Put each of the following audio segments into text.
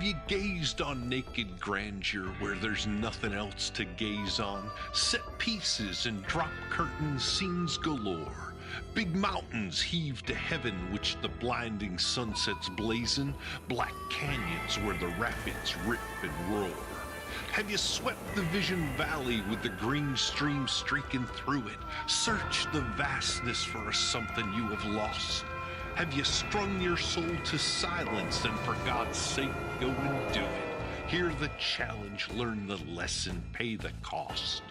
you gazed on naked grandeur where there's nothing else to gaze on? Set pieces and drop curtain scenes galore. Big mountains heave to heaven which the blinding sunsets blazon. Black canyons where the rapids rip and roar. Have you swept the Vision Valley with the green stream streaking through it? Search the vastness for a something you have lost. Have you strung your soul to silence and for God's sake go and do it? Hear the challenge, learn the lesson, pay the cost.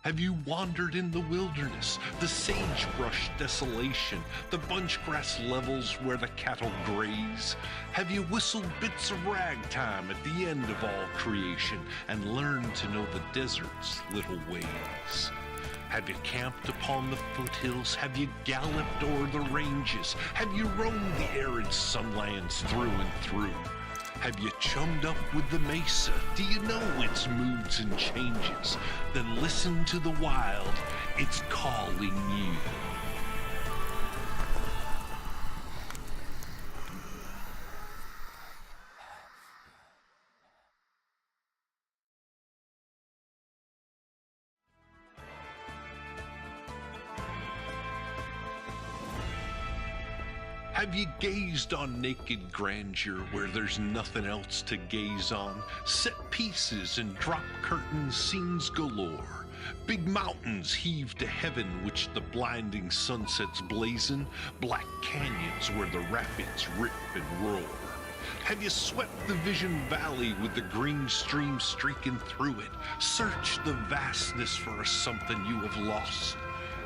Have you wandered in the wilderness, the sagebrush desolation, the bunchgrass levels where the cattle graze? Have you whistled bits of ragtime at the end of all creation and learned to know the desert's little ways? Have you camped upon the foothills? Have you galloped o'er the ranges? Have you roamed the arid sunlands through and through? Have you chummed up with the mesa? Do you know its moods and changes? Then listen to the wild, it's calling you. Have you gazed on naked grandeur where there's nothing else to gaze on? Set pieces and drop curtain scenes galore. Big mountains heave to heaven which the blinding sunsets blazon. Black canyons where the rapids rip and roar. Have you swept the Vision Valley with the green stream streaking through it? Search the vastness for a something you have lost.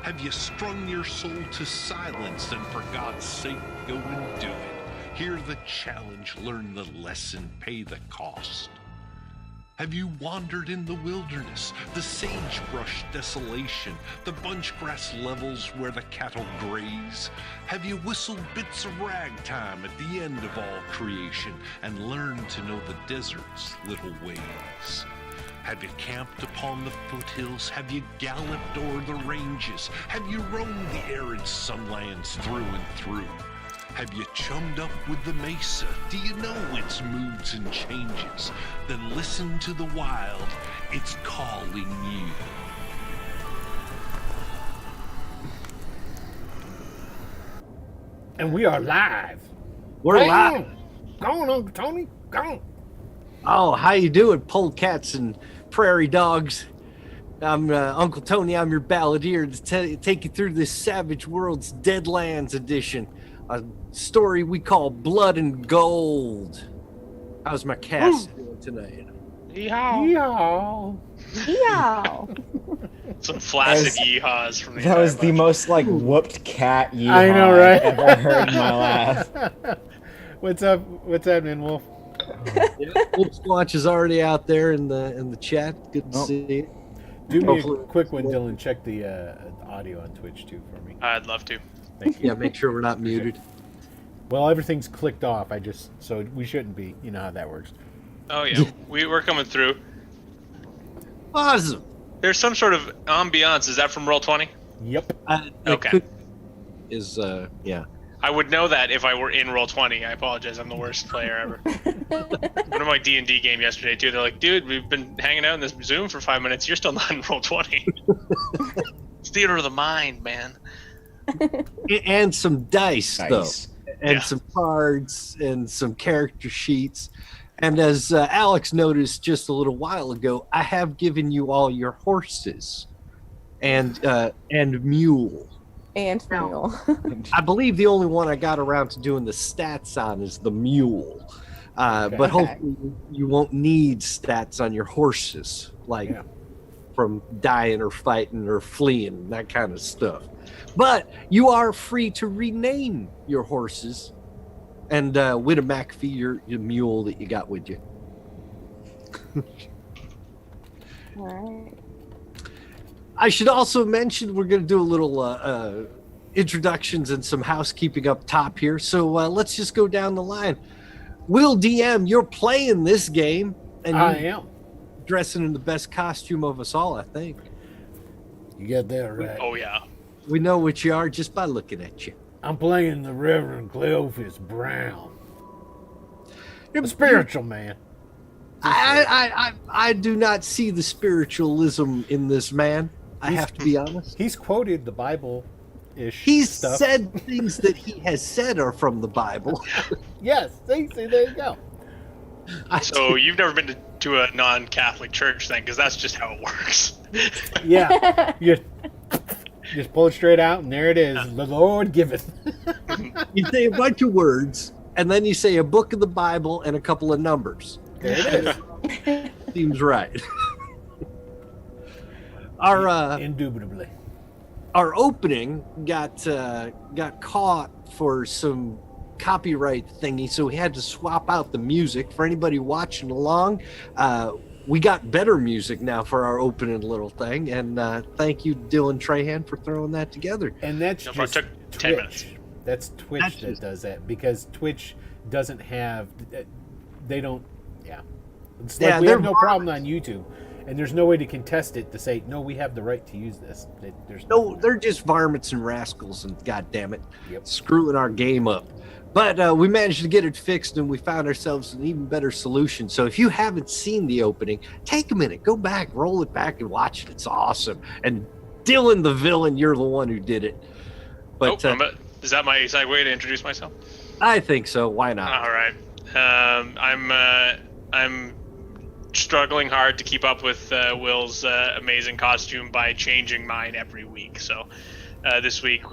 Have you strung your soul to silence and for God's sake go and do it? Hear the challenge, learn the lesson, pay the cost. Have you wandered in the wilderness, the sagebrush desolation, the bunchgrass levels where the cattle graze? Have you whistled bits of ragtime at the end of all creation and learned to know the desert's little ways? Have you camped upon the foothills? Have you galloped o'er the ranges? Have you roamed the arid sunlands through and through? Have you chummed up with the mesa? Do you know its moods and changes? Then listen to the wild, it's calling you. And we are live. We're live. Go on, Uncle Tony. Go on. Oh, how you doing, polecats and prairie dogs? I'm Uncle Tony. I'm your balladeer to take you through this Savage Worlds Deadlands edition, a story we call Blood and Gold. How's my cast doing tonight? Yeehaw. Yeehaw. Some flaccid yeehaws from the That was the bunch. most like whooped cat yeehaw I know, right? I've ever heard in my life. What's up? What's happening, Wolf? Wolf Squatch is already out there in the chat. Good to see you. Do me a Hopefully- quick one, Dylan. Check the audio on Twitch too for me. I'd love to. Thank you. Yeah, make sure we're not muted. Well, everything's clicked off. So we shouldn't be. You know how that works. Oh yeah, we're coming through. Awesome. There's some sort of ambiance. Is that from Roll20? Yep. Okay. Yeah. I would know that if I were in Roll20. I apologize. I'm the worst player ever. One of my D&D game yesterday too. They're like, dude, we've been hanging out in this Zoom for 5 minutes. You're still not in Roll20. It's theater of the mind, man. And some dice, though. Nice. And Yeah. some cards and some character sheets. And as Alex noticed just a little while ago, I have given you all your horses and mule. And mule. I believe the only one I got around to doing the stats on is the mule. But Okay. hopefully you won't need stats on your horses, like Yeah. from dying or fighting or fleeing, that kind of stuff. But you are free to rename your horses and win a McAfee, your mule that you got with you. All right. I should also mention we're going to do a little introductions and some housekeeping up top here. So let's just go down the line. Will DM, you're playing this game, and I you're am. dressing in the best costume of us all, I think. You got that right. Oh yeah. We know what you are just by looking at you. I'm playing the Reverend Cleophas Brown. A spiritual man. I do not see the spiritualism in this man. I have to be honest. He's quoted the Bible-ish He's stuff. said things that he has said are from the Bible. Yes, see, there you go. So you've never been to a non-Catholic church then, because that's just how it works. Yeah, you just pull it straight out, and there it is. The Lord giveth. You say a bunch of words, and then you say a book of the Bible and a couple of numbers. There it is. Seems right. Our Indubitably. our opening got caught for some copyright thingy, so we had to swap out the music. For anybody watching along, we got better music now for our opening little thing, and thank you, Dylan Trahan, for throwing that together. And that's It just took 10 minutes. Twitch. That's Twitch that does that, because Twitch doesn't have, they don't, yeah. It's like we have no problem on YouTube, and there's no way to contest it to say, no, we have the right to use this. There's No, they're just varmints and rascals, and goddamn it, Yep. screwing our game up. But we managed to get it fixed, and we found ourselves an even better solution. So if you haven't seen the opening, take a minute, go back, roll it back, and watch it. It's awesome. And Dylan, the villain, you're the one who did it. But Is that my segue to introduce myself? I think so. Why not? All right. I'm struggling hard to keep up with Will's amazing costume by changing mine every week. So this week,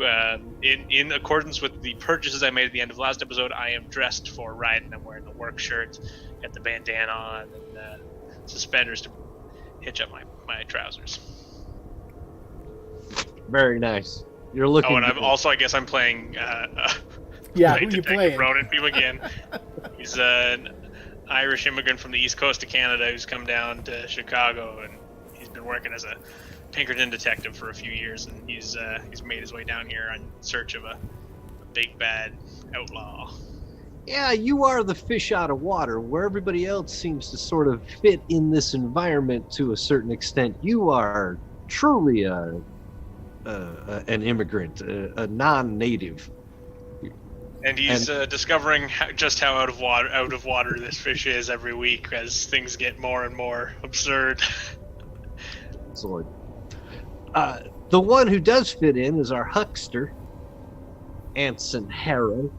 in accordance with the purchases I made at the end of last episode, I am dressed for riding. I'm wearing the work shirt, got the bandana on, and suspenders to hitch up my trousers. Very nice. You're looking. Oh, and good. I guess I'm playing. Yeah, playing who you Detective playing? Ronan again. He's an Irish immigrant from the east coast of Canada who's come down to Chicago, and he's been working as a Pinkerton detective for a few years, and he's made his way down here in search of a big bad outlaw. Yeah, you are the fish out of water, where everybody else seems to sort of fit in this environment to a certain extent. You are truly an immigrant, a non-native. And he's discovering just how out of water this fish is every week as things get more and more absurd. Excellent. The one who does fit in is our huckster, Anson Harrow.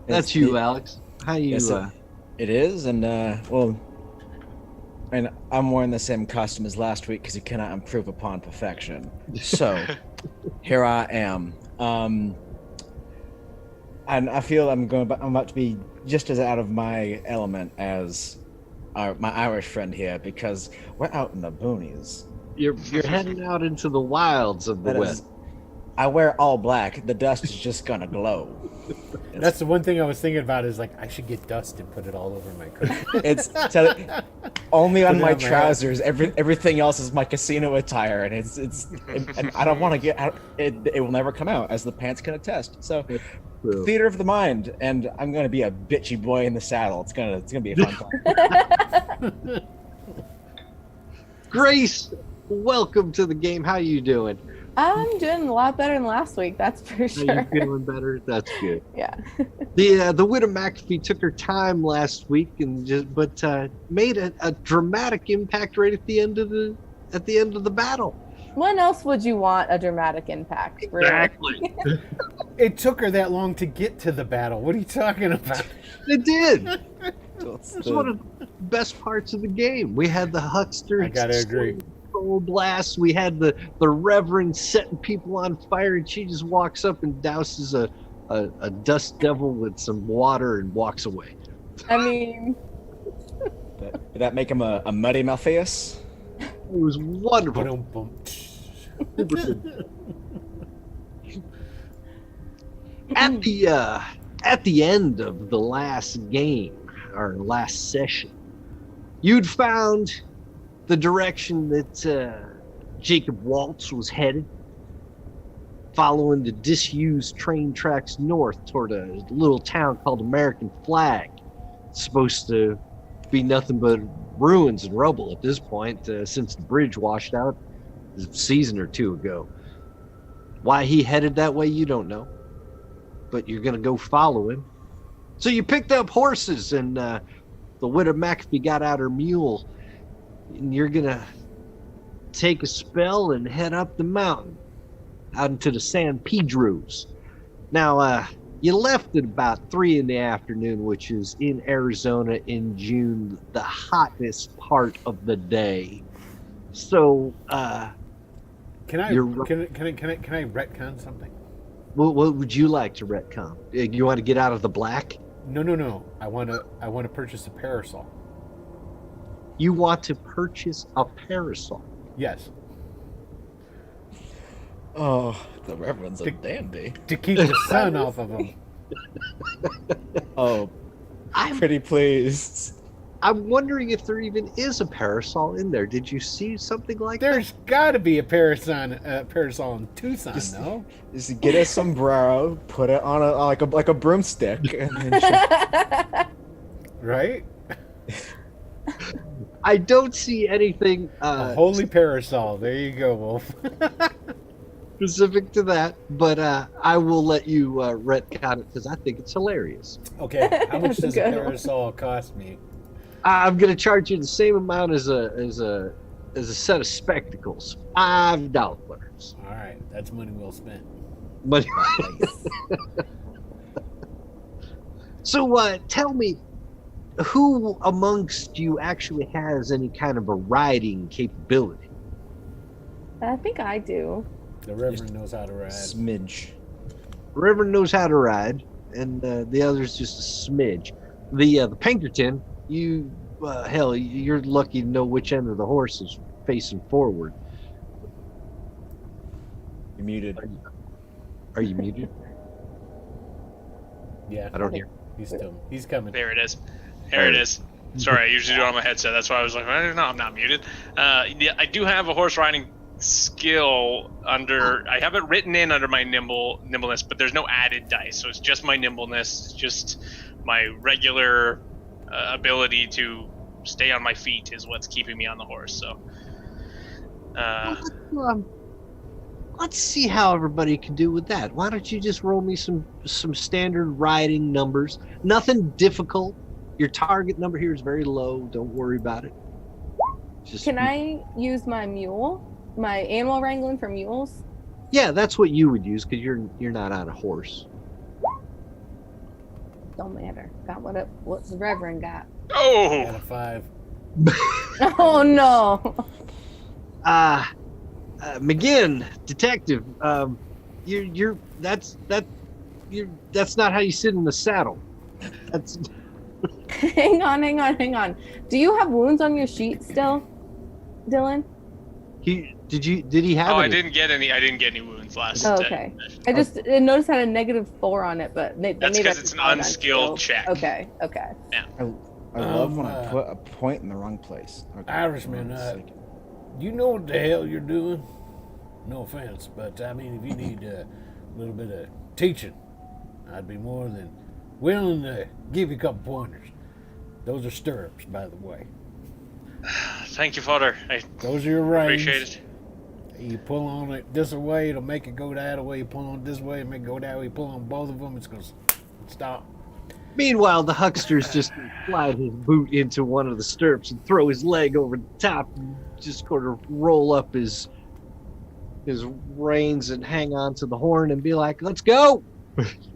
That's you, Alex. How you? Yes, it is, and well, and I'm wearing the same costume as last week because you cannot improve upon perfection. So here I am, and I feel I'm about to be just as out of my element as my Irish friend here, because we're out in the boonies. You're heading out into the wilds of the West. I wear all black. The dust is just gonna glow. That's the one thing I was thinking about, is like, I should get dust and put it all over my coat. It's only on Put it my on my trousers. Everything else is my casino attire, and and I don't want to get out. It will never come out, as the pants can attest. So, theater of the mind, and I'm gonna be a bitchy boy in the saddle. It's gonna be a fun time. Grace, welcome to the game. How you doing? I'm doing a lot better than last week, that's for Are sure. you feeling better? That's good. Yeah. The Widow McAfee took her time last week and made a dramatic impact right at the end of the battle. When else would you want a dramatic impact? Really? Exactly. It took her that long to get to the battle. What are you talking about? It did. It's one of the best parts of the game. We had the huckster. I gotta agree. Soul blast. We had the Reverend setting people on fire, and she just walks up and douses a dust devil with some water and walks away. I mean, Did that make him a muddy Malpheus? It was wonderful. Ba-dum-bum. At the end of the last game, or last session, you'd found the direction that Jacob Waltz was headed, following the disused train tracks north toward a little town called American Flag. It's supposed to be nothing but ruins and rubble at this point, since the bridge washed out a season or two ago. Why he headed that way, you don't know, but you're gonna go follow him So you picked up horses, and the widow McAfee got out her mule, and you're gonna take a spell and head up the mountain, out into the San Pedros. Now, you left at about 3 in the afternoon, which is in Arizona in June, the hottest part of the day. So, Can I retcon something? what would you like to retcon? You want to get out of the black? No. I want to purchase a parasol. You want to purchase a parasol? Yes. Oh, the Reverend's a dandy. To keep the sun off of them. Oh, I'm pretty please. I'm wondering if there even is a parasol in there. Did you see something like There's got to be a parasol in Tucson, no? Just get a sombrero, put it on like a broomstick, and then Right? that? I don't see anything A holy parasol. There you go, Wolf. specific to that, but I will let you retcon it because I think it's hilarious. Okay, how much does a Good. parasol cost me? I'm going to charge you the same amount as a set of spectacles, $5. All right, that's money well spent. But so tell me, who amongst you actually has any kind of a riding capability? I think I do. The Reverend knows how to ride. smidge. Reverend knows how to ride, and the other's just a smidge. The Pinkerton, you hell, you're lucky to know which end of the horse is facing forward. You're muted. Are you muted? Yeah, I don't hear. He's coming. There it is. There it is. Sorry, I usually do it on my headset. That's why I was like, no, I'm not muted. Yeah, I do have a horse riding skill I have it written in under my nimbleness, but there's no added dice, so it's just my nimbleness. It's just my regular ability to stay on my feet is what's keeping me on the horse. So, Let's see how everybody can do with that. Why don't you just roll me some standard riding numbers? Nothing difficult. Your target number here is very low. Don't worry about it. Can I use my mule? My animal wrangling for mules? Yeah, that's what you would use because you're not on a horse. Don't matter. Got what the Reverend got. Out oh, of 5. Oh no. McGinn, detective. That's not how you sit in the saddle. That's hang on. Do you have wounds on your sheet still, Dylan? Did he have I any? didn't get any wounds last Oh, day. okay. I just noticed it had a -4 on it, but That's because it's an unskilled check. Okay. I love when I put a point in the wrong place. Okay. Irishman, you know what the hell you're doing? No offense, but I mean, if you need a little bit of teaching, I'd be more than willing to give you a couple pointers. Those are stirrups, by the way. Thank you, Father. I Those are your reins. appreciate it. You pull on it this way, it'll make it go that way. You pull on it this way, it'll make it go that way. You pull on both of them, it's going to stop. Meanwhile, the huckster's just slide his boot into one of the stirrups and throw his leg over the top and just sort of roll up his reins and hang on to the horn and be like, let's go.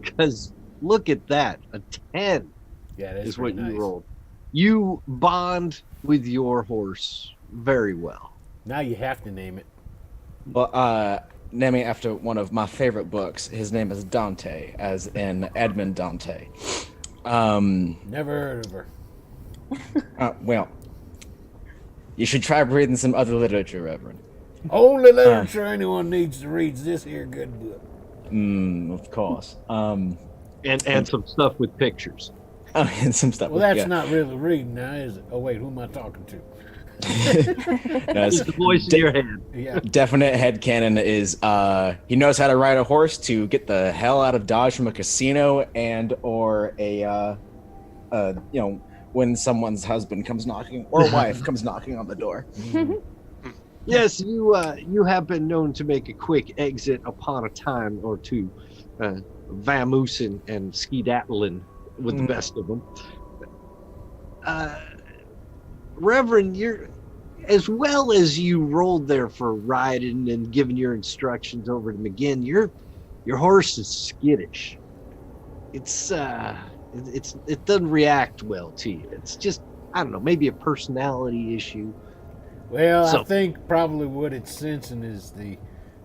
Because look at that. A 10 Yeah, that's is what nice. you rolled. You bond with your horse very well. Now you have to name it. Well, naming after one of my favorite books. His name is Dante, as in Edmund Dante. Never heard of her. Well, you should try reading some other literature, Reverend. Only literature anyone needs to read is this here good book. Of course. And some stuff with pictures. And some stuff. Well, that's yeah. not really reading now, is it? Oh, wait, who am I talking to? No, It's the voice in your head. Yeah. Definite headcanon is he knows how to ride a horse to get the hell out of Dodge from a casino and or a when someone's husband comes knocking or wife comes knocking on the door. Yes, you have been known to make a quick exit upon a time or two, vamoosing and skedaddling with the best of them. Reverend, you're as well as you rolled there for riding and giving your instructions over to McGinn. Your horse is skittish. It doesn't react well to you. It's just, I don't know, maybe a personality issue. Well, I think probably what it's sensing is the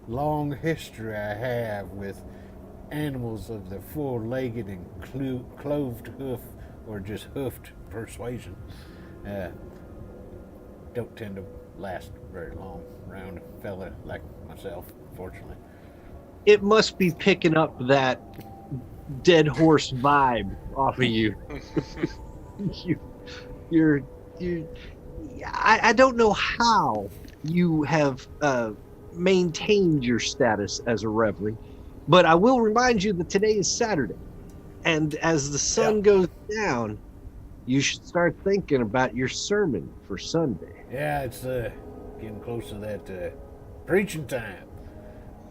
long history I have with animals of the four-legged and cloved hoof, or just hoofed persuasion. Don't tend to last very long around a fella like myself, fortunately. It must be picking up that dead horse vibe off of you. I don't know how you have maintained your status as a reverend, but I will remind you that today is Saturday, and as the sun goes down, you should start thinking about your sermon for Sunday. Yeah, it's getting close to that preaching time.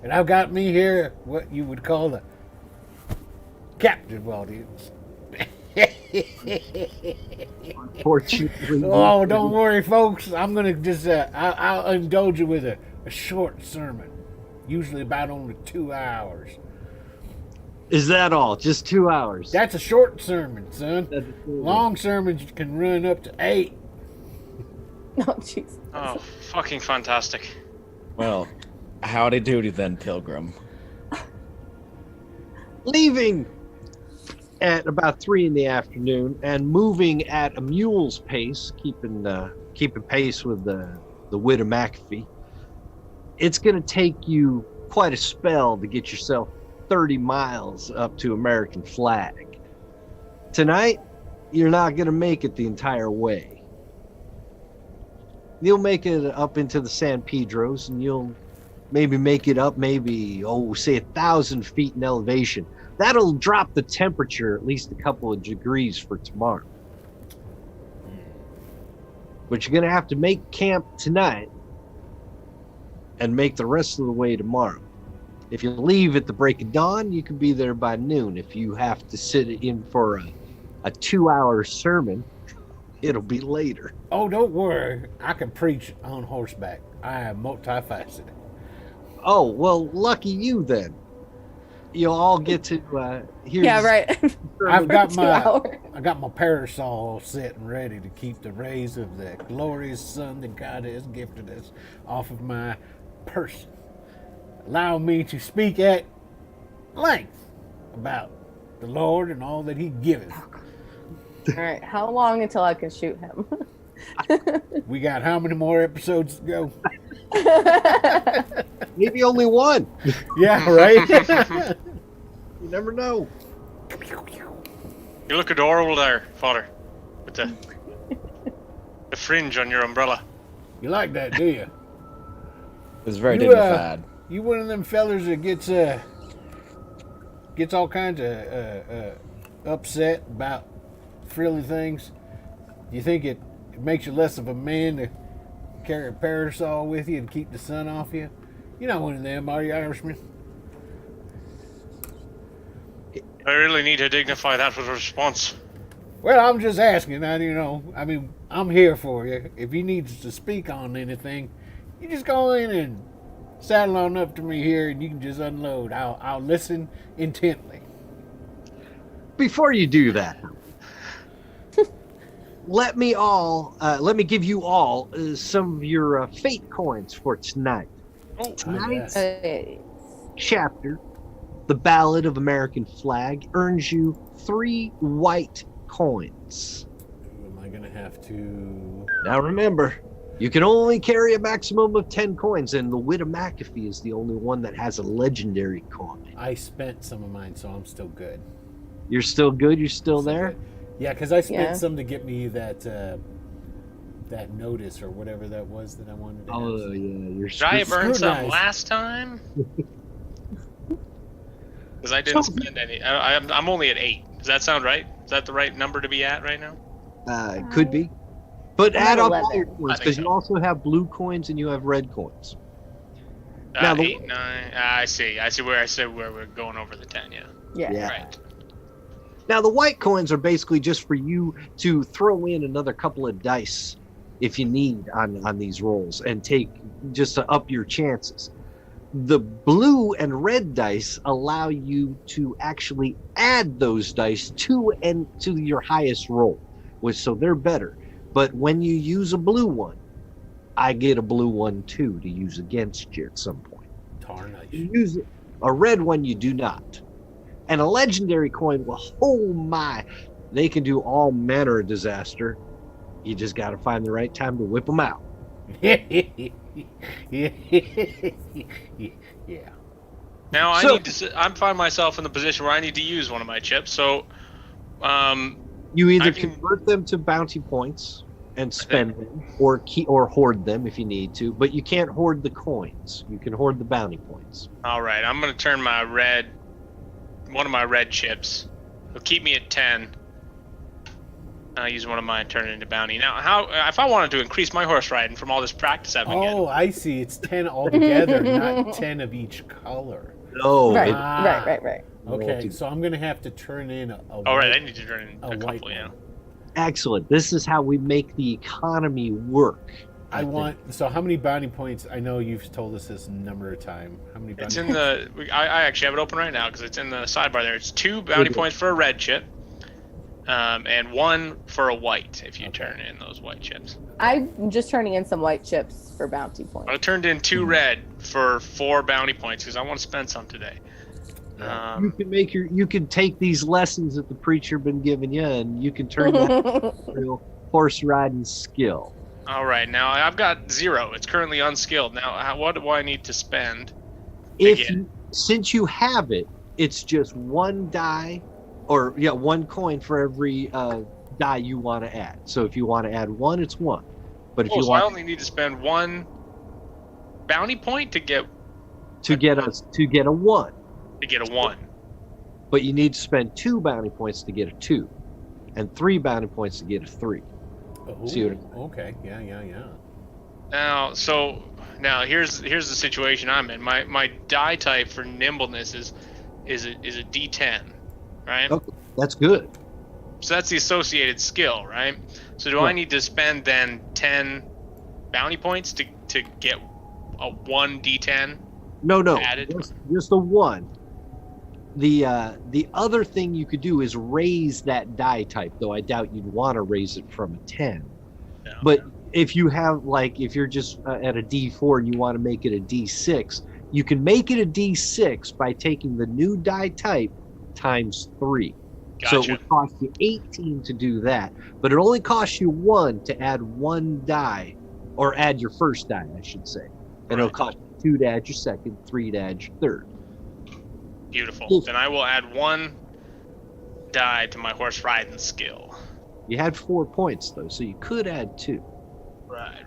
And I've got me here what you would call the captive audience. Unfortunately. Oh, don't worry, folks. I'm going to just, I'll indulge you with a short sermon. Usually about only 2 hours. Is that all? Just 2 hours? That's a short sermon, son. Long sermons can run up to 8. Oh, jeez. Oh, fucking fantastic. Well, howdy doody then, Pilgrim. Leaving at about 3 in the afternoon and moving at a mule's pace, keeping pace with the Widow McAfee. It's going to take you quite a spell to get yourself 30 miles up to American Flag. Tonight, you're not going to make it the entire way. You'll make it up into the San Pedros, and you'll maybe make it up, say 1,000 feet in elevation. That'll drop the temperature at least a couple of degrees for tomorrow. But you're going to have to make camp tonight and make the rest of the way tomorrow. If you leave at the break of dawn, you can be there by noon. If you have to sit in for a 2-hour sermon, it'll be later. Oh, don't worry. I can preach on horseback. I am multifaceted. Oh, well, lucky you then. You'll all get to hear. Yeah, right. I got my parasol set and ready to keep the rays of the glorious sun that God has gifted us off of my person. Allow me to speak at length about the Lord and all that He giveth. All right, how long until I can shoot him? We got how many more episodes to go? Maybe only one. Yeah, right? You never know. You look adorable there, Father, with the fringe on your umbrella. You like that, do you? It's very dignified. You one of them fellers that gets all kinds of upset about frilly things. Do you think it makes you less of a man to carry a parasol with you and keep the sun off you? You're not one of them, are you, Irishman? I really need to dignify that with a response. Well, I'm just asking. I'm here for you. If you need to speak on anything, you just go in and saddle on up to me here, and you can just unload. I'll listen intently. Before you do that, let me give you all some of your fate coins for tonight. Oh, tonight's chapter, the Ballad of American Flag, earns you 3 white coins. Am I gonna have to? Now remember, you can only carry a maximum of 10 coins, and the Widow McAfee is the only one that has a legendary coin. I spent some of mine, so I'm still good. You're still good? You're still there? Good. Yeah, because I spent some to get me that notice or whatever that was that I wanted to have. Oh, yeah. You're did I burn some last time? Because I didn't spend any. I'm only at 8. Does that sound right? Is that the right number to be at right now? It could be. But add up all your coins, because so. you also have blue coins and you have red coins. Now 8, 9. I see where I said where we're going over the 10. Yeah. Yeah. Right. Now, the white coins are basically just for you to throw in another couple of dice if you need on these rolls and take just to up your chances. The blue and red dice allow you to actually add those dice to your highest roll, so they're better. But when you use a blue one, I get a blue one too to use against you at some point. Tarnish. You use a red one, you do not. And a legendary coin, well, oh my, they can do all manner of disaster. You just got to find the right time to whip them out. Yeah. Now So- I find myself in the position where I need to use one of my chips. So, You either I can- convert them to bounty points and spend them, or hoard them if you need to. But you can't hoard the coins. You can hoard the bounty points. all right, I'm gonna turn one of my red chips. It'll keep me at 10. I'll use one of mine, turn it into bounty. Now, if I wanted to increase my horse riding from all this practice I've been getting? Oh, I see. It's 10 altogether, not 10 of each color. No, Right, Ah. right. Okay, so I'm gonna have to turn in a All right, I need to turn in a a white couple, yeah. one. excellent. This is how we make the economy work. I want. So how many bounty points? I know you've told us this a number of times. How many bounty It's in points? I actually have it open right now because it's in the sidebar there. It's 2 bounty points for a red chip, and 1 for a white if you turn in those white chips. I'm just turning in some white chips for bounty points. I turned in 2 red for 4 bounty points because I want to spend some today. You can take these lessons that the preacher been giving you, and you can turn that into a real horse riding skill. All right, now I've got 0. It's currently unskilled. Now, what do I need to spend? Since you have it, it's just 1 die, or 1 coin for every die you want to add. So if you want to add 1, it's 1. But if you so want I only need to spend 1 bounty point to get to get a 1, to get a 1. but you need to spend 2 bounty points to get a 2, and 3 bounty points to get a 3. Oh, See what okay. Yeah. Now, here's the situation I'm in. My die type for nimbleness is a D10, right? Okay, that's good. So that's the associated skill, right? So do I need to spend then 10 bounty points to get a 1 D10? No, added? just a 1. The other thing you could do is raise that die type, though I doubt you'd want to raise it from a 10. No. But if you have, if you're just at a D4 and you want to make it a D6, you can make it a D6 by taking the new die type times 3. Gotcha. So it would cost you 18 to do that, but it only costs you 1 to add 1 die, or add your first die, I should say. And it'll cost you 2 to add your second, 3 to add your third. Beautiful. Then I will add 1 die to my horse riding skill. You had 4 points, though, so you could add 2. Right.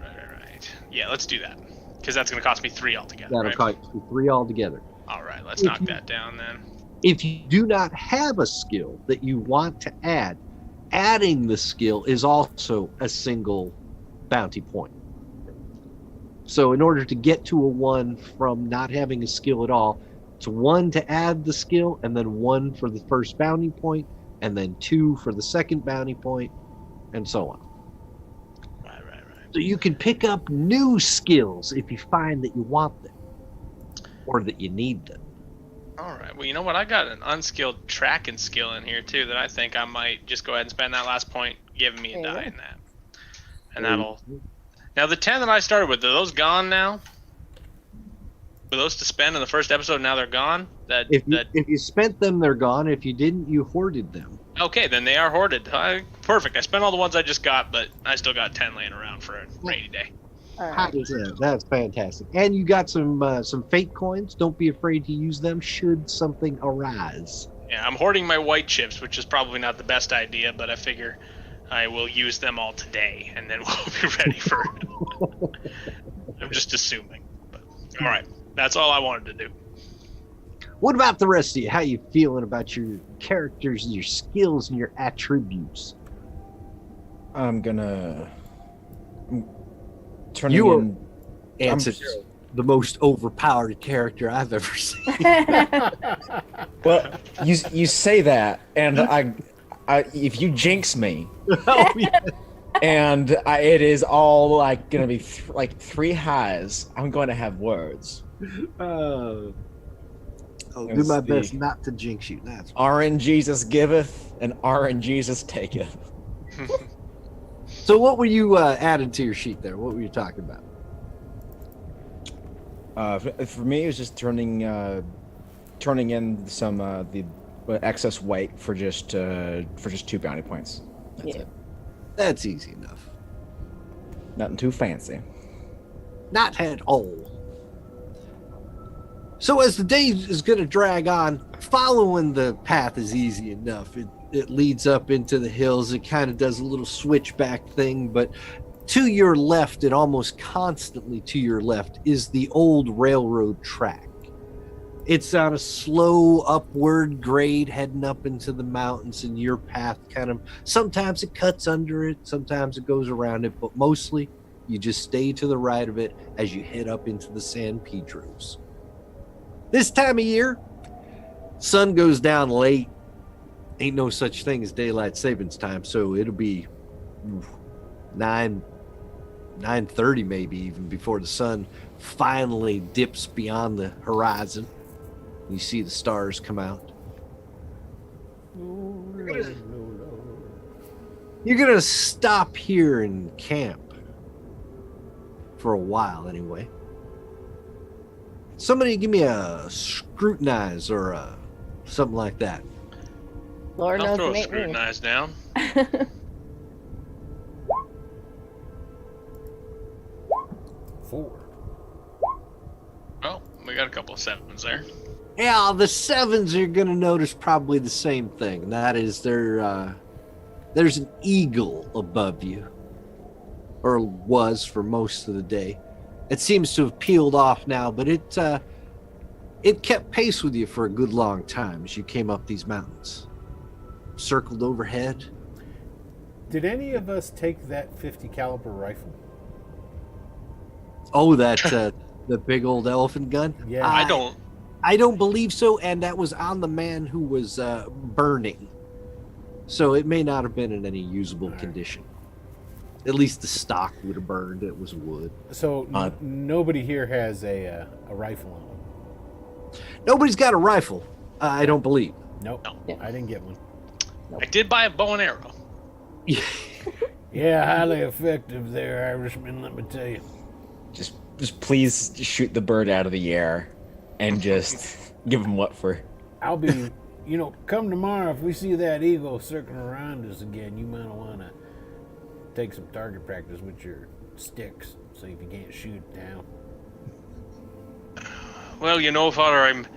Yeah, let's do that. Because that's going to cost me 3 altogether. That'll right? cost you 3 altogether. All right, let's knock that down then. If you do not have a skill that you want to add, adding the skill is also a single bounty point. So in order to get to a 1 from not having a skill at all, it's 1 to add the skill, and then 1 for the first bounty point, and then 2 for the second bounty point, and so on. Right. So you can pick up new skills if you find that you want them, or that you need them. All right. Well, you know what? I got an unskilled tracking skill in here too that I think I might just go ahead and spend that last point giving me a die in that. And that'll. Now the 10 that I started with, are those gone now? Were those to spend in the first episode? Now they're gone. If you spent them, they're gone. If you didn't, you hoarded them. Okay, then they are hoarded. Perfect. I spent all the ones I just got, but I still got 10 laying around for a rainy day. All How right. does that? That's fantastic. And you got some fake coins. Don't be afraid to use them should something arise. Yeah, I'm hoarding my white chips, which is probably not the best idea, but I figure I will use them all today, and then we'll be ready for it. I'm just assuming. But, all right, that's all I wanted to do. What about the rest of you? How you feeling about your characters and your skills and your attributes? I'm turning You are in. answered. the most overpowered character I've ever seen. Well, you say that, and I if you jinx me, Oh, yeah. and it is all like gonna be like 3 highs, I'm going to have words. I'll do It's my the- best not to jinx you. That's RN Jesus giveth, and RN Jesus taketh. so. What were you adding to your sheet there? What were you talking about? For me, it was just turning in some the excess weight for just 2 bounty points. That's Yeah. it. That's easy enough. Nothing too fancy. Not at all. So as the day is going to drag on, following the path is easy enough. It leads up into the hills. It kind of does a little switchback thing, but to your left, and almost constantly to your left, is the old railroad track. It's on a slow upward grade heading up into the mountains, and your path kind of, sometimes it cuts under it, sometimes it goes around it, but mostly you just stay to the right of it as you head up into the San Pedros. This time of year, sun goes down late. Ain't no such thing as daylight savings time, so it'll be 9:30 maybe, even before the sun finally dips beyond the horizon. You see the stars come out. You're gonna stop here and camp for a while anyway. Somebody give me a scrutinize or something like that. Lord I'll knows throw it a ain't me. scrutinize down. 4. Oh, we got a couple of 7s there. Yeah, the 7s you're gonna notice probably the same thing. And that is there's an eagle above you, or was for most of the day. It seems to have peeled off now, but it kept pace with you for a good long time as you came up these mountains. Circled overhead. Did any of us take that 50 caliber rifle? Oh, that the big old elephant gun. Yeah. I don't. I don't believe so, and that was on the man who was burning. So it may not have been in any usable condition. At least the stock would have burned. It was wood. So nobody here has a rifle on them. Nobody's got a rifle, I don't believe. Nope. No. Yeah. I didn't get one. I did buy a bow and arrow. Yeah, highly effective there, Irishman, let me tell you. Just please shoot the bird out of the air, and just give him what for. I'll be, come tomorrow, if we see that eagle circling around us again, you might want to take some target practice with your sticks, see if you can't shoot it down. Well, Father, I'm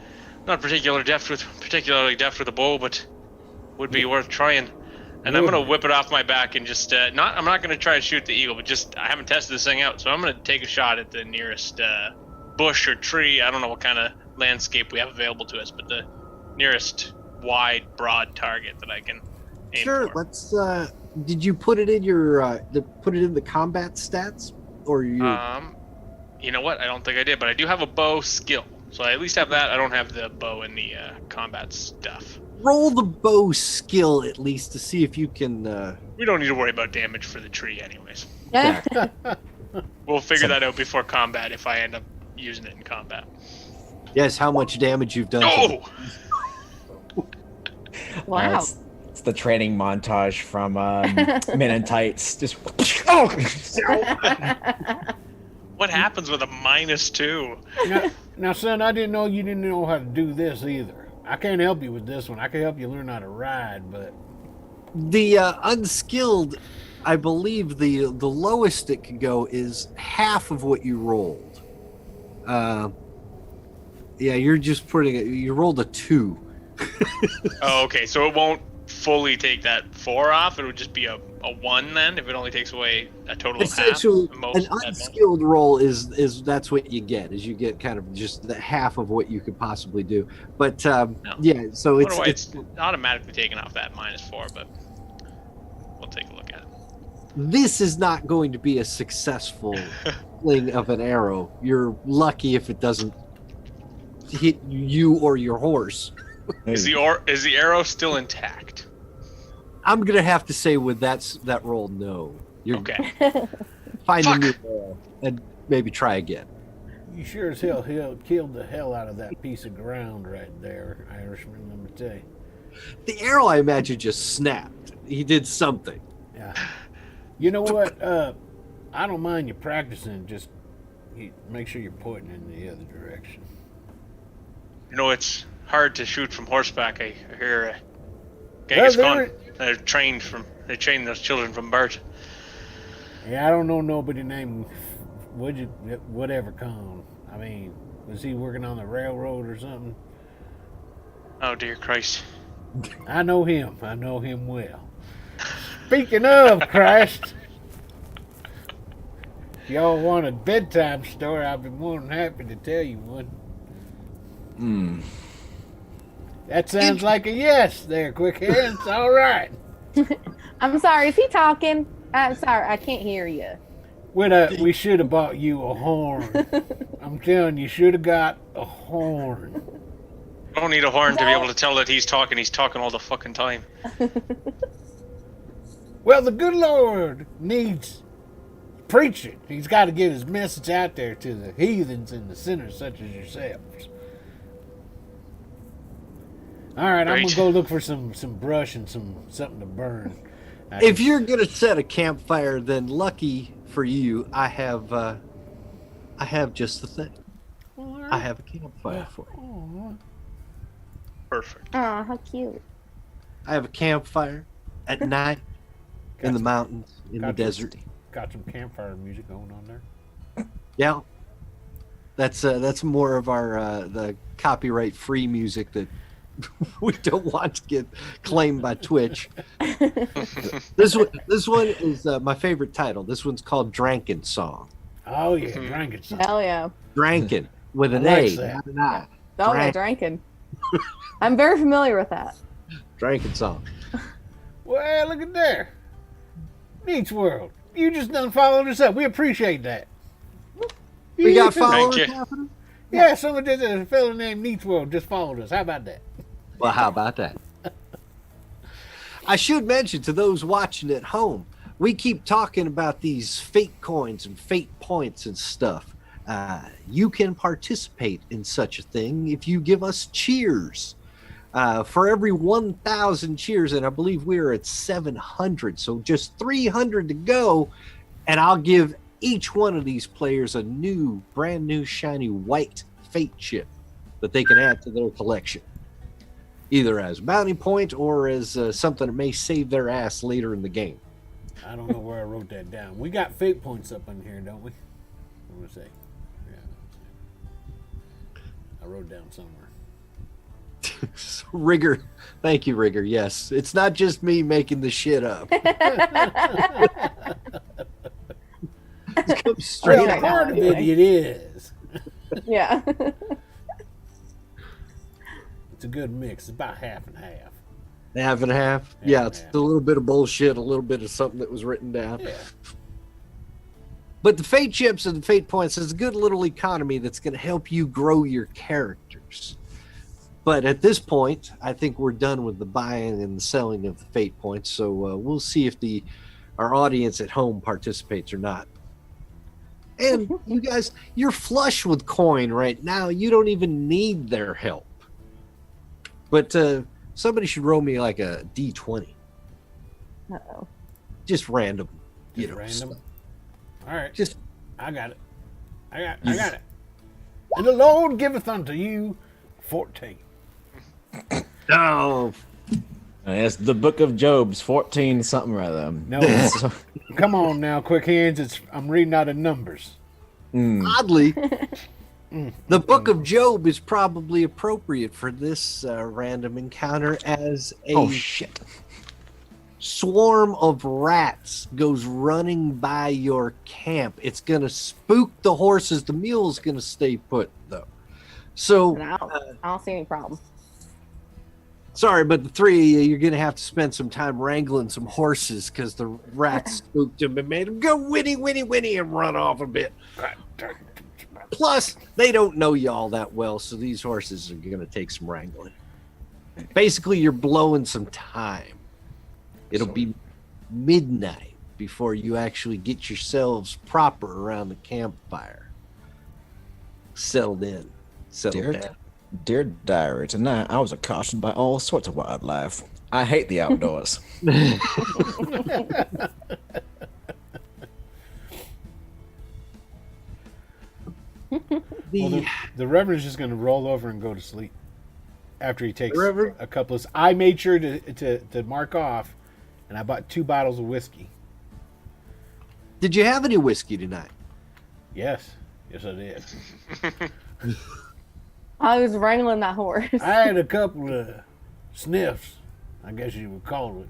not particularly deft with a bow, but would be worth trying. And I'm gonna whip it off my back and just I'm not gonna try to shoot the eagle, but just I haven't tested this thing out, so I'm gonna take a shot at the nearest bush or tree. I don't know what kind of landscape we have available to us, but the nearest wide, broad target that I can aim Sure. for. Let's. Did you put it in your put it in the combat stats, or you? You know what? I don't think I did, but I do have a bow skill, so I at least have that. I don't have the bow and the combat stuff. Roll the bow skill at least to see if you can. We don't need to worry about damage for the tree, anyways. Yeah. We'll figure that out before combat if I end up using it in combat. Guess how much damage you've done. Oh! Wow. It's the training montage from Men in Tights. Just oh. What happens with a -2? Now, son, I didn't know you didn't know how to do this either. I can't help you with this one. I can help you learn how to ride, but The unskilled, I believe the lowest it can go is half of what you rolled. Yeah, you're just putting it. You rolled a 2. Oh, okay. So it won't fully take that 4 off. It would just be a 1 then, if it only takes away a total of half. Essentially, Most an advantage. unskilled roll is that's what you get. Is you get kind of just the half of what you could possibly do. But yeah, so I it's, wonder why it's it's automatically taken off that -4, but we'll take a look at it. this is not going to be a successful fling of an arrow. You're lucky if it doesn't hit you or your horse. Is the arrow still intact? I'm gonna have to say with that roll, no. You're Okay. find Fuck. a new arrow and maybe try again. You sure as hell killed the hell out of that piece of ground right there, Irishman, let me tell you. The arrow, I imagine, just snapped. He did something. Yeah. You know what? I don't mind you practicing. Just make sure you're pointing in the other direction. You know, it's hard to shoot from horseback. I hear Genghis Khan. They train those children from birth. Yeah, I don't know nobody named whatever Khan. I mean, was he working on the railroad or something? Oh dear Christ! I know him. I know him well. Speaking of Christ, if y'all want a bedtime story, I'll be more than happy to tell you one. That sounds like a yes there, Quick Hands. All right. I'm sorry, is he talking? I'm sorry, I can't hear you. We should have bought you a horn. I'm telling you, should have got a horn. I don't need a horn to be able to tell that he's talking. He's talking all the fucking time. Well, the good Lord needs preaching. He's got to get his message out there to the heathens and the sinners such as yourselves. All right, I'm gonna go look for some brush and something to burn. If you're gonna set a campfire, then lucky for you, I have just the thing. I have a campfire for you. Perfect. Oh, how cute. I have a campfire at night in the mountains, in the desert. Got some campfire music going on there. Yeah, that's more of our the copyright free music that we don't want to get claimed by Twitch. This one is my favorite title. This one's called Drankin' Song. Oh yeah, Drankin' Song. Hell yeah. Drankin' with an I like A, that. not an I. Oh, yeah, drinking. I'm very familiar with that. Drankin' Song. Well, look at there. Neats World. You just done followed us up. We appreciate that. We got Yeah. followers Thank you. happening? Yeah, someone did a fellow named Neats World just followed us. How about that? Well, how about that? I should mention to those watching at home, we keep talking about these fate coins and fate points and stuff. You can participate in such a thing if you give us cheers. For every 1,000 cheers, and I believe we're at 700, so just 300 to go, and I'll give each one of these players a brand new shiny white fate chip that they can add to their collection, either as bounty point or as something that may save their ass later in the game. I don't know where I wrote that down. We got fate points up in here, don't we? What do I say? Yeah. I wrote down somewhere. So, Rigger, thank you, Rigger. Yes, it's not just me making the shit up. It comes straight Well, out. part of it is. Yeah. It's a good mix. It's about half and half. Half and half. Yeah, it's a little bit of bullshit, a little bit of something that was written down. Yeah. But the fate chips and the fate points is a good little economy that's going to help you grow your characters. But at this point, I think we're done with the buying and the selling of the fate points. So we'll see if our audience at home participates or not. And you guys, you're flush with coin right now. You don't even need their help. But somebody should roll me like a D20. Uh-oh. Just random. Just random? Stuff. All right. Just I got it. I got it. And the Lord giveth unto you 14. oh, It's the Book of Job's 14 something rather. No, come on now, quick hands. I'm reading out of Numbers. oddly, the Book of Job is probably appropriate for this random encounter as a Shit. swarm of rats goes running by your camp. It's gonna spook the horses. The mule's gonna stay put though. So I don't see any problem. Sorry, but the three of you, you're going to have to spend some time wrangling some horses because the rats spooked him and made him go whinny, whinny, whinny and run off a bit. Plus, they don't know you all that well, so these horses are going to take some wrangling. Basically, you're blowing some time. It'll be midnight before you actually get yourselves proper around the campfire. Settled in. Settled down. Dear diary, tonight I was accosted by all sorts of wildlife. I hate the outdoors. The Reverend's just going to roll over and go to sleep after he takes a couple of... I made sure to mark off, and I bought 2 bottles of whiskey. Did you have any whiskey tonight? Yes. Yes, I did. I was wrangling that horse. I had a couple of sniffs, I guess you would call it.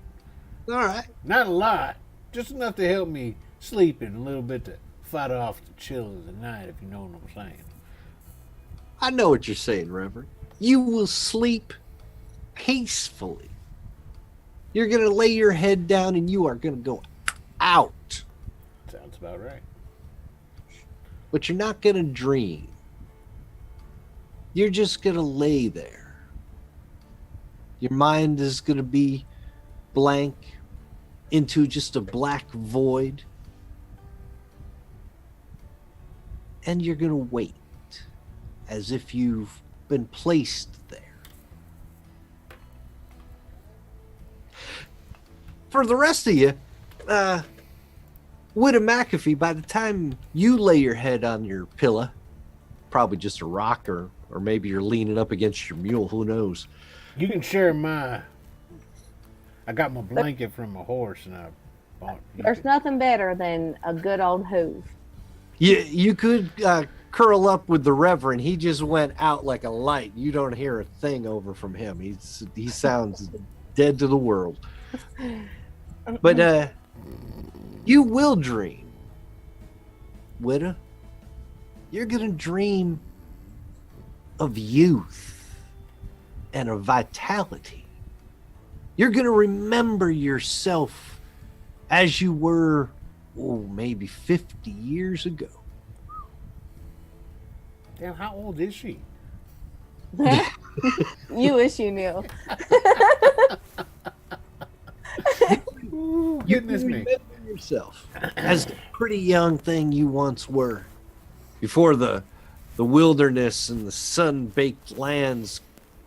All right. Not a lot. Just enough to help me sleep and a little bit to fight off the chill of the night, if you know what I'm saying. I know what you're saying, Reverend. You will sleep peacefully. You're going to lay your head down and you are going to go out. Sounds about right. But you're not going to dream. You're just going to lay there. Your mind is going to be blank into just a black void. And you're going to wait as if you've been placed there. For the rest of you, Widow McAfee, by the time you lay your head on your pillow, probably just a rock or maybe you're leaning up against your mule, who knows? You can share I got my blanket from a horse and I bought... There's nothing better than a good old hoof. You could curl up with the Reverend. He just went out like a light. You don't hear a thing over from him. He sounds dead to the world. But you will dream, Widow. You're going to dream of youth and of vitality. You're going to remember yourself as you were, maybe 50 years ago. Damn, how old is she? You wish you knew. Ooh, goodness me. Remember yourself as the pretty young thing you once were, before the wilderness and the sun-baked lands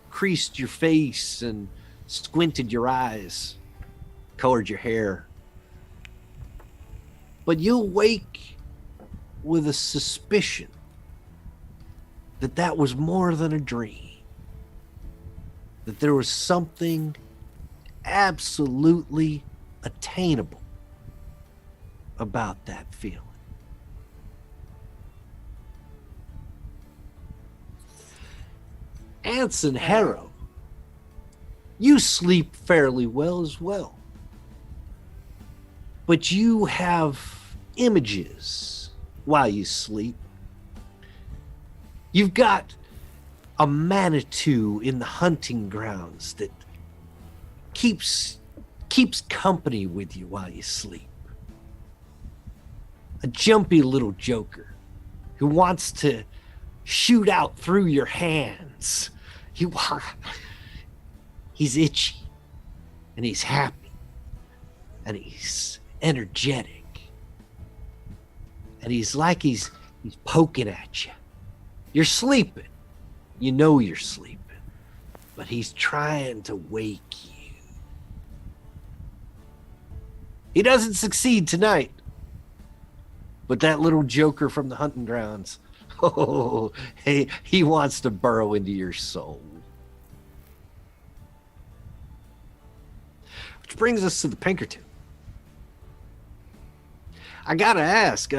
creased your face and squinted your eyes, colored your hair. But you'll wake with a suspicion that was more than a dream, that there was something absolutely attainable about that feeling. Anson Harrow, you sleep fairly well as well. But you have images while you sleep. You've got a Manitou in the hunting grounds that keeps company with you while you sleep. A jumpy little joker who wants to shoot out through your hands. He's itchy, and he's happy, and he's energetic, and he's poking at you. You're sleeping. You know you're sleeping, but he's trying to wake you. He doesn't succeed tonight, but that little joker from the hunting grounds, he wants to burrow into your soul. Which brings us to the Pinkerton. I gotta ask,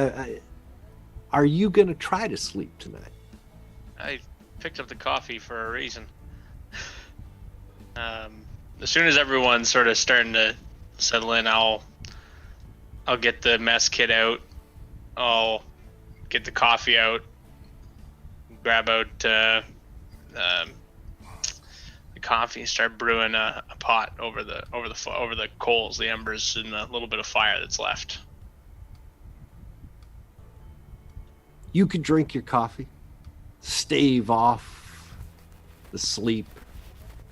are you gonna try to sleep tonight? I picked up the coffee for a reason. As soon as everyone's sort of starting to settle in, I'll get the mess kit out. I'll get the coffee out. Grab out the coffee and start brewing a pot over the coals, the embers, and the little bit of fire that's left. You could drink your coffee, stave off the sleep,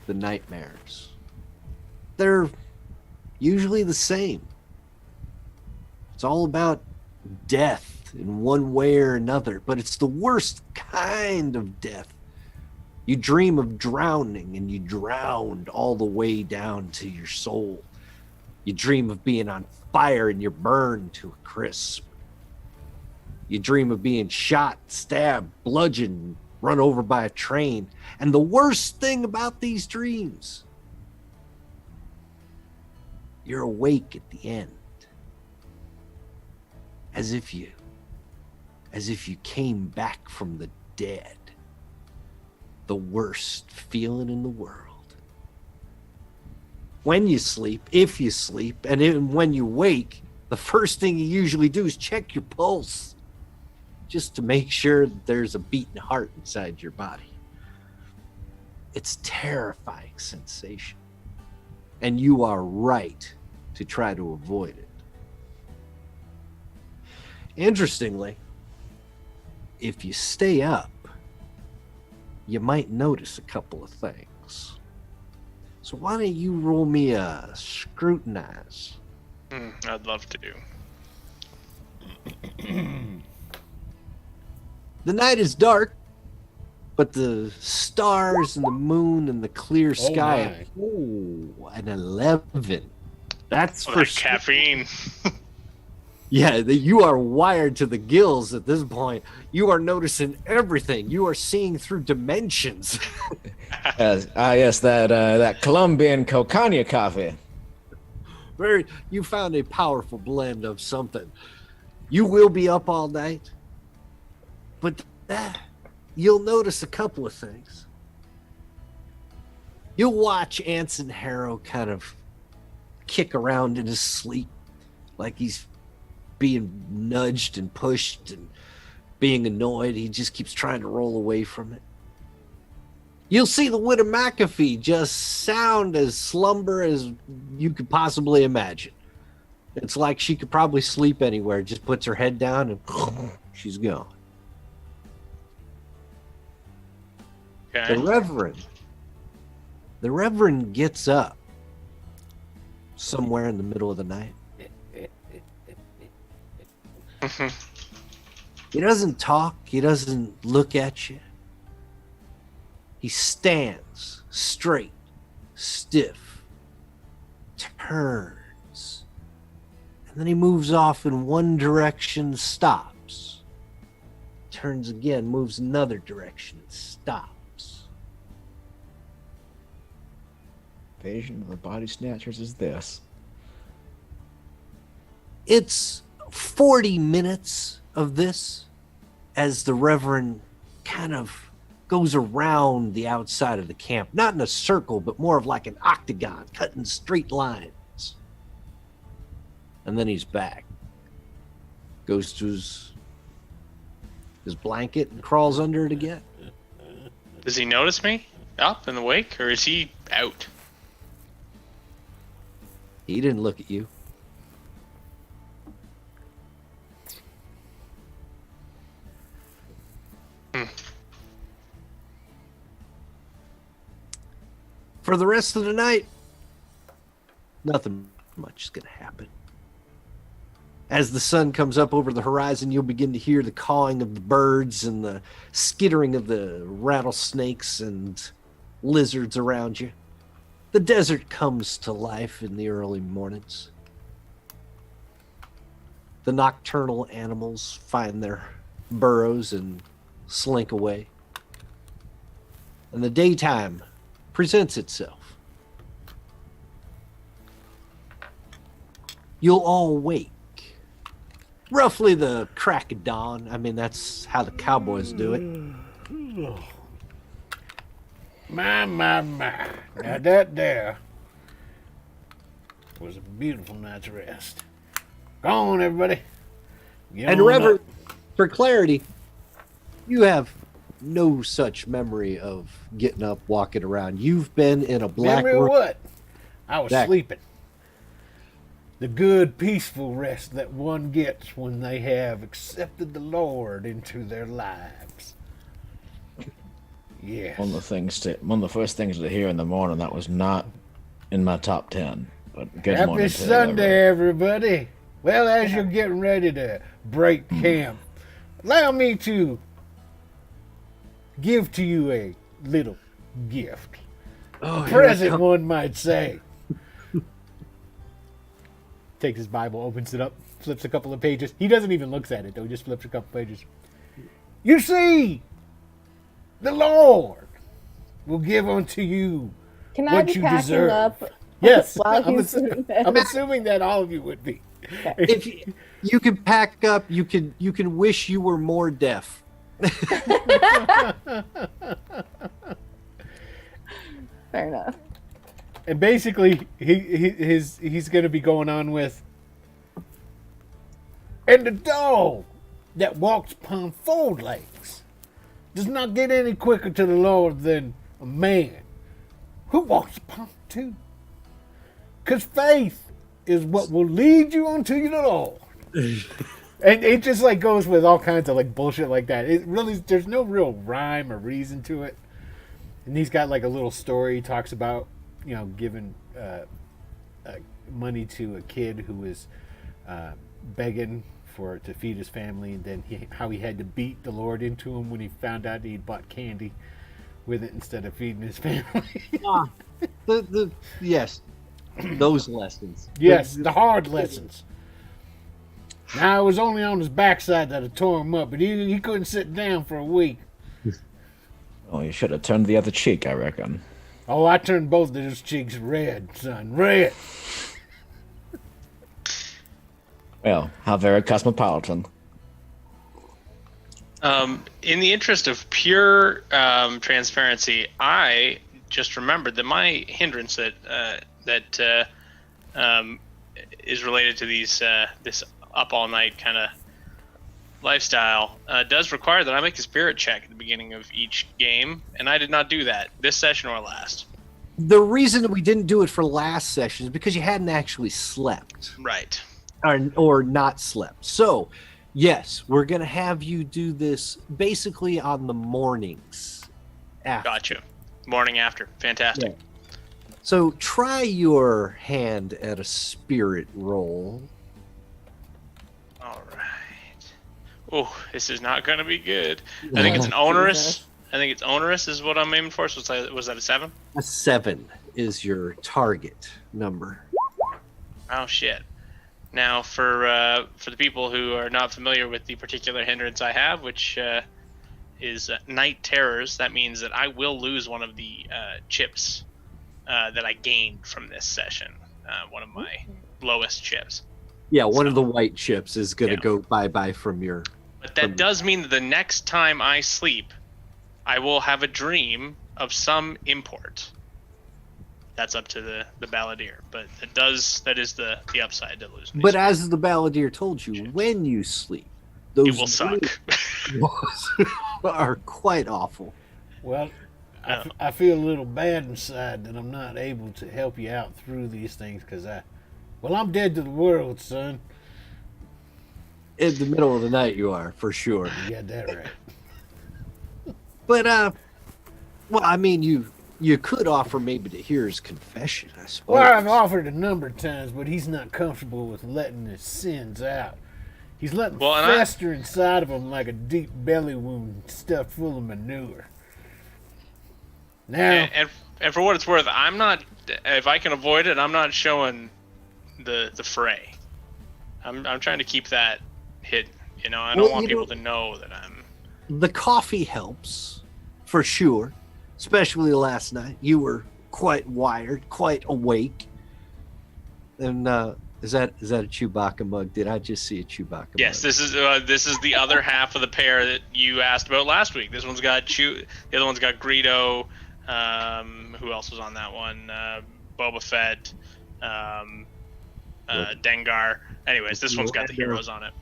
the nightmares. They're usually the same. It's all about death in one way or another, but it's the worst kind of death. You dream of drowning and you drowned all the way down to your soul. You dream of being on fire and you're burned to a crisp. You dream of being shot, stabbed, bludgeoned, run over by a train. And the worst thing about these dreams, you're awake at the end. As if you came back from the dead. The worst feeling in the world. When you sleep, if you sleep, and even when you wake, the first thing you usually do is check your pulse. Just to make sure that there's a beating heart inside your body. It's a terrifying sensation. And you are right to try to avoid it. Interestingly, if you stay up, you might notice a couple of things. So why don't you roll me a scrutinize? I'd love to do. The night is dark, but the stars and the moon and the clear sky. Oh, an 11. That's for that caffeine. Yeah, you are wired to the gills at this point. You are noticing everything. You are seeing through dimensions. Yes, that Colombian cocaña coffee. You found a powerful blend of something. You will be up all night, but you'll notice a couple of things. You'll watch Anson Harrow kind of kick around in his sleep like he's being nudged and pushed and being annoyed. He just keeps trying to roll away from it. You'll see the widow McAfee just sound as slumber as you could possibly imagine. It's like she could probably sleep anywhere. Just puts her head down and she's gone. Okay. The Reverend gets up somewhere in the middle of the night. He doesn't talk. He doesn't look at you. He stands straight, stiff, turns, and then he moves off in one direction, stops, turns again, moves another direction, and stops. Invasion of the Body Snatchers is this. It's 40 minutes of this as the Reverend kind of goes around the outside of the camp, not in a circle, but more of like an octagon, cutting straight lines. And then he's back. Goes to his blanket and crawls under it again. Does he notice me up in the wake, or is he out? He didn't look at you. For the rest of the night, nothing much is going to happen. As the sun comes up over the horizon, you'll begin to hear the cawing of the birds and the skittering of the rattlesnakes and lizards around you. The desert comes to life in the early mornings. The nocturnal animals find their burrows and slink away. And the daytime presents itself. You'll all wake. Roughly the crack of dawn. I mean, that's how the cowboys do it. My. Now that there was a beautiful night's rest. Go on, everybody. Get And on Reverend, up. for clarity, you have no such memory of getting up, walking around. You've been in a black Memory of room. what? I was Exactly. sleeping. The good, peaceful rest that one gets when they have accepted the Lord into their lives. Yes. One of the first things to hear in the morning that was not in my top 10. But good Happy morning to you, Sunday, everybody. Well, as you're getting ready to break camp, allow me to give to you a little gift. A present, one might say. Takes his Bible, opens it up, flips a couple of pages. He doesn't even look at it, though. Just flips a couple pages. You see, the Lord will give unto you Can I what be you packing deserve. up? Yes, While I'm, he's doing this? I'm assuming that all of you would be. If you can pack up, you can wish you were more deaf. Fair enough. And basically, he's going to be going on with, and the dog that walks upon 4 legs does not get any quicker to the Lord than a man who walks upon 2. Because faith is what will lead you unto the Lord. And it just like goes with all kinds of like bullshit like that. It really, there's no real rhyme or reason to it. And he's got like a little story he talks about, giving money to a kid who was begging to feed his family, and then how he had to beat the Lord into him when he found out he'd bought candy with it instead of feeding his family. Yes, those lessons. Yes, the hard lessons. Now, it was only on his backside that it tore him up, but he couldn't sit down for a week. Well, you should have turned the other cheek, I reckon. Oh, I turned both of his cheeks red, son. Red. Well, how very cosmopolitan. In the interest of pure transparency, I just remembered that my hindrance that is related to this up all night kind of lifestyle does require that I make a spirit check at the beginning of each game, and I did not do that this session or last. The reason that we didn't do it for last session is because you hadn't actually slept. Right. Or not slept. So, yes, we're going to have you do this basically on the mornings. After. Gotcha. Morning after. Fantastic. Yeah. So, try your hand at a spirit roll. All right. Oh, this is not going to be good. I think it's an onerous. I think it's onerous is what I'm aiming for. So was that a 7? A 7 is your target number. Oh, shit. Now, for the people who are not familiar with the particular hindrance I have, which is night terrors, that means that I will lose one of the chips that I gained from this session. One of my lowest chips. Yeah, one of the white chips is going to go bye-bye from your... But that does mean that the next time I sleep, I will have a dream of some import. That's up to the balladeer, but that is the upside to losing. But as the balladeer told you, when you sleep, those it will suck. are quite awful. Well, I feel a little bad inside that I'm not able to help you out through these things because I'm dead to the world, son. In the middle of the night, you are, for sure. You got that right. But, well, I mean, you could offer maybe to hear his confession, I suppose. Well, I've offered a number of times, but he's not comfortable with letting his sins out. He's letting fester inside of him like a deep belly wound stuffed full of manure. Now, and for what it's worth, I'm not. If I can avoid it, I'm not showing the fray. I'm trying to keep that hidden. I don't want people to know that I'm. The coffee helps, for sure. Especially last night, you were quite wired, quite awake. And is that a Chewbacca mug? Did I just see a Chewbacca yes, mug? this is the other half of the pair that you asked about last week. This one's got the other one's got Greedo. Who else was on that one? Boba Fett, Dengar. Anyways, this one's got the heroes on it.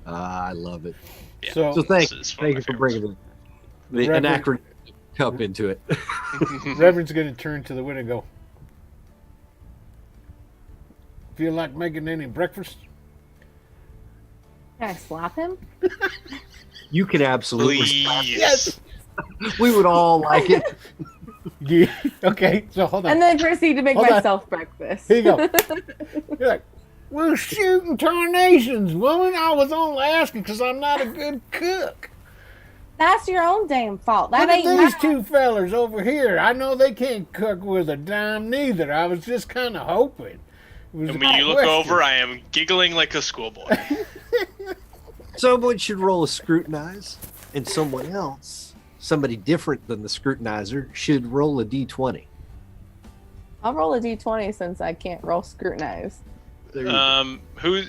I love it. Yeah. So thank It's you one of my for favorites. bringing the Reverend- anachronistic cup into it. Reverend's going to turn to the widow and go, feel like making any breakfast? Can I slap him? You can absolutely. Please. Yes. We would all like it. Yeah. Okay, so hold on. And then proceed to make Hold on. myself breakfast. Here you go. You're like, we're shooting tarnations, woman. I was only asking because I'm not a good cook. That's your own damn fault. That Look at ain't these mine. two fellers over here. I know they can't cook with a dime neither. I was just kind of hoping. It was And a when you look question. over, I am giggling like a schoolboy. Someone should roll a scrutinize, and someone else, somebody different than the scrutinizer, should roll a d20. I'll roll a d20 since I can't roll scrutinize. There you go. Who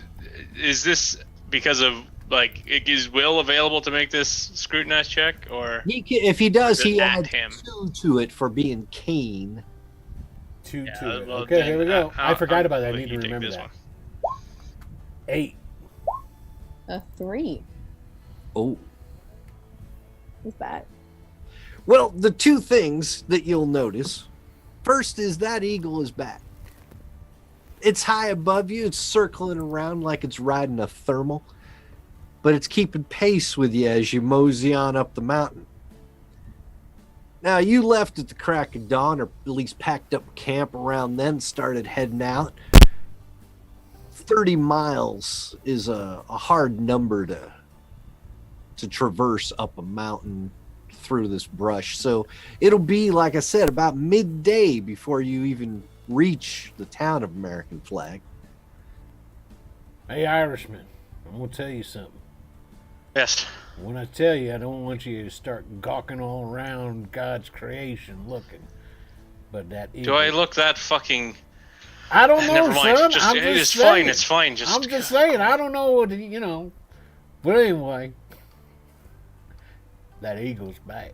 is this? Because of like, is Will available to make this scrutinize check, or If he does, he Just at adds him. 2 to it for being keen. Two Yeah, to it. well, Okay, then, here we go. I forgot how about that. I will need to you take remember this that. one? 8. A 3. Oh. What's that? Well, the two things that you'll notice, first is that eagle is back. It's high above you. It's circling around like it's riding a thermal, but it's keeping pace with you as you mosey on up the mountain. Now, you left at the crack of dawn, or at least packed up camp around then, started heading out. 30 miles is a hard number to traverse up a mountain through this brush. So it'll be, like I said, about midday before you even reach the town of American Flag. Hey, Irishman, I'm going to tell you something. Yes. When I tell you, I don't want you to start gawking all around God's creation looking. But that Do I look that fucking? I don't know, Never mind. son. Just, I'm it's just fine. saying. It's fine. Just. I'm just saying. I don't know what you know. But anyway, that eagle's back.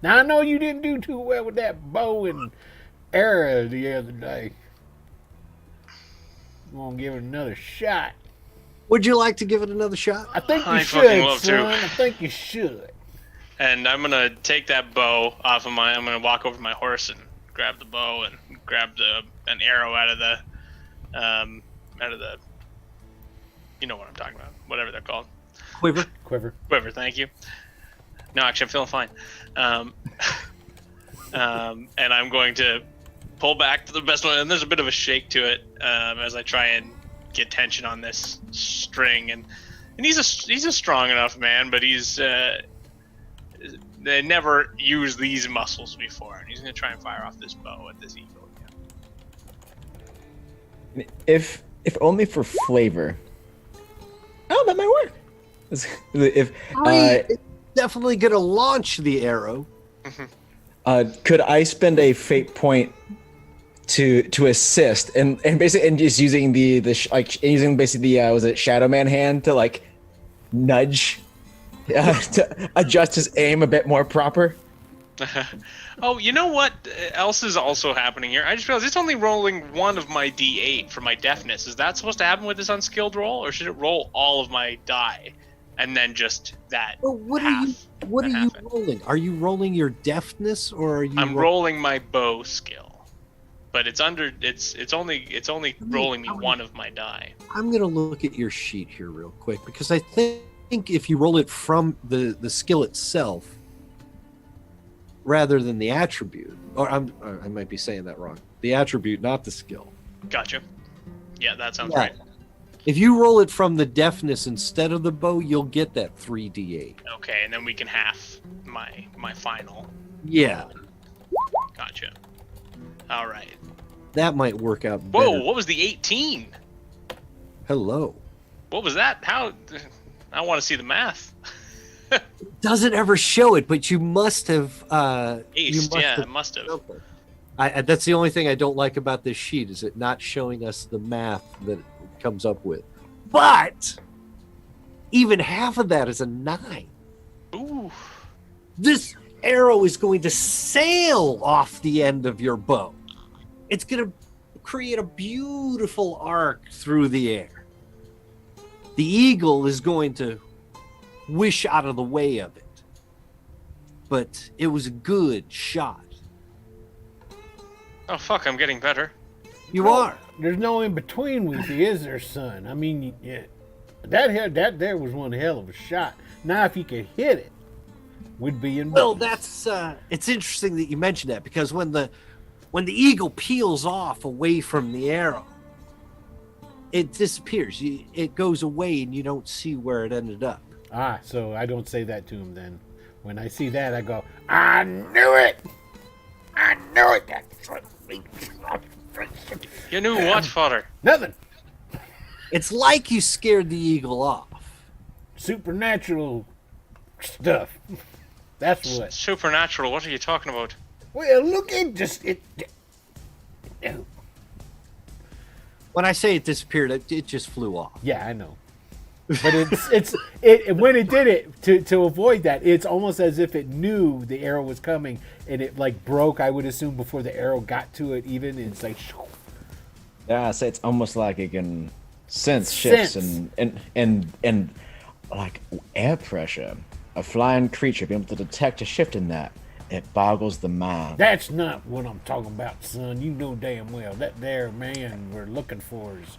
Now I know you didn't do too well with that bow and arrow the other day. I'm gonna give it another shot. Would you like to give it another shot? I think you I should, fucking love son. to. I think you should. And I'm gonna take that bow off of my. I'm gonna walk over to my horse and grab the bow and grab an arrow out of the, you know what I'm talking about. Whatever they're called. Quiver. Quiver. Thank you. No, actually, I'm feeling fine. And I'm going to pull back to the best one. And there's a bit of a shake to it as I try and get tension on this string. And he's a strong enough man, but they never used these muscles before. And he's going to try and fire off this bow at this eagle again. If only for flavor. Oh, that might work. If It's definitely going to launch the arrow. could I spend a fate point to assist and basically and just using using basically the was it Shadow Man hand to like nudge to adjust his aim a bit more proper? Oh, you know what else is also happening here? I just realized it's only rolling one of my d8 for my deafness. Is that supposed to happen with this unskilled roll, or should it roll all of my die and then just that? Well, what are you rolling? Are you rolling your deftness, or are you? I'm rolling my bow skill, but it's only rolling me one of my die. I'm gonna look at your sheet here real quick because I think if you roll it from the skill itself rather than the attribute, or I might be saying that wrong. The attribute, not the skill. Gotcha. Yeah, that sounds Yeah. right. If you roll it from the deftness instead of the bow, you'll get that 3d8. Okay, and then we can half my final. Yeah, Gotcha. All right. that might work out Whoa, better. what was the 18? Hello. What was that? How? I want to see the math. Doesn't ever show it, but you must have. Aced, yeah, it must have. That's the only thing I don't like about this sheet, is it not showing us the math that it comes up with. But even half of that is a 9. Ooh. This arrow is going to sail off the end of your bow. It's going to create a beautiful arc through the air. The eagle is going to wish out of the way of it. But it was a good shot. Oh fuck! I'm getting better. You are. There's no in between with you, is there, son? I mean, yeah, that there was one hell of a shot. Now, if you could hit it, we'd be in. Well, that's it's interesting that you mentioned that, because when the eagle peels off away from the arrow, it disappears. It goes away, and you don't see where it ended up. Ah, so I don't say that to him then. When I see that, I go, I knew it! I knew it! You knew what, father? Nothing. It's like you scared the eagle off. Supernatural stuff. That's what. Supernatural. What are you talking about? Well, look, it. When I say it disappeared, it just flew off. Yeah, I know. But it when it did it to avoid that, it's almost as if it knew the arrow was coming and it like broke. I would assume before the arrow got to it, even and it's like. Yeah, I say it's almost like it can sense shifts and like air pressure. A flying creature being able to detect a shift in that, it boggles the mind. That's not what I'm talking about, son. You know damn well that there man we're looking for is,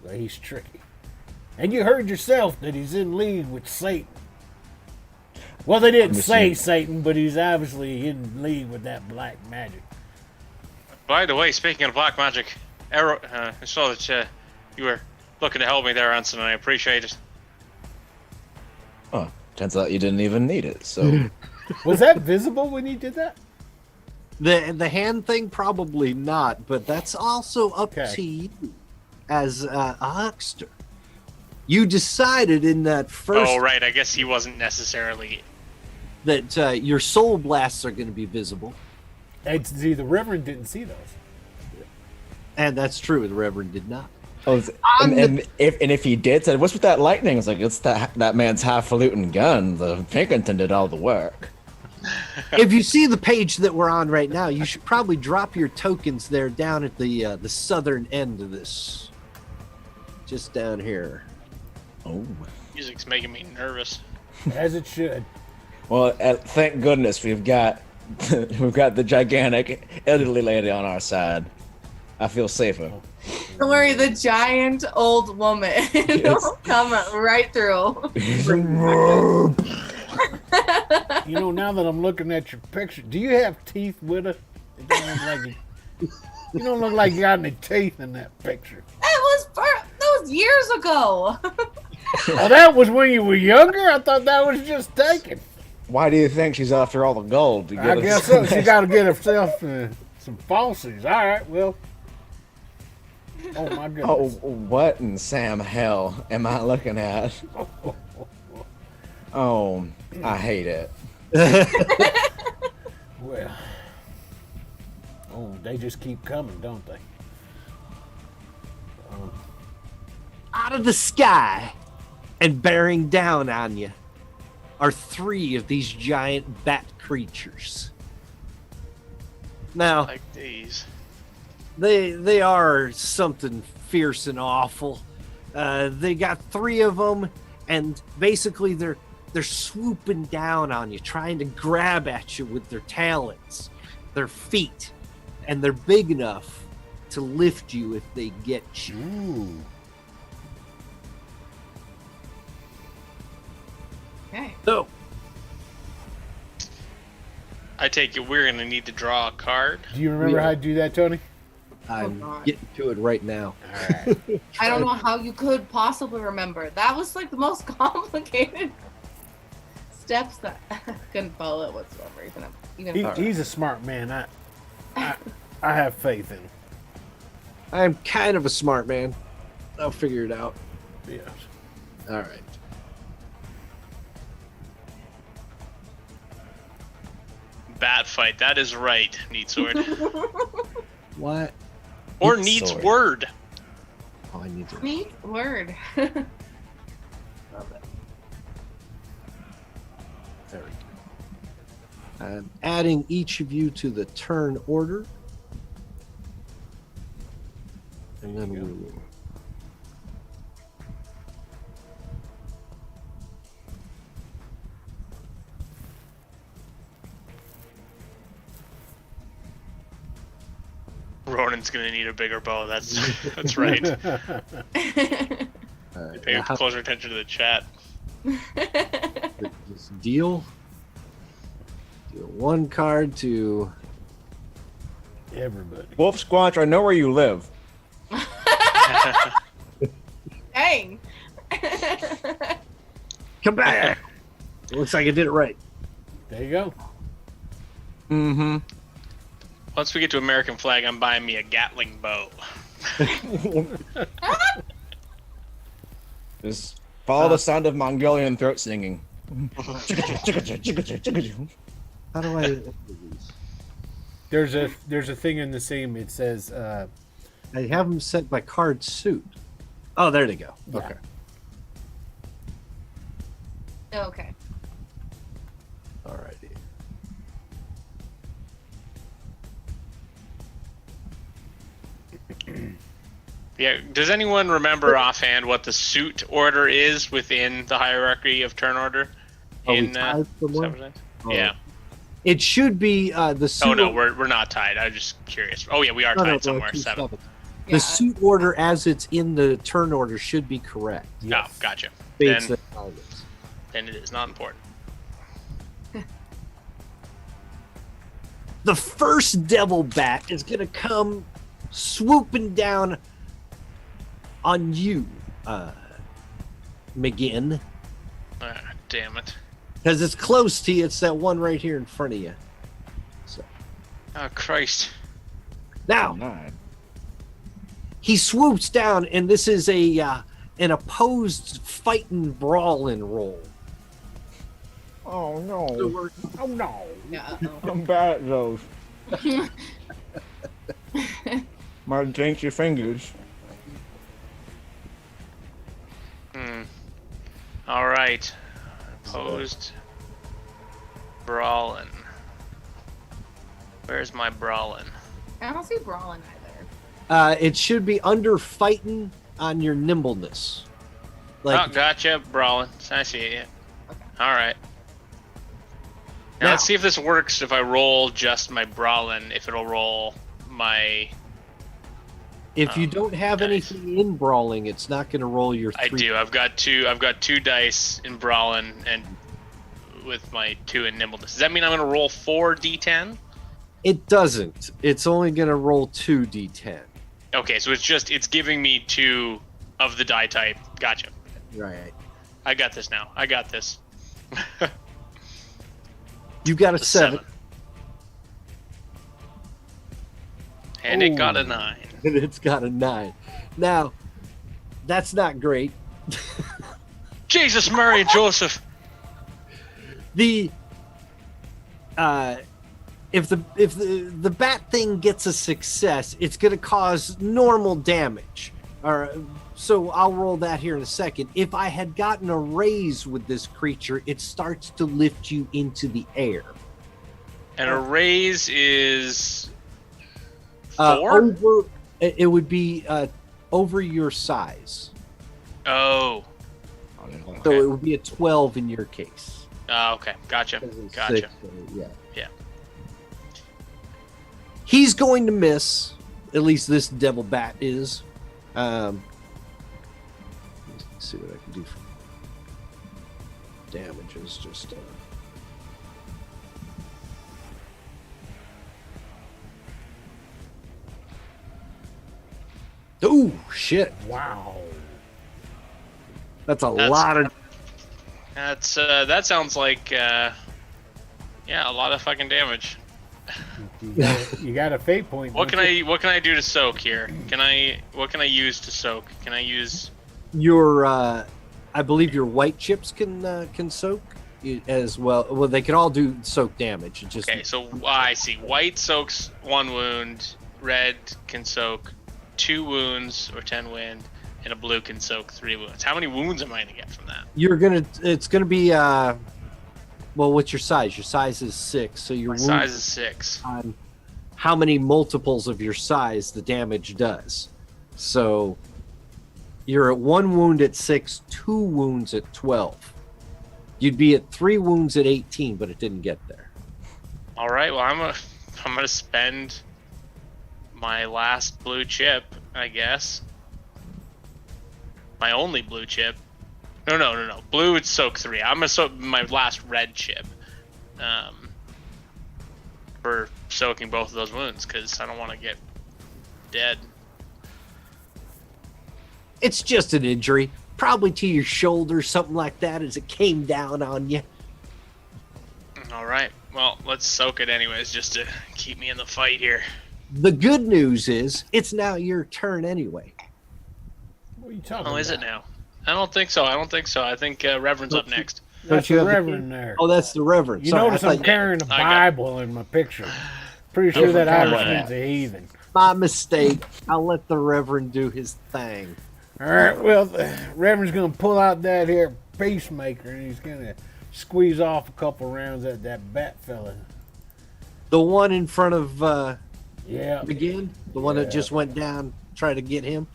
well, he's tricky. And you heard yourself that he's in league with Satan. Well, they didn't say Satan, but he's obviously in league with that black magic. By the way, speaking of black magic, Arrow, I saw that you were looking to help me there, Anson, and I appreciate it. Oh, turns out you didn't even need it, so... Was that visible when you did that? The hand thing, probably not, but that's also up to you as a huckster. You decided in that first... Oh, right, I guess he wasn't necessarily... That your soul blasts are going to be visible. And see, the Reverend didn't see those. And that's true, the Reverend did not. Oh, and if he did, said, "What's with that lightning?" It's like, it's that man's highfalutin gun. The Pinkerton did all the work. If you see the page that we're on right now, you should probably drop your tokens there down at the southern end of this, just down here. Oh, Music's making me nervous. As it should. Well, thank goodness we've got the gigantic elderly lady on our side. I feel safer. Don't worry, the giant old woman will come right through. You know, now that I'm looking at your picture, do you have teeth with us? It don't look like you don't look like you got any teeth in that picture. That was years ago. Oh, that was when you were younger? I thought that was just taken. Why do you think she's after all the gold? To I guess so. She got to get herself some falsies. All right, well. Oh, my goodness. Oh, what in Sam hell am I looking at? Oh, I hate it. Well. Oh, they just keep coming, don't they? Out of the sky and bearing down on you are 3 of these giant bat creatures. Now, Like these. they are something fierce and awful. They got 3 of them, and basically they're swooping down on you, trying to grab at you with their talons, their feet, and they're big enough to lift you if they get you. Ooh. Okay. So, I take it we're gonna need to draw a card. Do you remember how to do that, Tony? I'm God. getting to it right now. All right. I don't know how you could possibly remember. That was like the most complicated steps that I couldn't follow it whatsoever. He's a smart man. I have faith in him. I'm kind of a smart man. I'll figure it out. Yes. All right. Bat fight. That is right. Neat sword. What? Or Neat needs sword. word. Oh, I need to. Neat word. Love it. There we go. I'm adding each of you to the turn order. And then we will. Ronan's gonna need a bigger bow. That's right. Pay closer attention to the chat. Just deal 1 card to Everybody. Wolf Squatch, I know where you live. Dang. come back. Looks like I did it right. There you go. Mm-hmm. Once we get to American flag, I'm buying me a Gatling bow. Just follow the sound of Mongolian throat singing. How do I? There's a thing in the same. It says. I have them set by card suit. Oh, there they go. Yeah. Okay. Okay. Alrighty. Yeah. Does anyone remember offhand what the suit order is within the hierarchy of turn order? Are we tied somewhere? Seven Days? Oh. Yeah. It should be the suit. Oh no, we're not tied. I was just curious. Oh yeah, we are tied somewhere. 7. The suit order as it's in the turn order should be correct. Oh, gotcha. Fates Then, and targets. then it is not important. The first devil bat is gonna come swooping down on you, McGinn, Ah, damn it. because it's close to you. It's that one right here in front of you. So Oh Christ. now 9. he swoops down, and this is an opposed fighting brawling roll. Oh no. Oh no. Yeah. I'm bad at those. My dainty fingers. All right. Opposed. Brawlin. Where's my brawlin? I don't see brawling either. It should be under fighting on your nimbleness. Oh, gotcha. Brawlin. I see it. Yeah. All right. Now, Now- let's see if this works. If I roll just my brawlin, if it'll roll my. If you don't have nice. anything in brawling, it's not going to roll your 3. I do. I've got two dice in brawlin and with my 2 in nimbleness. Does that mean I'm gonna roll 4d10? It doesn't. It's only going to roll 2d10. Okay, so it's giving me 2 of the die type. Gotcha. Right. I got this now. I got this. You got a The 7. And it got a 9. And it's got a 9. Now, that's not great. Jesus, Mary and Joseph. The if the bat thing gets a success, it's going to cause normal damage. So I'll roll that here in a second. If I had gotten a raise with this creature, it starts to lift you into the air. And a raise is 4? It would be over your size. Oh. So it would be a 12 in your case. Okay. Gotcha. Gotcha. 6, yeah. Yeah. He's going to miss. At least this devil bat is. Let's see what I can do for damages. Just oh shit! Wow. That's a lot of. That's that sounds like yeah, a lot of fucking damage. You got a fate point. What can don't you? I do to soak here? What can I use to soak? Can I use Your, I believe your white chips can soak as well. Well, they can all do soak damage. It just Okay, so I see. White soaks 1 wound, red can soak 2 wounds or 10 wind, and a blue can soak 3 wounds. How many wounds am I gonna get from that? It's gonna be well, what's your size? Your size is 6, so your My size is 6. on how many multiples of your size the damage does. So you're at 1 wound at 6, 2 wounds at 12. You'd be at 3 wounds at 18, but it didn't get there. All right. Well, I'm gonna spend my last blue chip, I guess. My only blue chip. No. Blue would soak 3. I'm gonna soak my last red chip. For soaking both of those wounds, because I don't want to get dead. It's just an injury, probably to your shoulder, something like that, as it came down on you. All right. Well, let's soak it anyways, just to keep me in the fight here. The good news is, it's now your turn anyway. What are you talking about? Oh, is it now? I don't think so. I think Reverend's up next. That's the Reverend there. Oh, that's the Reverend. You Sorry, notice I'm carrying a Bible in my picture. Pretty sure that Irishman's a heathen. My mistake. I'll let the Reverend do his thing. All right, well, the Reverend's going to pull out that here pacemaker, and he's going to squeeze off a couple rounds at that bat fella. The one in front of Yeah. McGinn? The one that just went down, try to get him?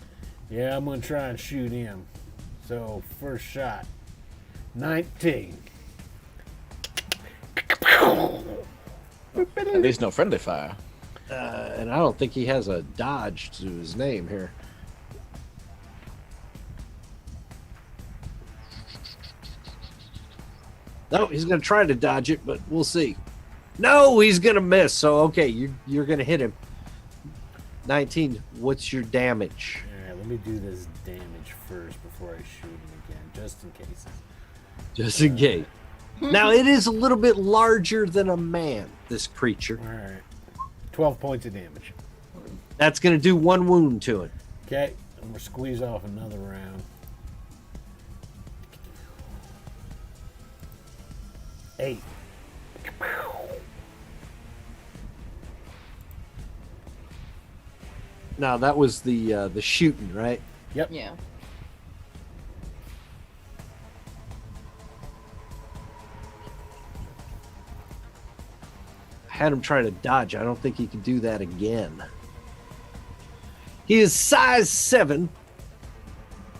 Yeah, I'm going to try and shoot him. So, first shot. 19. At least no friendly fire. And I don't think he has a dodge to his name here. No, he's going to try to dodge it, but we'll see. No, he's going to miss. So, okay, you're going to hit him. 19, what's your damage? All right, let me do this damage first before I shoot him again, just in case. Just in case. Now, it is a little bit larger than a man, this creature. All right. 12 points of damage. That's going to do 1 wound to it. Okay, I'm going to squeeze off another round. 8. Now, that was the shooting, right? Yep. Yeah. Had him try to dodge. I don't think he can do that again. He is size 7.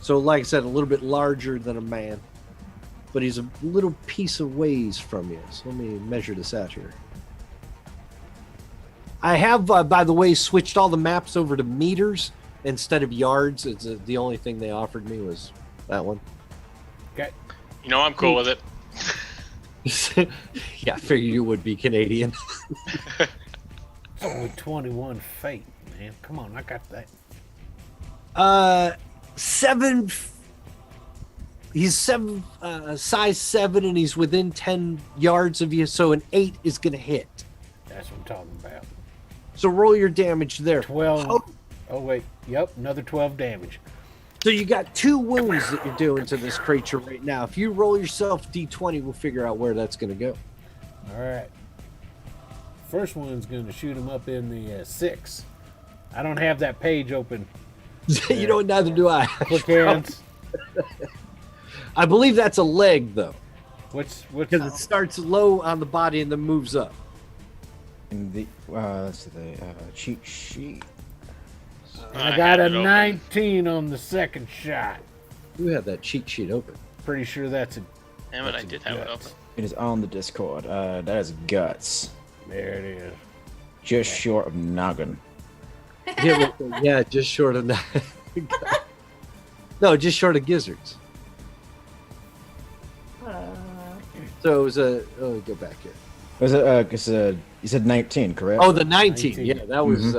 So, like I said, a little bit larger than a man. But he's a little piece of ways from you. So let me measure this out here. I have, by the way, switched all the maps over to meters instead of yards. It's the only thing they offered me was that one. Okay. You know I'm cool with it. Yeah, I figured you would be Canadian. It's only 21 fate, man. Come on, I got that. 7. He's 7, size 7, and he's within 10 yards of you. So an 8 is going to hit. That's what I'm talking about. So roll your damage there. 12. Oh, wait. Yep, another 12 damage. So you got 2 wounds that you're doing to this creature right now. If you roll yourself D20, we'll figure out where that's going to go. All right. First one's going to shoot him up in the 6. I don't have that page open. You know, neither do I. Quick hands. I believe that's a leg, though, What's because it starts low on the body and then moves up. In the let's see the cheat sheet. I got a have it open. 19 on the second shot. You have that cheat sheet open. Pretty sure that's a. Damn it, I that's a did have it guts. open. It is on the Discord. That is guts, There it is. just short of noggin. Yeah, just short of that. No, just short of gizzards. So it was a. Oh, go back here. Was it? You said 19, correct? Oh, the 19. 19. Yeah, that was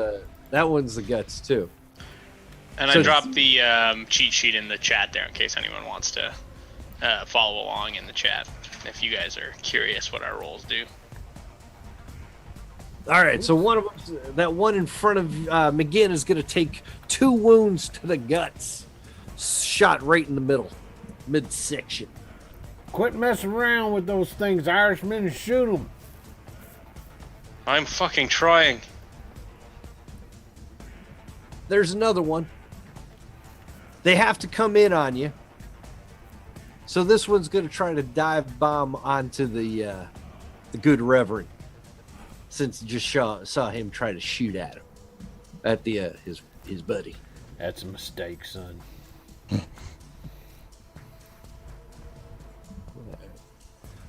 that one's the guts too. And So- I dropped the cheat sheet in the chat there in case anyone wants to follow along in the chat. If you guys are curious what our rolls do. All right, so one of them, that one in front of McGinn is going to take 2 wounds to the guts, shot right in the middle, midsection. Quit messing around with those things, Irishmen, and shoot them. I'm fucking trying. There's another one. They have to come in on you. So this one's going to try to dive bomb onto the good Reverend, since just saw him try to shoot at him, at the his buddy. That's a mistake, son.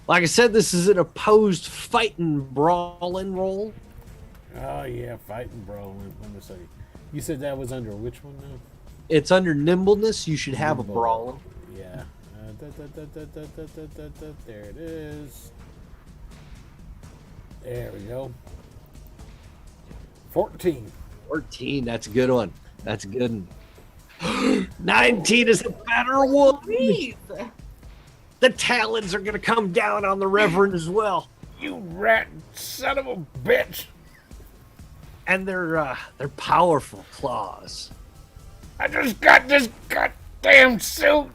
Like I said, this is an opposed fighting brawling roll. Oh yeah, fighting brawling. Let me see. You said that was under which one now? It's under nimbleness. You should have a Nimble. brawling. Yeah. There it is. There we go. 14. 14. That's a good one. That's a good one. 19 is a better one. Please. The talons are gonna come down on the Reverend as well, You rat son of a bitch! and they're powerful claws. I just got this goddamn suit.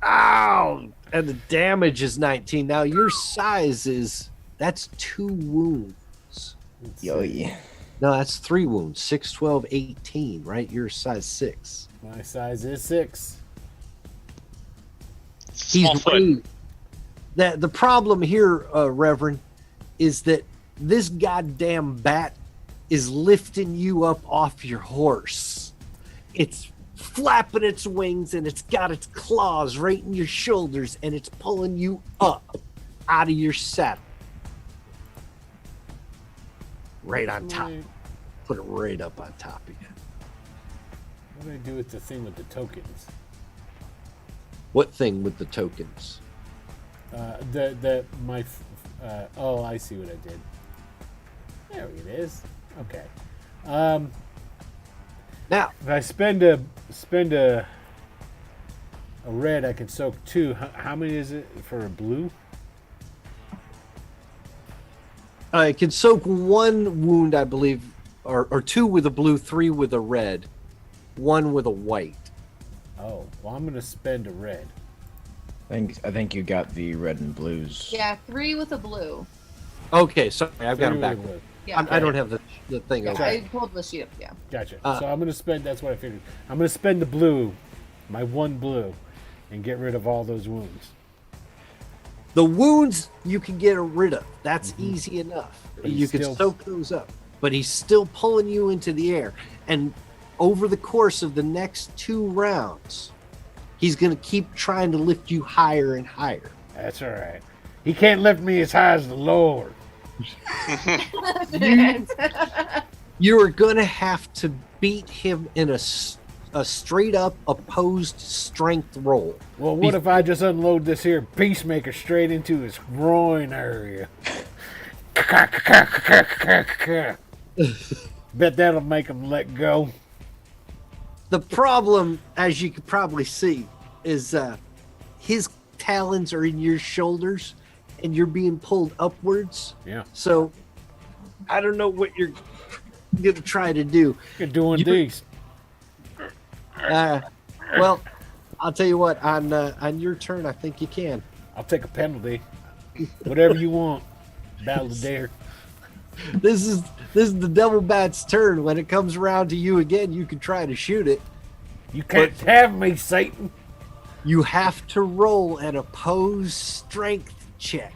Ow! And the damage is 19. Now your size that's 2 wounds. Yo, yeah. No, that's 3 wounds. 6, 12, 18, right? You're size 6. My size is 6. Small He's foot. raised. The problem here, Reverend, is that this goddamn bat is lifting you up off your horse. It's flapping its wings and it's got its claws right in your shoulders and it's pulling you up out of your saddle. Right on top. Put it right up on top of you. What do I do with the thing with the tokens? What thing with the tokens? Oh, I see what I did. There it is. Okay. Now, If I spend a red, I can soak 2. How many is it for a blue? it can soak 1 wound, I believe, or 2 with a blue, 3 with a red, 1 with a white. Oh, well, I'm gonna spend a red. I think you got the red and blues. Yeah, 3 with a blue. Okay, sorry, I've got 3 them back. with a blue. Yeah. I don't have the thing. Yeah, open. I pulled the sheet up, yeah. Gotcha. So I'm gonna spend. That's what I figured. I'm gonna spend the blue, my 1 blue, and get rid of all those wounds. The wounds you can get rid of. That's easy enough. But You he's can still- soak those up. But he's still pulling you into the air. And over the course of the next 2 rounds, he's going to keep trying to lift you higher and higher. That's all right. He can't lift me as high as the Lord. You are going to have to beat him in a straight up opposed strength roll. Well, what if I just unload this here peacemaker straight into his groin area? Bet that'll make him let go. The problem, as you could probably see, is his talons are in your shoulders and you're being pulled upwards. Yeah, So I don't know what you're going to try to do. you're doing these. Well, I'll tell you what, on your turn, I think you can. I'll take a penalty. Whatever you want. Ballad. This is the devil bat's turn. When it comes around to you again, you can try to shoot it. You can't have me, Satan. You have to roll an opposed strength check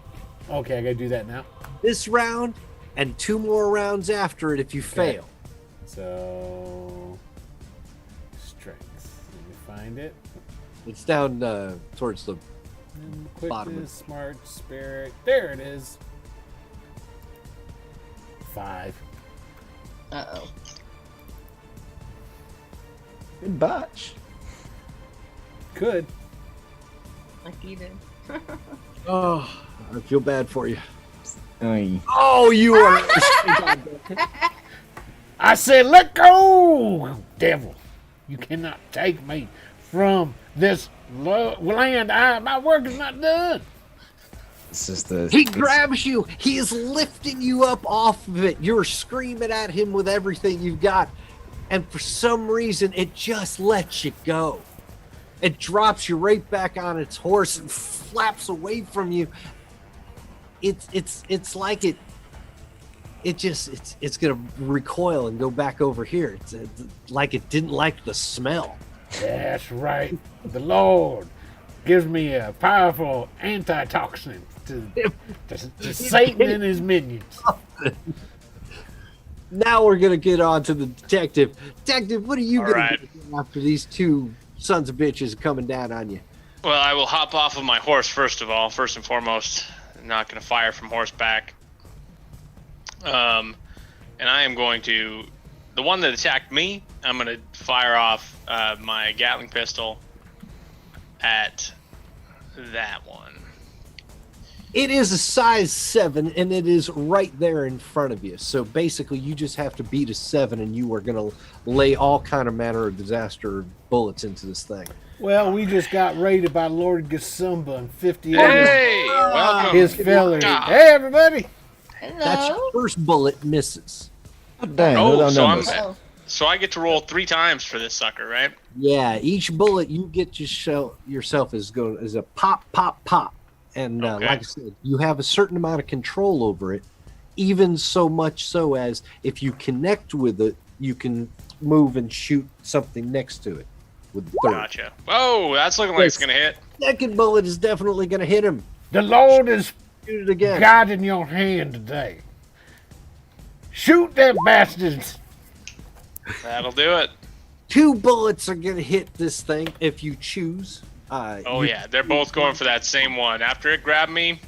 Okay, I gotta do that now. this round and 2 more rounds after it if you Okay. fail. So, strength. Let me find it. It's down towards the Bottom. Quickness, smart, spirit. There it is. 5. Uh-oh. Good botch. Could. Like you did. Oh, I feel bad for you. Oy. Oh, you are. I said, let go, devil. You cannot take me from this land. My work is not done. This is the. He grabs you. He is lifting you up off of it. You're screaming at him with everything you've got. And for some reason, it just lets you go. It drops you right back on its horse and flaps away from you. It's like it's gonna recoil and go back over here. It's like it didn't like the smell. That's right. The Lord gives me a powerful antitoxin to Satan and his minions. Now we're gonna get on to the detective. Detective, what are you All gonna right. do after these 2 sons of bitches coming down on you? Well, I will hop off of my horse first of all. First and foremost, I'm not going to fire from horseback. and I am going to, the one that attacked me, I'm going to fire off my Gatling pistol at that one. It is a size 7, and it is right there in front of you. So basically, you just have to beat a 7, and you are going to lay all kind of manner of disaster bullets into this thing. Well, we just got raided by Lord Gasumba and 50 Hey, welcome. his fellas. Ah. Hey, everybody. Hello. That's your first bullet misses. Oh, dang, Oh, look at so numbers. so I get to roll 3 times for this sucker, right? Yeah, each bullet you get yourself is a pop, pop, pop. And Okay. like I said, you have a certain amount of control over it, even so much so as if you connect with it, you can move and shoot something next to it with the third. Gotcha. Oh, that's looking like it's going to hit. Second bullet is definitely going to hit him. The Lord is Shoot it again. guiding your hand today. Shoot them bastards. That'll do it. 2 bullets are going to hit this thing if you choose. Oh, yeah. They're both going for that same one. After it grabbed me,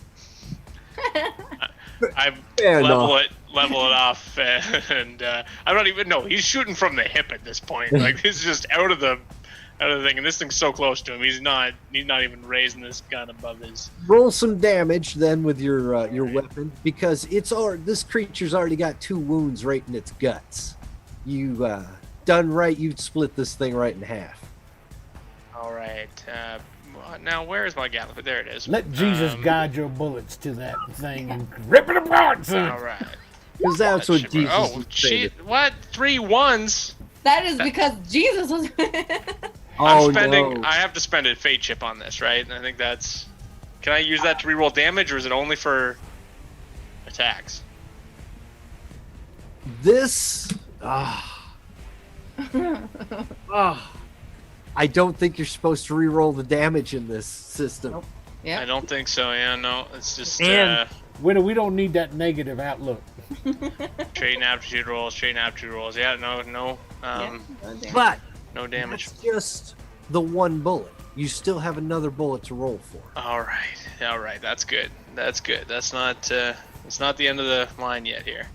I Fair level enough. it off, and I don't even know. He's shooting from the hip at this point. Like, he's just out of the thing, and this thing's so close to him. He's not even raising this gun above his. Roll some damage then with your weapon, because this creature's already got 2 wounds right in its guts. You done right, you'd split this thing right in half. All right. Now, where is my Gatling? There it is. Let Jesus guide your bullets to that thing and rip it apart, son. All right. Because that's what Shit, Jesus oh, would say. shit. What? 3 1s? That is because Jesus was. Oh, I'm spending. no. I have to spend a fate chip on this, right? And I think that's. Can I use that to reroll damage, or is it only for attacks? This. I don't think you're supposed to re-roll the damage in this system. Nope. I Yeah. don't think so. Yeah, no. It's just And- We don't need that negative outlook. trade and aptitude rolls. Yeah, no, But no damage. that's just the 1 bullet. You still have another bullet to roll for. All right. That's good. That's not. It's not the end of the line yet here.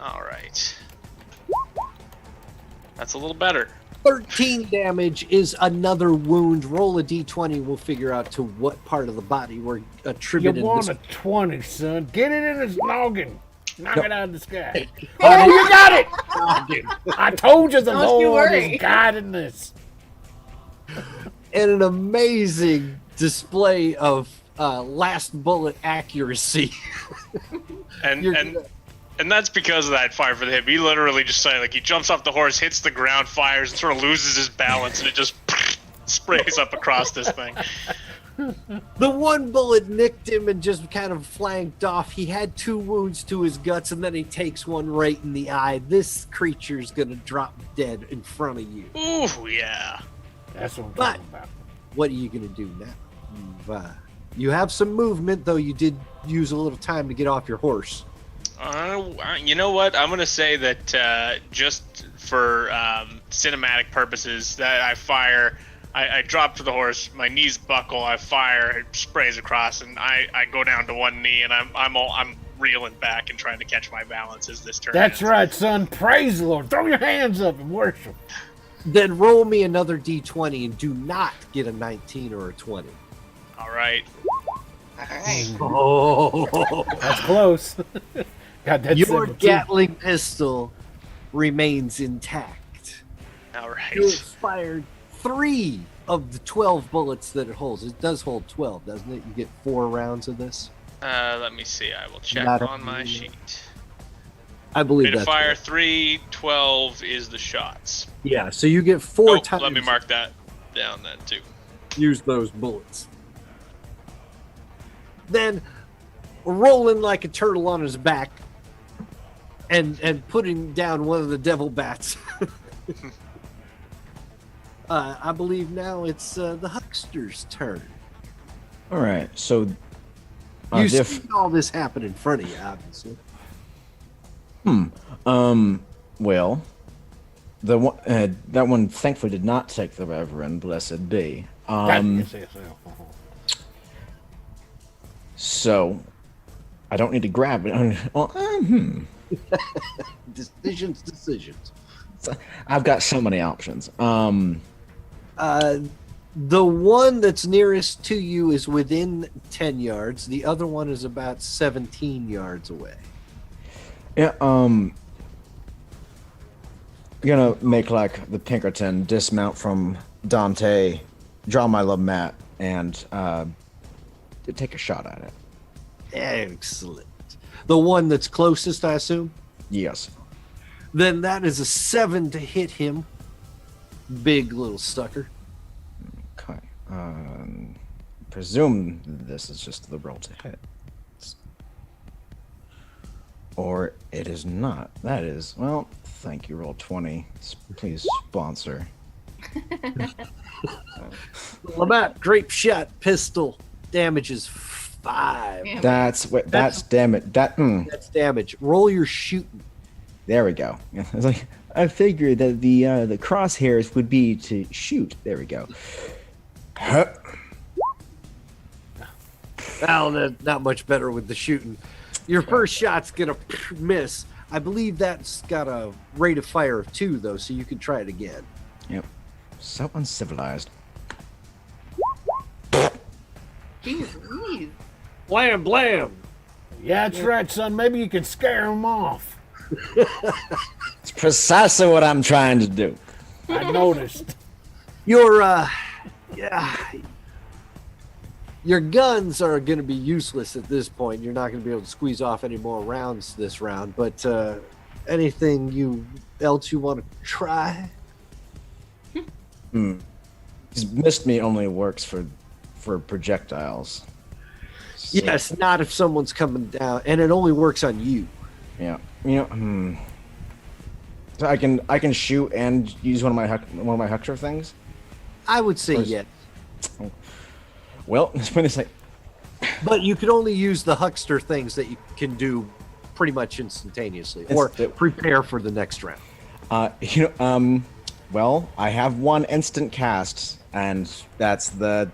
All right. That's a little better. 13 damage is another wound. Roll a d20. We'll figure out to what part of the body we're You attributing want this. a 20, son. Get it in his noggin. Knock it out of the sky. Oh, you got it! I told you the Don't you Lord worry. is guiding this. And an amazing display of last bullet accuracy. And You're and gonna- and that's because of that fire for the hip. He literally just he jumps off the horse, hits the ground, fires, and sort of loses his balance, and it just sprays up across this thing. The 1 bullet nicked him and just kind of flanked off. He had 2 wounds to his guts, and then he takes one right in the eye. This creature's gonna drop dead in front of you. Ooh, yeah. That's what I'm But- talking about. What are you gonna do now? You have some movement, though you did use a little time to get off your horse. You know what? I'm gonna say that just for cinematic purposes, that I fire. I drop to the horse. My knees buckle. I fire. It sprays across, and I go down to 1 knee, and I'm reeling back and trying to catch my balance as this turn. That's ends. right, son. Praise the Lord. Throw your hands up and worship. Then roll me another d20 and do not get a 19 or a 20. All right. Alright. Oh, That's close. Got that your 17. Gatling pistol remains intact. All You right. expired 3 of the 12 bullets that it holds. It does hold 12, doesn't it? You get 4 rounds of this. Let me see. I will check Not on my a- sheet. I believe Rate of that's fire right. 3, 12 is the shots. Yeah, so you get 4 Oh, times. let me mark that down then too. Use those bullets. Then rolling like a turtle on his back and putting down one of the devil bats. I believe now it's the huckster's turn. All right, so You see all this happen in front of you, obviously. well, the one that one thankfully did not take the Reverend, blessed be. Yes, yes, yes. So I don't need to grab it. Decisions. So, I've got so many options. The one that's nearest to you is within 10 yards. The other one is about 17 yards away. Yeah, gonna make like the Pinkerton, dismount from Dante, draw my love mat, and take a shot at it. Excellent. The one that's closest, I assume? Yes. Then that is a 7 to hit him. Big little sucker. Okay. Presume this is just the roll to hit. Or it is not. That is, well, thank you, roll 20. Please sponsor. Lamat, grape shot, pistol, damages 5. Yeah. That's damage. That's damage. Roll your shooting. There we go. I was like, I figured that the crosshairs would be to shoot. There we go. Well, not much better with the shooting. Your first shot's gonna miss. I believe that's got a rate of fire of 2, though, so you can try it again. Yep. So uncivilized. Jeez. Blam, blam. Yeah, that's right, son. Maybe you can scare them off. It's precisely what I'm trying to do. I noticed. Your guns are going to be useless at this point. You're not going to be able to squeeze off any more rounds this round. But anything else you want to try? His missed me only works for projectiles. So, Yes, not if someone's coming down, and it only works on you. yeah. So I can shoot and use one of my Huckster things. I would say Or is- yes. Well, let's put this like. But you can only use the huckster things that you can do pretty much instantaneously, or prepare for the next round. Well, I have one instant cast, and that's the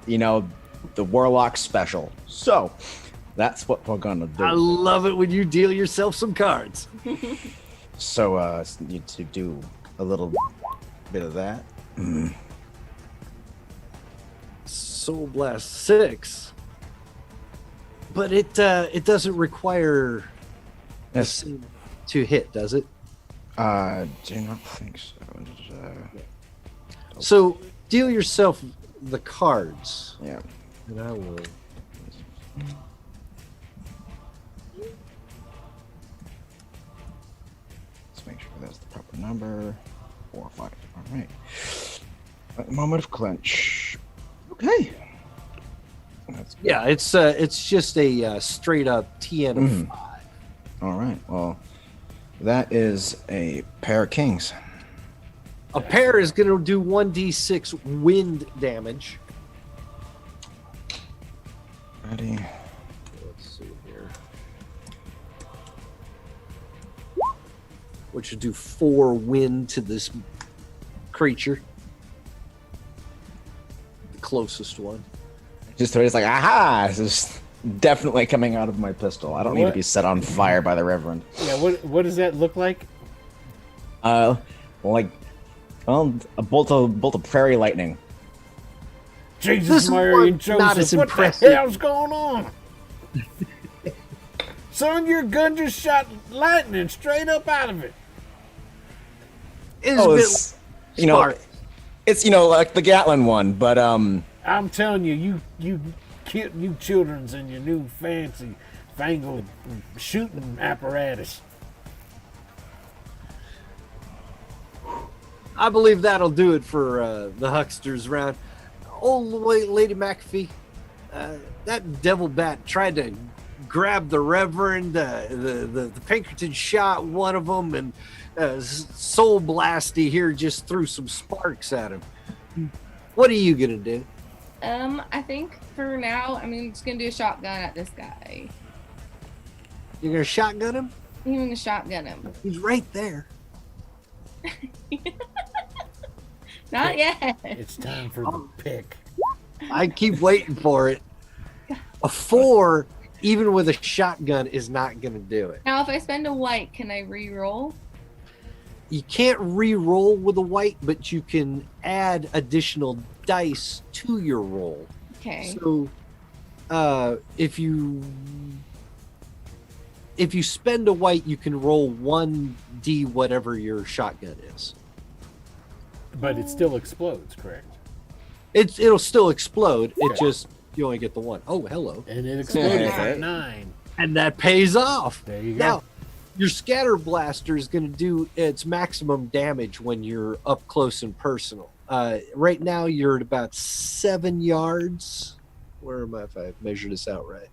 Warlock special. So, that's what we're gonna do. I love it when you deal yourself some cards. So, need to do a little bit of that. Soul Blast 6, but it doesn't require Yes. to hit, does it? Do not think so. So deal yourself the cards, Yeah. and I will. Let's make sure that's the proper number. 4 or 5. All right. At the moment of clench. Okay. That's good. Yeah, it's just a straight up TN of 5. All right. Well, that is a pair of kings. A pair is going to do 1d6 wind damage. Ready. Let's see here. Which would do 4 wind to this creature. The closest one. Just it's like, aha! This is definitely coming out of my pistol. I don't need to be set on fire by the Reverend. Yeah, what does that look like? A bolt of prairie lightning. Jesus, This Mary one and Joseph, not as what impressive. the hell's going on? Son, your gun just shot lightning straight up out of it. It's a bit smart. It's like the Gatlin one, but I'm telling you, you children's and your new fancy fangled shooting apparatus. I believe that'll do it for the Hucksters round. Old Lady McAfee, that devil bat tried to grab the Reverend. The Pinkerton shot one of them, and Soul Blasty here just threw some sparks at him. What are you gonna do? I think for now, I'm just gonna do a shotgun at this guy. You're gonna shotgun him? I'm gonna shotgun him. He's right there. Not yet. It's time for the pick. I keep waiting for it. A 4 even with a shotgun, is not going to do it. Now, if I spend a white, can I re-roll? You can't re-roll with a white, but you can add additional dice to your roll. Okay. So, if you spend a white, you can roll 1d whatever your shotgun is. But it still explodes, correct? It'll still explode. Okay. It just you only get the one. Oh, hello. And it exploded Yeah. at 9. And that pays off. There you go. Now, your scatter blaster is going to do its maximum damage when you're up close and personal. Right now, you're at about 7 yards. Where am I if I measure this out right?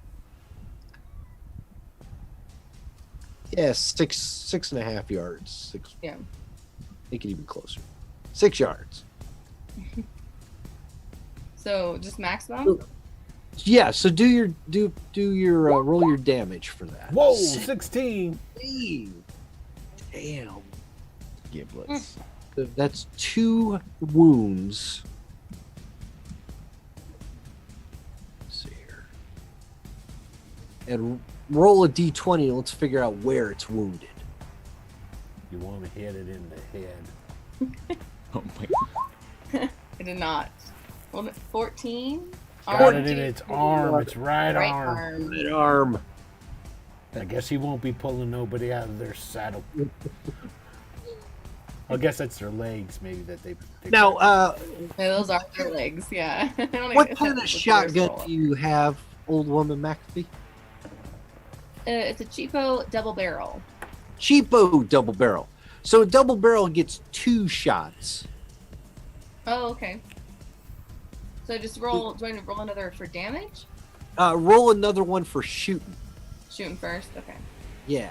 Yeah, 6.5 yards. Yeah. Make it even closer. 6 yards. So just maximum? Yeah, so do your roll your damage for that. Whoa, 16. Damn. Giblets. That's 2 wounds. Let's see here. And roll a d20. Let's figure out where it's wounded. You want to hit it in the head. Oh my. I did not. Well, 14? Got it in its arm. Its right Right arm. arm. Right arm. I guess he won't be pulling nobody out of their saddle. I guess that's their legs, maybe that they Now, Yeah, those are their legs, yeah. I don't what even- kind of that's shotgun roll. do you have, old woman McAfee? It's a cheapo double barrel. Cheapo double barrel. So a double barrel gets 2 shots. Oh, okay. So just roll. Do I roll another for damage? Roll another one for shooting. Shooting first. Okay. Yeah.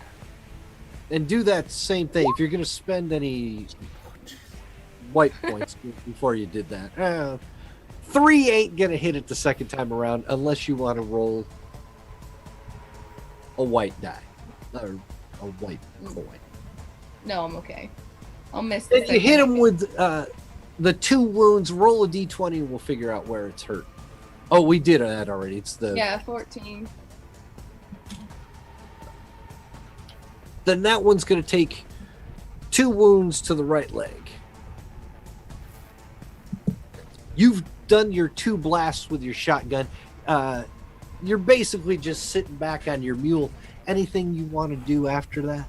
And do that same thing. If you're going to spend any white points before you did that. 3 ain't going to hit it the second time around unless you want to roll a white die. Or a white coin. No, I'm okay. I'll miss. The If you hit second. him with the 2 wounds, roll a d20 and we'll figure out where it's hurt. Oh, we did that already. It's the Yeah, 14. Then that one's going to take 2 wounds to the right leg. You've done your 2 blasts with your shotgun. You're basically just sitting back on your mule. Anything you want to do after that?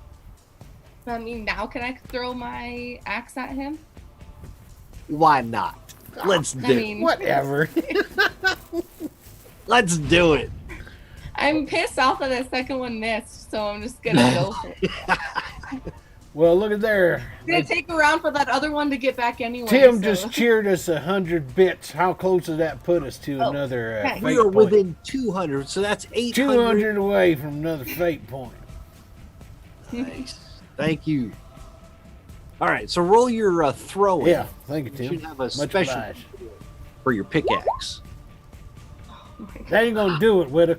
I mean, now can I throw my axe at him? Why not? Let's do I mean, Whatever. Let's do it. I'm pissed off that the second one missed, so I'm just gonna go for it. Well, look at there. It's gonna take a round for that other one to get back anyway. Tim so. just cheered us 100 bits. How close does that put us to another okay. fate We are point? within 200, so that's 800. 200 away from another fate point. Nice. Thank you. All right, so roll your throwing. Yeah, thank you, You Tim. should have a Much special obliged. for your pickaxe. Oh my God. That ain't gonna do it, Witta.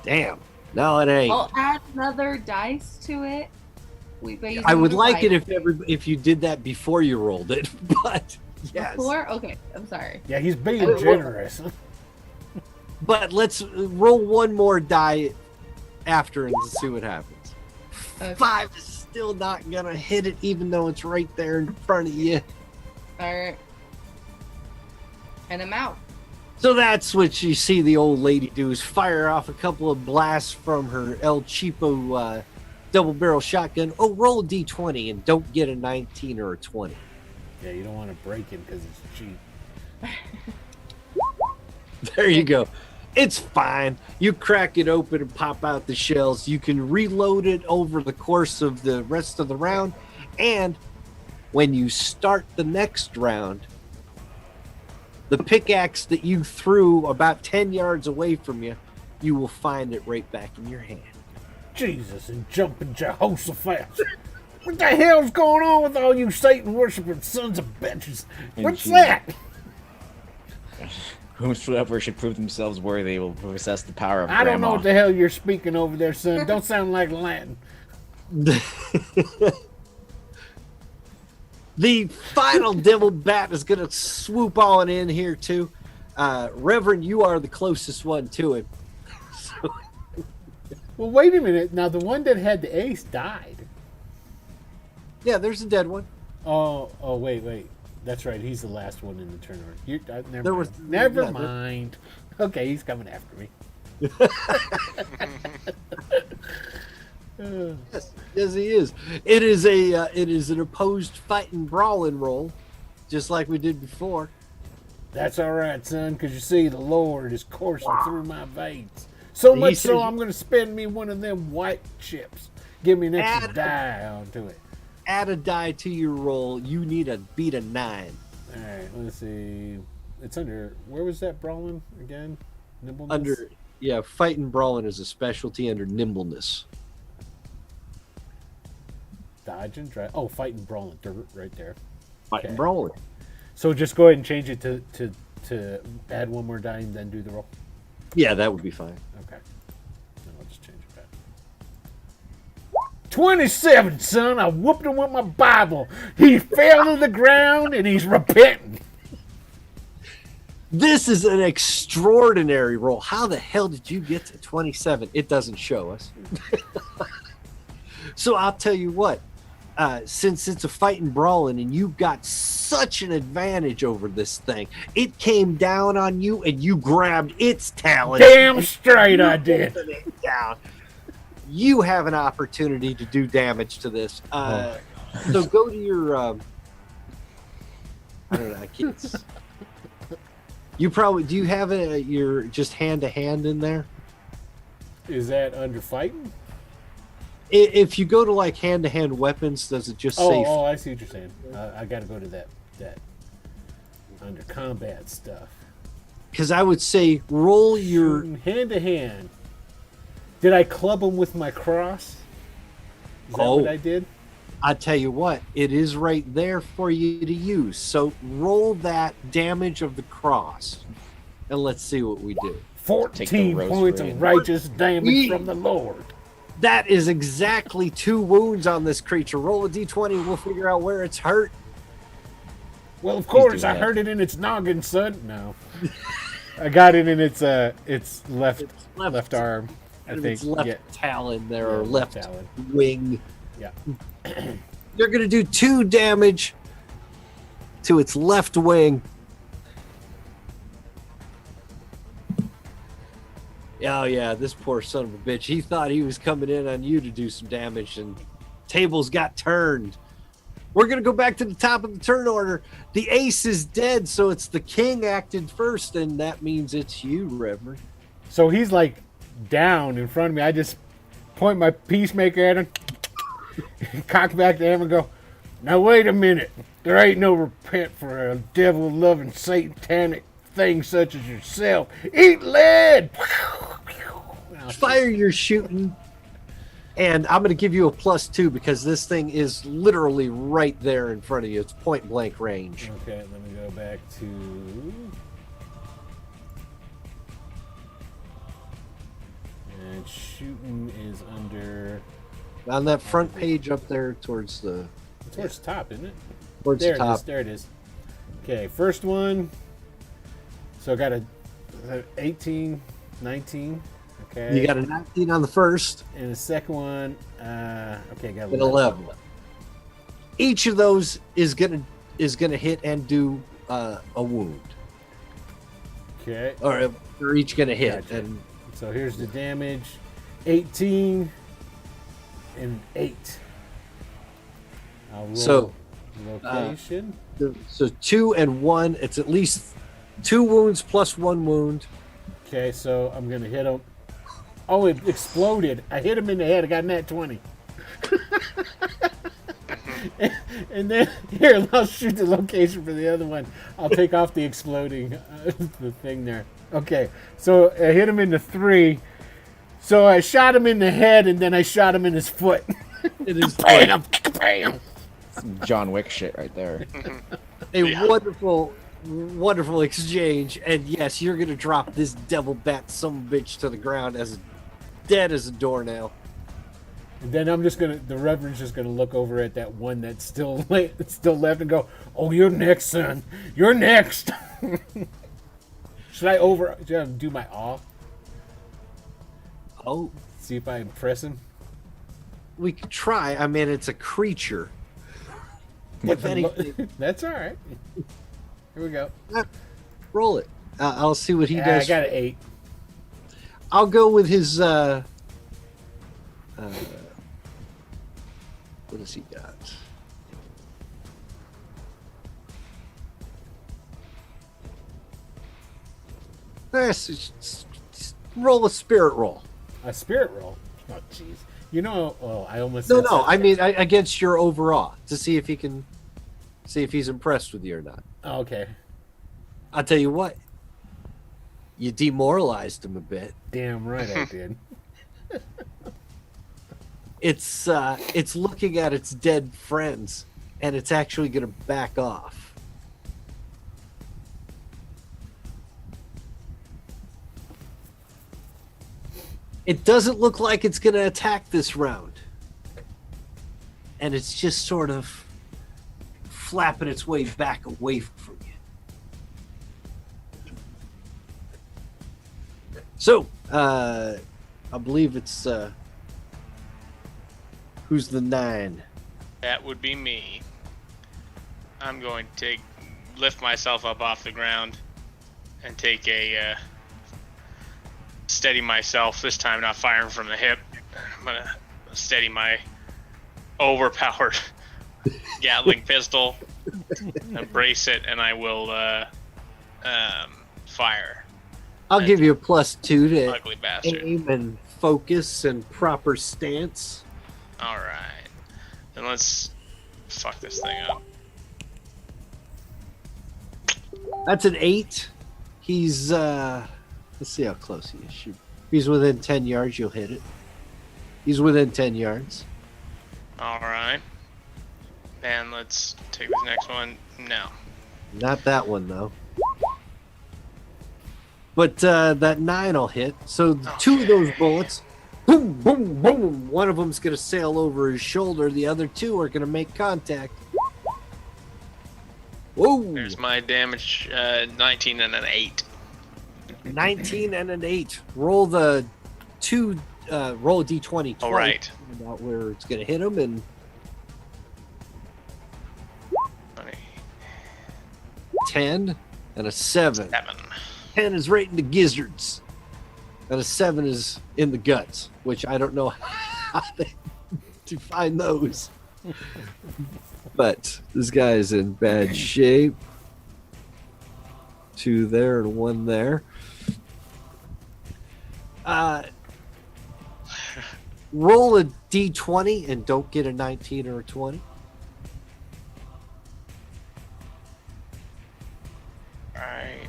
Damn. No, it ain't. I'll add another dice to it. I would like it if you did that before you rolled it, but yes. Before? Okay, I'm sorry. Yeah, he's being generous. But let's roll one more die after and see what happens. Okay. 5 is still not gonna hit it, even though it's right there in front of you. Alright. And I'm out. So that's what you see the old lady do, is fire off a couple of blasts from her El Cheapo double barrel shotgun. Oh, roll a d20 and don't get a 19 or a 20. Yeah, you don't want to break him because it's cheap. There you go. It's fine. You crack it open and pop out the shells. You can reload it over the course of the rest of the round. And when you start the next round, the pickaxe that you threw about 10 yards away from you, you will find it right back in your hand. Jesus and jumping Jehoshaphat. What the hell's going on with all you Satan worshiping sons of bitches? What's Jesus. that? Whosoever should prove themselves worthy will possess the power of I don't know Grandma. what the hell you're speaking over there, son. Don't sound like Latin. The final devil bat is going to swoop on in here too. Reverend, you are the closest one to him. Well, wait a minute. Now, the one that had the ace died. Yeah, there's a dead one. Oh, wait. That's right. He's the last one in the turn order. Never There mind. was- Never yeah, there- mind. Okay, he's coming after me. Yes, he is. It is an opposed fight and brawling roll, just like we did before. That's all right, son, because you see, the Lord is coursing through my veins. So much said so, you- I'm going to spend me one of them white chips. Give me an extra Add- die onto it. Add a die to your roll. You need to beat a 9. All right, let's see. It's under, where was that brawling again? Nimbleness? Fight and brawling is a specialty under nimbleness. Dodge and drive. Oh, fight and brawling, right there. Fight Okay. and brawling. So just go ahead and change it to add one more die and then do the roll. Yeah, that would be fine. Okay. Then I'll just change it back. 27, son. I whooped him with my Bible. He fell to the ground and he's repenting. This is an extraordinary roll. How the hell did you get to 27? It doesn't show us. So I'll tell you what. Since it's a fight and brawling and you've got such an advantage over this thing, it came down on you and you grabbed its talon. Damn straight I did. Down. You have an opportunity to do damage to this. So go to your. I don't know. I can't. You probably do. You have your just hand to hand in there. Is that under fighting? If you go to like hand to hand weapons, does it just say? Oh, I see what you're saying. I got to go to that under combat stuff. Because I would say roll your. Hand to hand. Did I club him with my cross? Is that what I did? I tell you what, it is right there for you to use. So roll that damage of the cross, and let's see what we do. 14 rose points free. of righteous damage from the Lord. That is exactly 2 wounds on this creature. Roll a d20. We'll figure out where it's hurt. Well, of course, doing I that. heard it in its noggin, son. No, I got it in its left arm. I think. It's left Yeah. talon there, Yeah, or left talon. wing. Yeah. You're going to do 2 damage to its left wing. Oh, yeah, this poor son of a bitch. He thought he was coming in on you to do some damage, and tables got turned. We're going to go back to the top of the turn order. The ace is dead, so it's the king acted first, and that means it's you, Reverend. So he's like down in front of me. I just point my peacemaker at him, cock back to him, and go, "Now wait a minute. There ain't no repent for a devil-loving satanic thing such as yourself. Eat lead!" Fire your shooting, and I'm going to give you a +2 because this thing is literally right there in front of you. It's point blank range. Okay, let me go back to. And shooting is under. On that front page up there towards the Towards the top, isn't it? towards There the it top. is. There it is. Okay, first one. So I got a 18, 19. Okay. You got a 19 on the first And the second one, okay, got and 11. Each of those is gonna hit and do a wound, Okay. or they're each gonna hit. Gotcha. And So here's the damage: 18 and 8. I'll roll So, location. so 2 and 1. It's at least 2 wounds plus 1 wound. Okay, so I'm gonna hit him. Oh, it exploded. I hit him in the head. I got nat 20. and then here, I'll shoot the location for the other one. I'll take off the exploding the thing there. Okay, so I hit him in the 3. So I shot him in the head, and then I shot him in his foot. It is Bam! Bam! Some John Wick shit right there. a wonderful exchange. And yes, you're gonna drop this devil bat some bitch to the ground as dead as a doornail. And then I'm just gonna, the Reverend's just gonna look over at that one that's still left and go, "Oh, you're next, son. You're next." Should I do my awe? Oh, See if I impress him. we could try. I mean, it's a creature. If anything, That's all right. Here we go. roll it. I'll see what he Yeah, does. I got an 8. I'll go with his. What does he got? Roll a spirit roll. A spirit roll. Oh, jeez. You know, I almost No, said no. I something. mean, against your overall to see if he can, see if he's impressed with you or not. Oh, okay. I'll tell you what. You demoralized him a bit. Damn right I did. It's looking at its dead friends, and it's actually going to back off. It doesn't look like it's going to attack this round. And it's just sort of flapping its way back away from you. So, I believe it's, who's the 9? That would be me. I'm going to lift myself up off the ground and take a steady myself. This time, not firing from the hip. I'm gonna steady my overpowered Gatling pistol, embrace it, and I will fire. I'll give you a +2 to Ugly bastard. aim and focus and proper stance. All right, then let's fuck this thing up. That's an 8. He's let's see how close he is. Shoot. If he's within 10 yards, you'll hit it. He's within 10 yards. All right, and let's take this next one. No. Not that one though. But that 9 will hit. So 2 of those bullets, boom, boom, boom. One of them's gonna sail over his shoulder. The other 2 are gonna make contact. Whoa! There's my damage, 19 and an 8. 19 and an 8. Roll the 2. Roll a d20. All right. Find out where it's gonna hit him, and 20. 10 and a 7. 7. 10 is right in the gizzards, and a 7 is in the guts, which I don't know how they define those. But this guy is in bad shape. 2 there and 1 there. Roll a d20 and don't get a 19 or a 20. Right.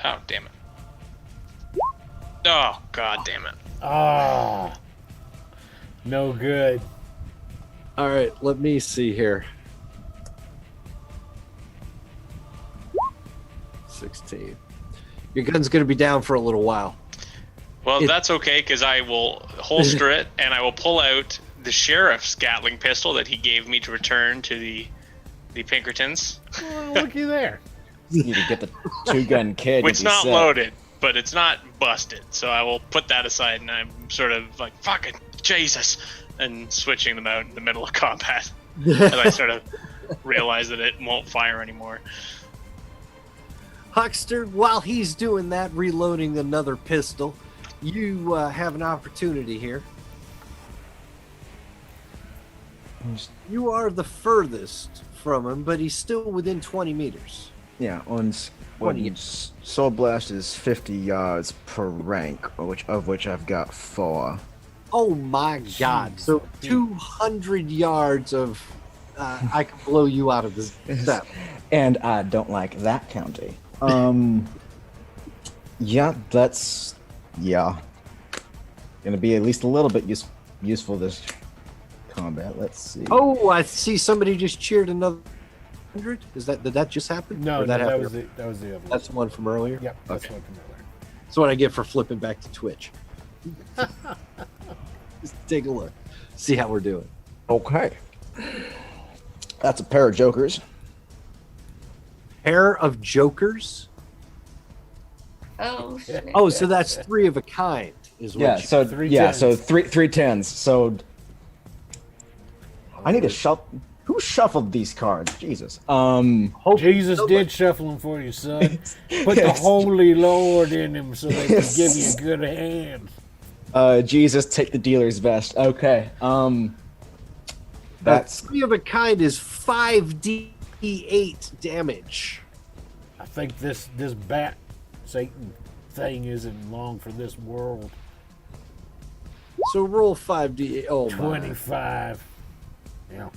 Oh, damn it. Oh, god damn it. Ah. No good. All right, let me see here. 16. Your gun's going to be down for a little while. Well, that's okay, because I will holster it, and I will pull out the sheriff's Gatling pistol that he gave me to return to the Pinkertons. Oh, looky there. You need to get the 2-gun kid. It's and be not set. loaded, but it's not busted. So I will put that aside, and I'm sort of like, fucking Jesus, and switching them out in the middle of combat. And I sort of realize that it won't fire anymore. Huckster, while he's doing that, reloading another pistol, you have an opportunity here. You are the furthest from him, but he's still within 20 meters. Yeah, on Soul Blast is 50 yards per rank, of which I've got 4. Oh my God! So 200 yards of I can blow you out of this step. And I don't like that county. Yeah, that's gonna be at least a little bit useful this combat. Let's see. Oh, I see somebody just cheered another 100. Did that just happen? No, Or that happened? was that was the other one. That's the one from earlier. Yep, that's Okay. one from earlier. That's what I get for flipping back to Twitch. Just take a look, see how we're doing. Okay. That's a pair of jokers. Pair of jokers. Oh shit. Oh, so that's 3 of a kind, is what Yeah. you- So Three yeah. tens. So three tens. So I need to shuffle. Who shuffled these cards? Jesus. Jesus did shuffle them for you, son. Put the Holy Lord in them so they can give you good hands. Jesus, take the dealer's vest. Okay. That's 3 of a kind is 5d8 damage. I think this bat Satan thing isn't long for this world. So roll 5d8. Oh, my. 25. Yeah,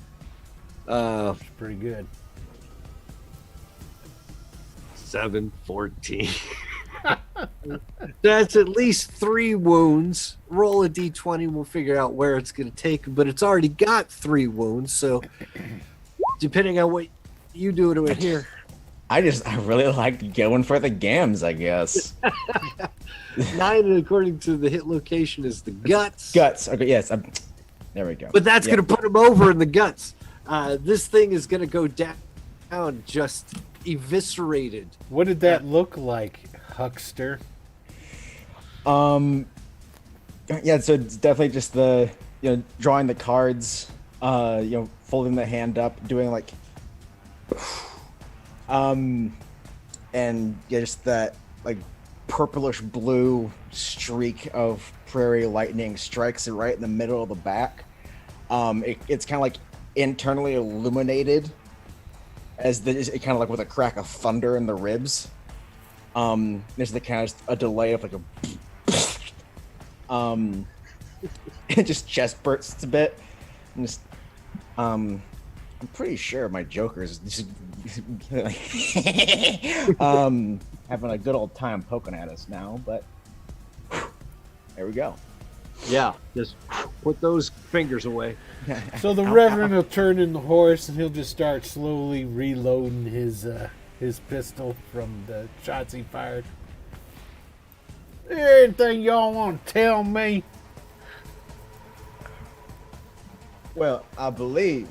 it's pretty good. 7, 14. That's at least 3 wounds. Roll a d20. We'll figure out where it's going to take him. But it's already got 3 wounds. So, depending on what you do to it here. I really like going for the gams, I guess. 9, according to the hit location, is the guts. Guts. Okay, yes. There we go. But that's Yeah. going to put him over in the guts. This thing is going to go down, just eviscerated. What did that look like, Huckster? Yeah, so it's definitely just the, drawing the cards, folding the hand up, doing like, and yeah, just that like purplish blue streak of prairie lightning strikes it right in the middle of the back. It's kind of like internally illuminated as it kind of like with a crack of thunder in the ribs. There's the kind of a delay of like it just chest bursts a bit. And just, I'm pretty sure my Joker is just having a good old time poking at us now, but there we go. Yeah, just put those fingers away. So the Reverend will turn in the horse and he'll just start slowly reloading his pistol from the shots he fired. Anything y'all want to tell me? Well, I believe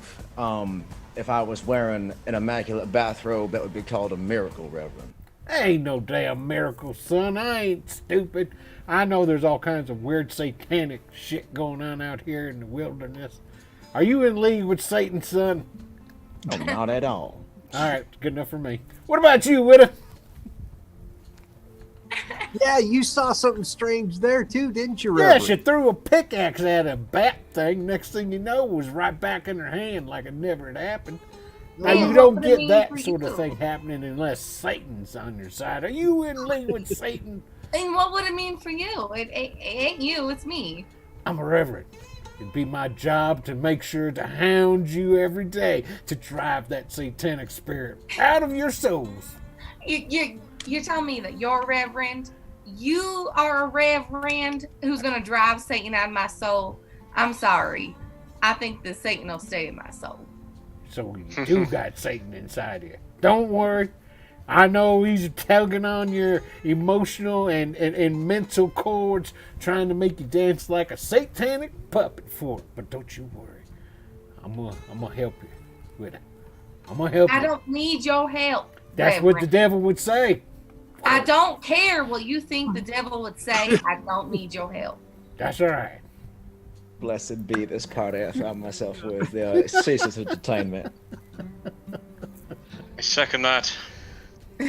if I was wearing an immaculate bathrobe, that would be called a miracle, Reverend. Ain't no damn miracle, son. I ain't stupid. I know there's all kinds of weird satanic shit going on out here in the wilderness. Are you in league with Satan, son? Oh, not at all. All right, good enough for me. What about you, Widow? Yeah, you saw something strange there too, didn't you, Yeah, Reverend? she threw a pickaxe at a bat thing. Next thing you know, it was right back in her hand like it never had happened. Now, Yeah, you don't what would it get mean that for sort of you? thing happening unless Satan's on your side. Are you in league with Satan? And what would it mean for you? It ain't you, it's me. I'm a reverend. It'd be my job to make sure to hound you every day to drive that satanic spirit out of your souls. You tell me that you're a reverend. You are a reverend who's gonna drive Satan out of my soul. I'm sorry. I think that Satan will stay in my soul. So you do got Satan inside you. Don't worry. I know he's tugging on your emotional and mental cords, trying to make you dance like a satanic puppet for it. But don't you worry. I'm gonna help you with it. I'm gonna help you. I don't need your help. That's what the Reverend. devil would say. I don't care what you think the devil would say. I don't need your help. That's all right. Blessed be this party I found myself with, the ceases of entertainment. I second that. There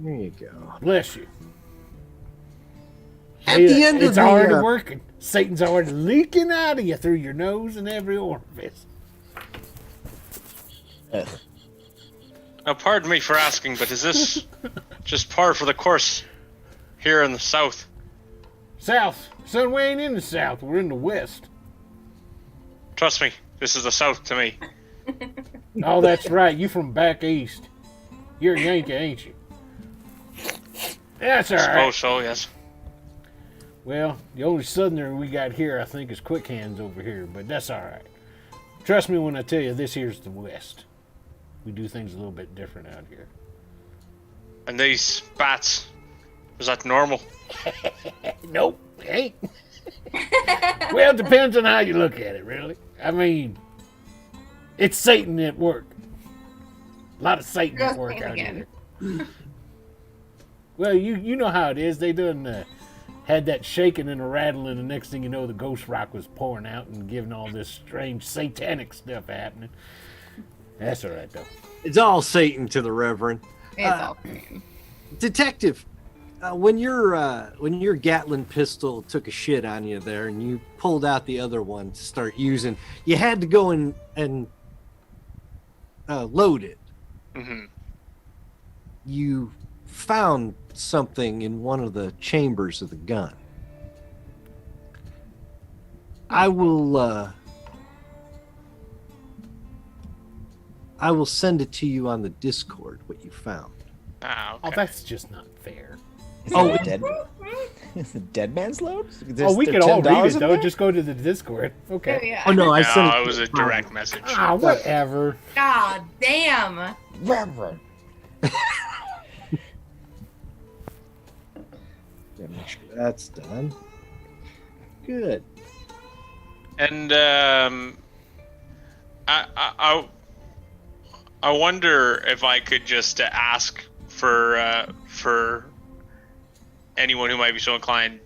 you go. Bless you. At the end of it's the already working. Satan's already leaking out of you through your nose and every orifice. Now, pardon me for asking, but is this just par for the course here in the south? South. Son, we ain't in the south. We're in the west. Trust me, this is the south to me. Oh, that's right. You from back east. You're a Yankee, ain't you? That's all right. Suppose so, yes. Well, the only southerner we got here, I think, is Quick Hands over here, but that's all right. Trust me when I tell you, this here's the west. We do things a little bit different out here. And these bats, is that normal? Nope, ain't. Well, it depends on how you look at it, really. I mean, it's Satan at work. A lot of Satan at work out here. Well, you know how it is. They done had that shaking and a rattling, and the next thing you know, the ghost rock was pouring out and giving all this strange satanic stuff happening. That's all right, though. It's all Satan to the Reverend. It's all Satan. Detective, when your Gatling pistol took a shit on you there, and you pulled out the other one to start using, you had to go and load it. Mm-hmm. You found something in one of the chambers of the gun. I will send it to you on the Discord, what you found. Ah, okay. Oh, that's just not fair. Is it dead? Is it Dead Man's Load? We could all read it, though. Just go to the Discord. Okay. Oh, yeah. Oh, no, I sent No, it was a direct message. Ah, whatever. God damn. Reverend. Make sure that's done. Good. And I wonder if I could just ask for anyone who might be so inclined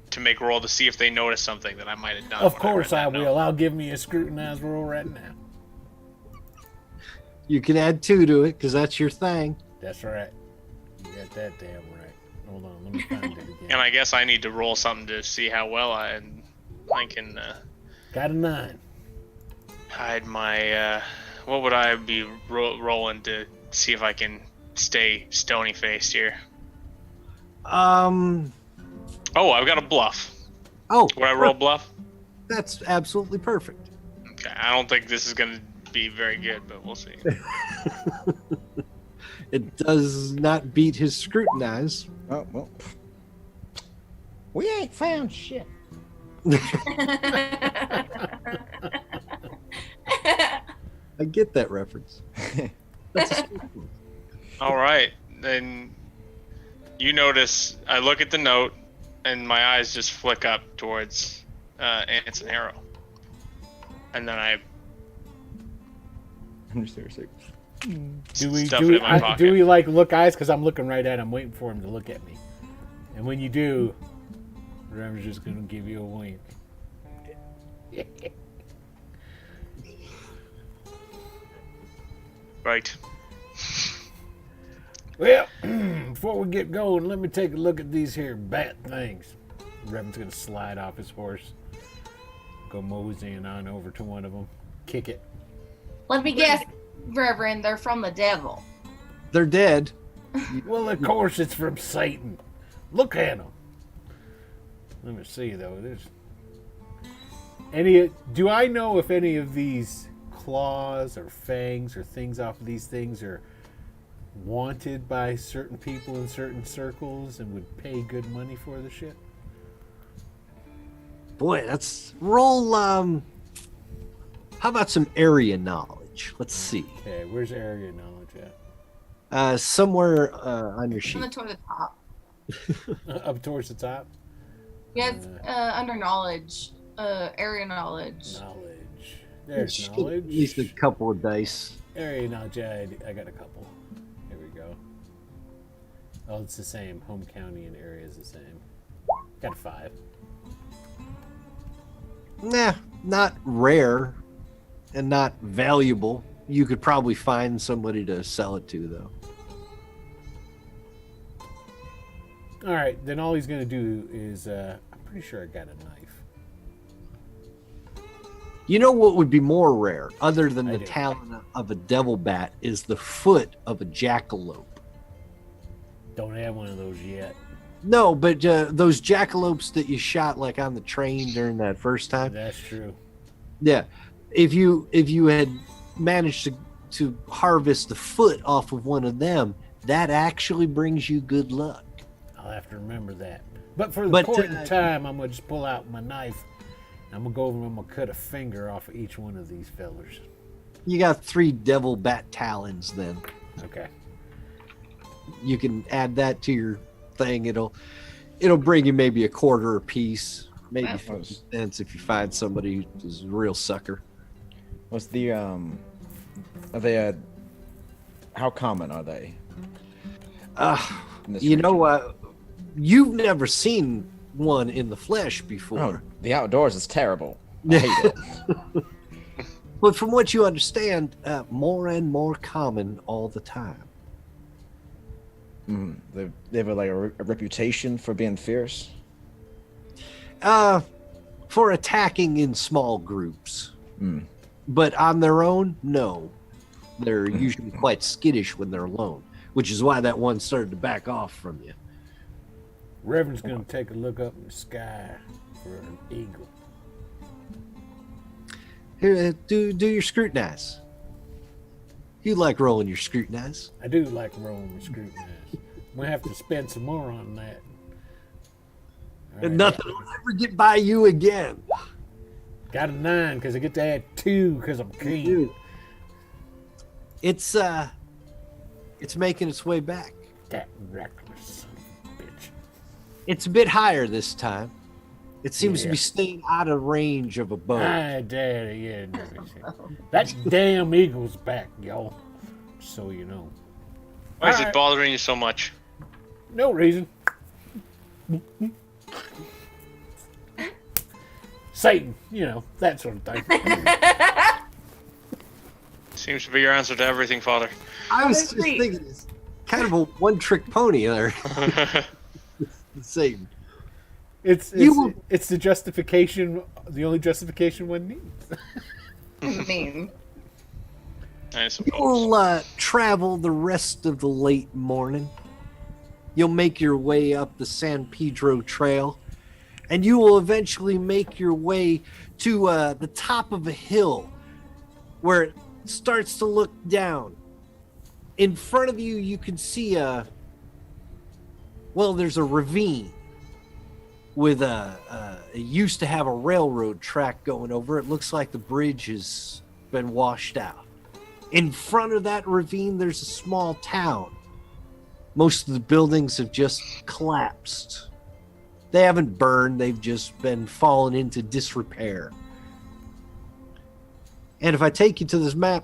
to make a roll to see if they notice something that I might have done. Of course I will. I'll give me a scrutinized roll right now. You can add 2 to it, because that's your thing. That's right. You got that damn right. Hold on, let me find it again. And I guess I need to roll something to see how well I can Got a 9. hide my. What would I be rolling to see if I can stay stony faced here? Oh, I've got a bluff. Oh, Would I roll bluff? that's absolutely perfect. Okay, I don't think this is gonna be very good, but we'll see. It does not beat his scrutinize. Oh, well. We ain't found shit. I get that reference. That's a sweet one. All right, then you notice I look at the note, and my eyes just flick up towards Ants and Harrow, and then I Seriously. Do we stuff it in my pocket. do we like look eyes? Because I'm looking right at him, waiting for him to look at me. And when you do, Reverend's just gonna give you a wink. Right. Well, before we get going, let me take a look at these here bat things. Reverend's gonna slide off his horse, go moseying on over to one of them, kick it. Let me guess, Reverend, they're from the devil. They're dead. Well, of course it's from Satan. Look at them. Let me see though. There's any? Do I know if any of these claws or fangs or things off of these things are wanted by certain people in certain circles and would pay good money for the shit? Boy, that's roll. How about some area knowledge? Let's see. Okay, where's area knowledge at? Somewhere on your sheet. Toward the top. Up towards the top. Yes, under knowledge, area knowledge. Knowledge. There's Should knowledge. At least a couple of dice. Area knowledge. I got a couple. Here we go. Oh, it's the same. Home county and area is the same. Got a 5. Nah, not rare and not valuable. You could probably find somebody to sell it to, though. All right, then all he's gonna do is I'm pretty sure I got a knife. You know what would be more rare, other than I the do. talon of a devil bat, is the foot of a jackalope. Don't have one of those yet. No, but those jackalopes that you shot like on the train during that first time. That's true. Yeah, if you had managed to harvest the foot off of one of them, that actually brings you good luck. I'll have to remember that. But for the point in time, I'm gonna just pull out my knife. I'm gonna go over and I'm gonna cut a finger off of each one of these fellers. You got 3 devil bat talons then. Okay. You can add that to your thing. It'll bring you maybe a quarter a piece, maybe 50 cents if you find somebody who's a real sucker. Was the are they How common are they? You've never seen one in the flesh before. Oh, the outdoors is terrible. I hate it. But from what you understand, more and more common all the time. They have like a reputation for being fierce. For attacking in small groups. But on their own, no. They're usually quite skittish when they're alone, which is why that one started to back off from you. Reverend's going to take a look up in the sky for an eagle. Here, do your scrutinize. You like rolling your scrutinize. I do like rolling my scrutinize. I'm going to have to spend some more on that. All And nothing will ever get by you again. Got a 9 because I get to add 2 because I'm keen. It's making its way back. That reckless son of a bitch. It's a bit higher this time. It seems to be staying out of range of a bow. Daddy, yeah. That damn eagle's back, y'all. So you know. Why is it bothering you so much? No reason. Satan, you know, that sort of thing. Seems to be your answer to everything, Father. I was just thinking it's kind of a one-trick pony there. Satan. It's the justification, the only justification one needs. I mean, I suppose. You'll travel the rest of the late morning. You'll make your way up the San Pedro Trail, and you will eventually make your way to the top of a hill where it starts to look down. In front of you, you can see there's a ravine with it used to have a railroad track going over. It looks like the bridge has been washed out. In front of that ravine, there's a small town. Most of the buildings have just collapsed. They haven't burned, they've just been fallen into disrepair. And if I take you to this map,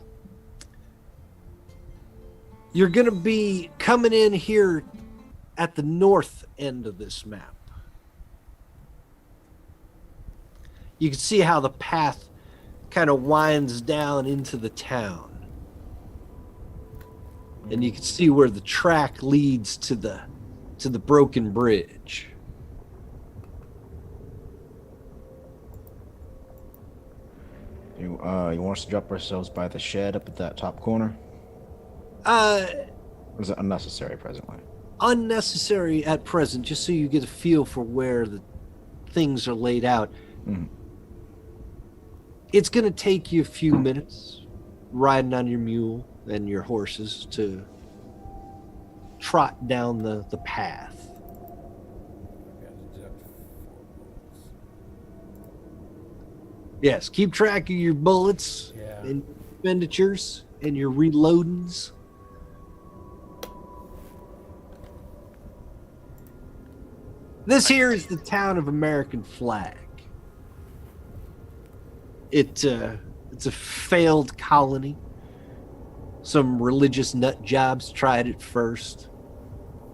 you're going to be coming in here at the north end of this map. You can see how the path kind of winds down into the town. And you can see where the track leads to the broken bridge. You want us to drop ourselves by the shed up at that top corner? Or is it unnecessary presently? Unnecessary at present, just so you get a feel for where the things are laid out. It's going to take you a few minutes riding on your mule and your horses to trot down the path. Yes, keep track of your bullets and expenditures and your reloadings. This here is the town of American Flag. It's a failed colony. Some religious nut jobs tried it first.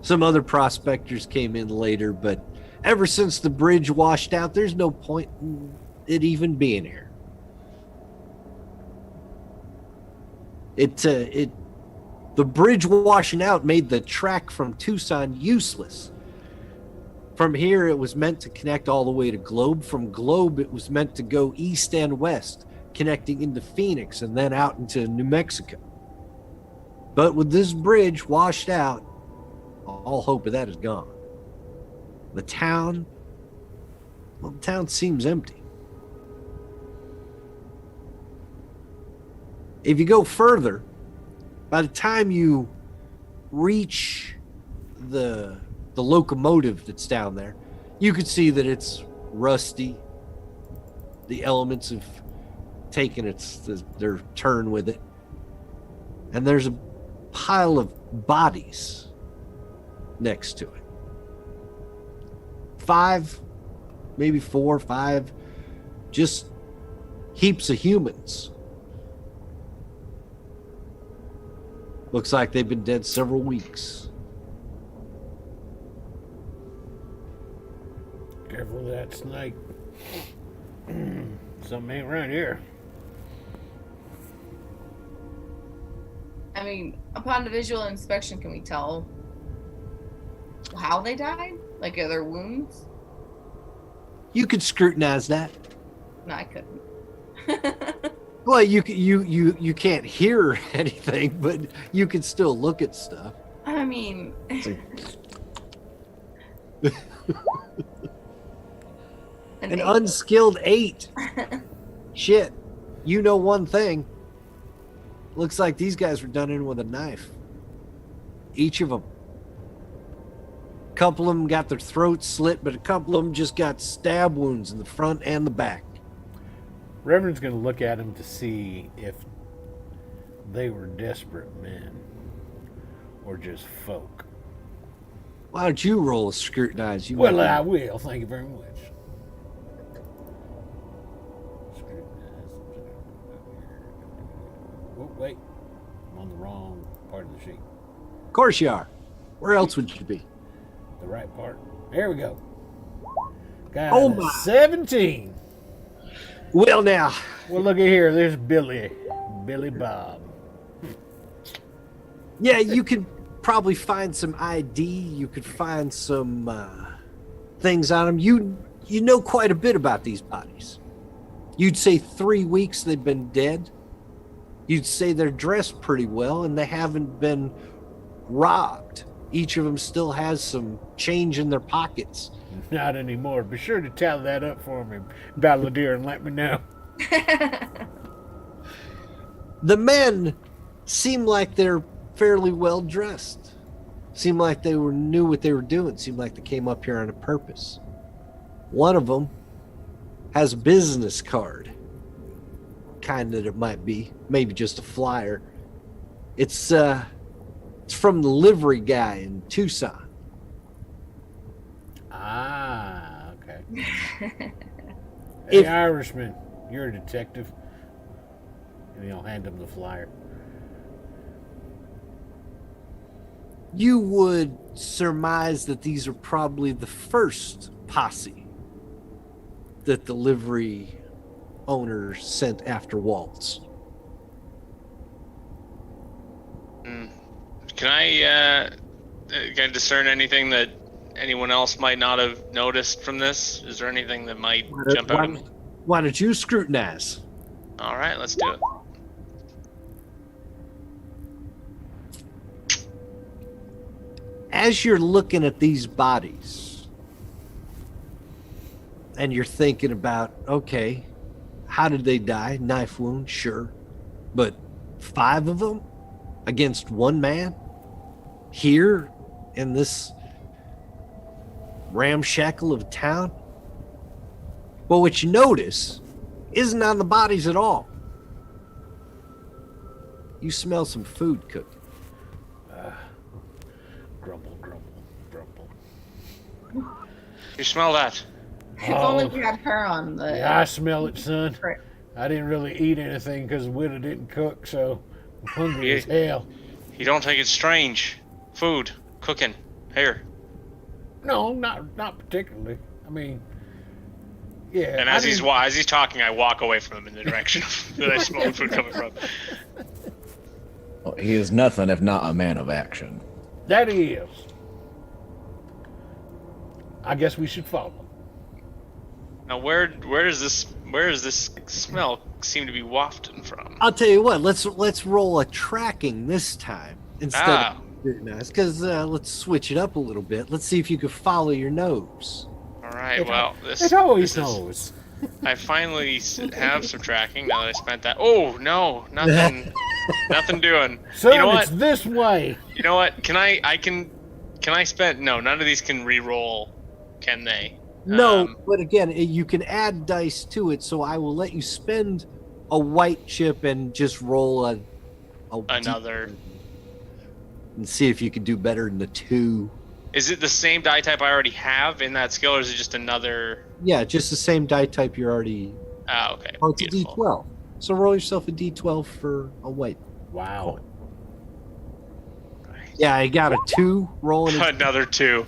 Some other prospectors came in later, but ever since the bridge washed out, there's no point in it even being here. The bridge washing out made the track from Tucson useless. From here, it was meant to connect all the way to Globe. From Globe, it was meant to go east and west, connecting into Phoenix and then out into New Mexico. But with this bridge washed out, all hope of that is gone. The town seems empty. If you go further, by the time you reach the locomotive that's down there, you could see that it's rusty. The elements have taken their turn with it. And there's a pile of bodies next to it. 5, maybe 4 or 5, just heaps of humans. Looks like they've been dead several weeks. Careful of that snake. Something ain't right here. I mean, upon the visual inspection, can we tell how they died? Like, are there wounds? You could scrutinize that. No, I couldn't. Well, you can't hear anything, but you can still look at stuff. I mean, An unskilled 8. Shit. You know one thing. Looks like these guys were done in with a knife. Each of them. A couple of them got their throats slit, but a couple of them just got stab wounds in the front and the back. Reverend's going to look at him to see if they were desperate men or just folk. Why don't you roll a scrutinize? You Well, might be- I will. Thank you very much. Oh, wait. I'm on the wrong part of the sheet. Of course you are. Where else would you be? The right part. There we go. Got Oh a my. 17. Well, now, Well, look at here. There's Billy Bob. yeah, you could probably find some ID. You could find some things on them. You know quite a bit about these bodies. You'd say 3 weeks they've been dead. You'd say they're dressed pretty well and they haven't been robbed. Each of them still has some change in their pockets. Not anymore. Be sure to tally that up for me, Balladeer, and let me know. The men seem like they're fairly well dressed. Seem like they knew what they were doing. Seem like they came up here on a purpose. One of them has a business card. Kind that it might be. Maybe just a flyer. It's from the livery guy in Tucson. Ah, okay. Hey, If- Irishman, you're a detective. And he'll hand him the flyer. You would surmise that these are probably the first posse that the livery owner sent after Waltz. Can I discern anything that anyone else might not have noticed from this? Is there anything that might jump out at me? Why don't you scrutinize? All right, let's do it. As you're looking at these bodies and you're thinking about, okay, how did they die? Knife wound, sure. But 5 of them against one man here in this ramshackle of a town? Well, what you notice isn't on the bodies at all. You smell some food cooking. Grumble, grumble, grumble. You smell that? If only we had her on the. Yeah, I smell it, son. Right. I didn't really eat anything because the widow didn't cook, so I'm hungry Yeah. as hell. You don't think it's strange? Food, cooking, here. No, not particularly. I mean, yeah. And as he's talking, I walk away from him in the direction that I smell the food coming from. Well, he is nothing if not a man of action. That he is. I guess we should follow. Now, where does this smell seem to be wafting from? I'll tell you what. Let's roll a tracking this time instead of scrutinize, because let's switch it up a little bit. Let's see if you can follow your nose. All right. Well, It always this is- knows. I finally have some tracking now that I spent that. Oh no, nothing, nothing doing. Son, You know what? it's this way. You know what? Can I spend? No, none of these can re-roll, can they? No, but again, you can add dice to it, so I will let you spend a white chip and just roll a Another. and see if you can do better than the 2. Is it the same die type I already have in that skill, or is it just another? Yeah, just the same die type you're already. Ah, okay. Oh, it's Beautiful. a D12. So roll yourself a D12 for a white. Wow. Yeah, I got a 2 rolling. Another 2.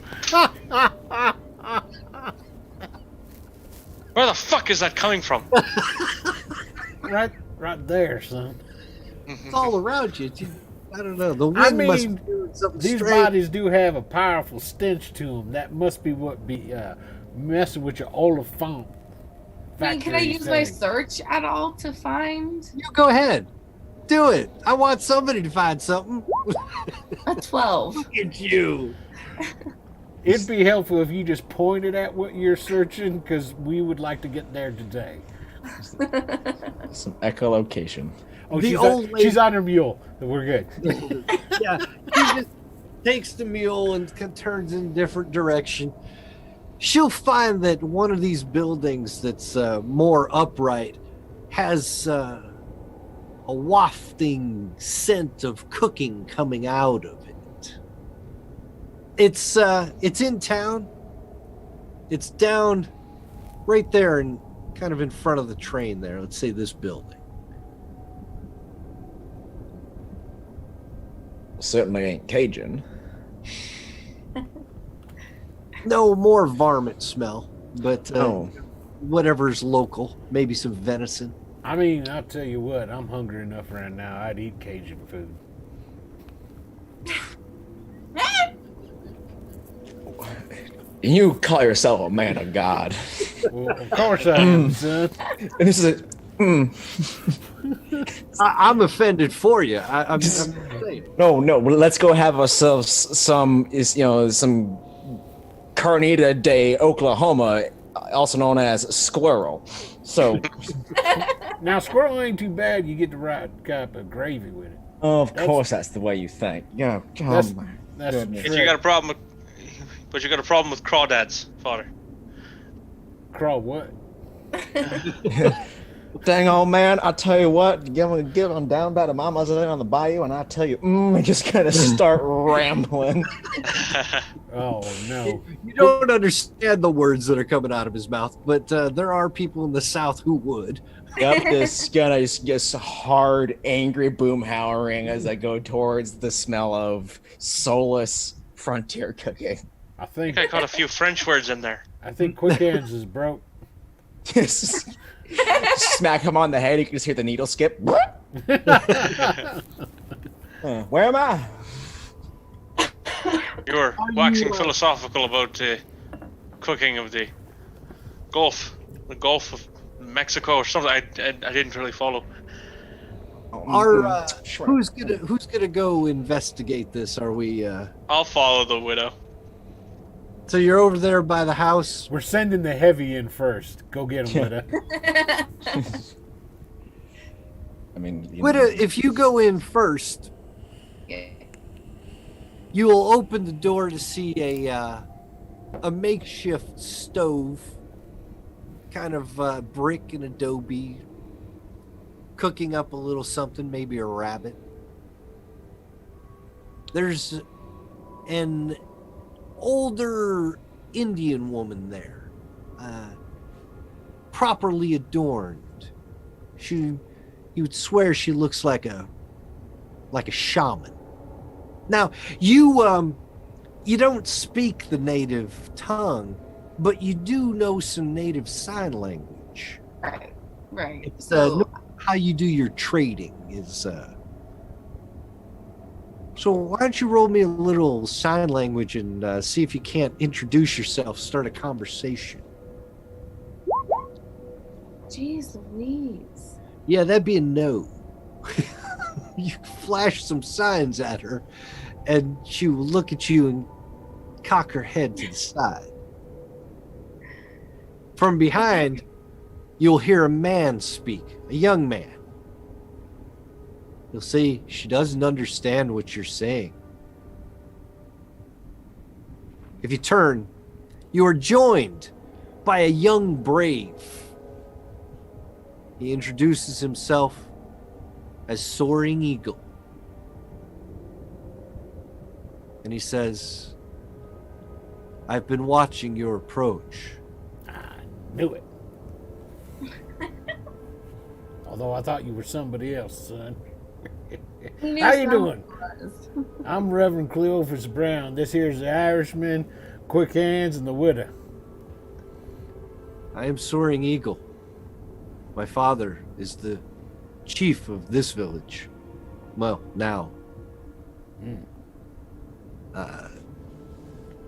Where the fuck is that coming from? Right there, son. It's all around you. I don't know. The wind I must mean, be doing something these strange. bodies do have a powerful stench to them. That must be what be messing with your Oliphant. I mean, can I use my search at all to find You go ahead. Do it. I want somebody to find something. a 12? Look at you. It'd be helpful if you just pointed at what you're searching, because we would like to get there today. Some echolocation. Oh, The she's old lady- she's on her mule. We're good. Yeah, he just takes the mule and turns in a different direction. She'll find that one of these buildings that's more upright has a wafting scent of cooking coming out of it. It's in town. It's down right there and kind of in front of the train there. Let's say this building. Certainly ain't Cajun. No, more varmint smell, but Oh. whatever's local. Maybe some venison. I mean, I'll tell you what, I'm hungry enough right now. I'd eat Cajun food. You call yourself a man of God. Well, of course I am, son. And this is a. I'm offended for you. I'm saying. No. Well, let's go have ourselves some Carnita de Oklahoma, also known as squirrel. So, Now, squirrel ain't too bad. You get the right cup of gravy with it. of course, that's the way you think. Yeah. That's But you got a problem with, crawdads, father. Crawl what? Dang old man, I tell you what, get on down by the mamas on the bayou, and I tell you, I just kind of start rambling. Oh, no. You don't understand the words that are coming out of his mouth, but there are people in the South who would. Yep, just hard, angry boom howling as I go towards the smell of soulless frontier cooking. I think I caught a few French words in there. Quick Hands is broke. Smack him on the head, you can just hear the needle skip. Where am I? You were waxing philosophical about cooking of the Gulf of Mexico or something. I didn't really follow. Who's gonna go investigate this? Are we? I'll follow the widow. So you're over there by the house. We're sending the heavy in first. Go get him, Witta. I mean, Witta, if you go in first, you will open the door to see a makeshift stove, kind of brick and adobe, cooking up a little something, maybe a rabbit. There's an older Indian woman there, properly adorned. You would swear she looks like a shaman. Now, you don't speak the native tongue, but you do know some native sign language. Right. It's how you do your trading is. So why don't you roll me a little sign language and see if you can't introduce yourself, start a conversation. Jeez Louise. Yeah, that'd be a no. You flash some signs at her, and she will look at you and cock her head to the side. From behind, you'll hear a man speak, a young man. You'll see she doesn't understand what you're saying. If you turn, you are joined by a young brave. He introduces himself as Soaring Eagle. And he says, I've been watching your approach. I knew it. Although I thought you were somebody else, son. knew How you someone doing? was. I'm Reverend Cleophas Brown. This here's the Irishman, Quick Hands, and the Widow. I am Soaring Eagle. My father is the chief of this village. Well, now.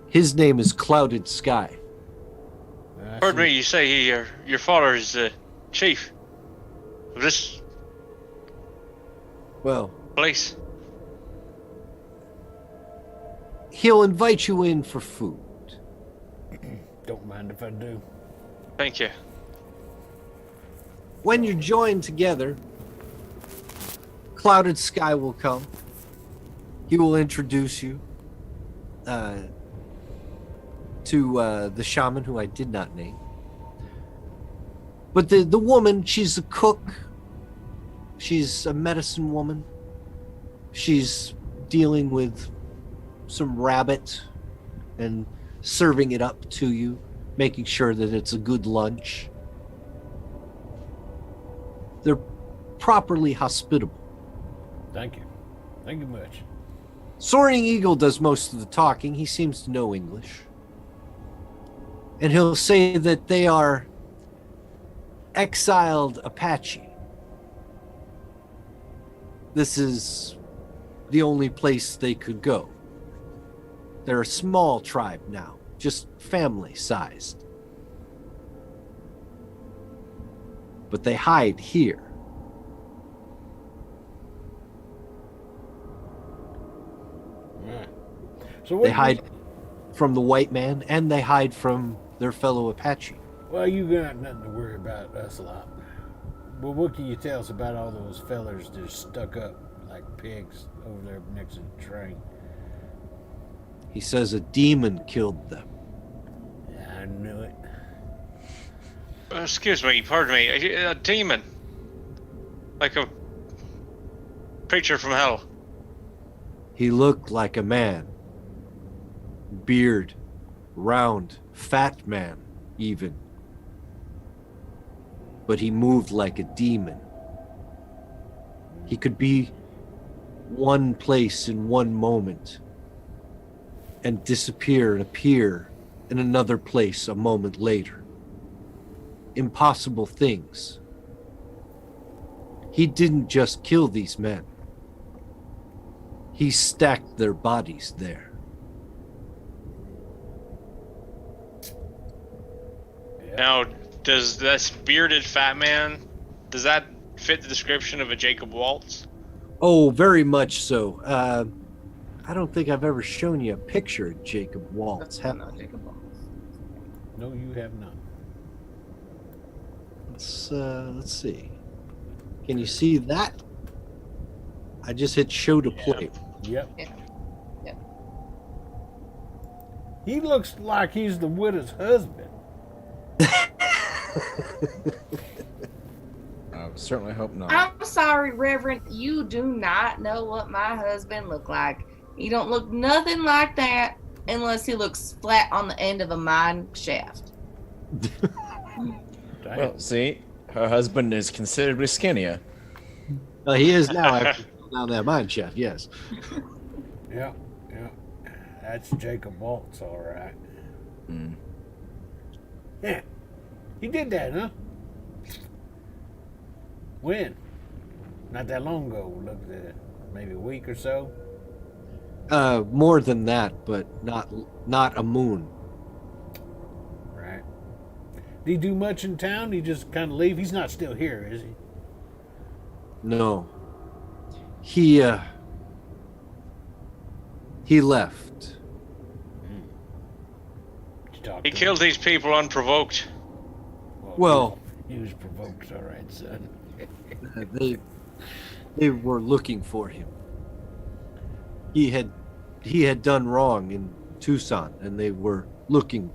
His name is Clouded Sky. Heard me, you say your father is the chief of this Well, place. he'll invite you in for food. Don't mind if I do. Thank you. When you're joined together, Clouded Sky will come. He will introduce you to the shaman who I did not name. But the woman, she's a cook. She's a medicine woman. She's dealing with some rabbit and serving it up to you, making sure that it's a good lunch. They're properly hospitable. Thank you. Thank you much. Soaring Eagle does most of the talking. He seems to know English. And he'll say that they are exiled Apache. This is the only place they could go. They're a small tribe now, just family-sized. But they hide here. Right. So They hide from the white man, and they hide from their fellow Apache. Well, you got nothing to worry about us a lot. But what can you tell us about all those fellers that are stuck up like pigs over there next to the train? He says a demon killed them. Yeah, I knew it. Excuse me, pardon me. A demon, like a creature from hell. He looked like a man. Beard, round, fat man, even. But he moved like a demon. He could be one place in one moment and disappear and appear in another place a moment later. Impossible things. He didn't just kill these men. He stacked their bodies there. Now, does this bearded fat man, does that fit the description of a Jacob Waltz? Oh, very much so. I don't think I've ever shown you a picture of Jacob Waltz, have I? No, you have not. Let's see. Can you see that? I just hit show to play. Yep. Yeah. Yeah. He looks like he's the widow's husband. I certainly hope not. I'm sorry, Reverend. You do not know what my husband looked like. He don't look nothing like that unless he looks flat on the end of a mine shaft. Well, see, her husband is considerably skinnier. He is now after down that mine shaft, yes. Yeah, yeah. That's Jacob Waltz, all right. Mm. Yeah. He did that, huh? When? Not that long ago. Looked at maybe a week or so. More than that, but not a moon. Right. Did he do much in town? He just kind of leave? He's not still here, is he? No. He left. Did you talk He to killed these people unprovoked. him? Well, he was provoked, all right, son. They were looking for him. He had done wrong in Tucson, and they were looking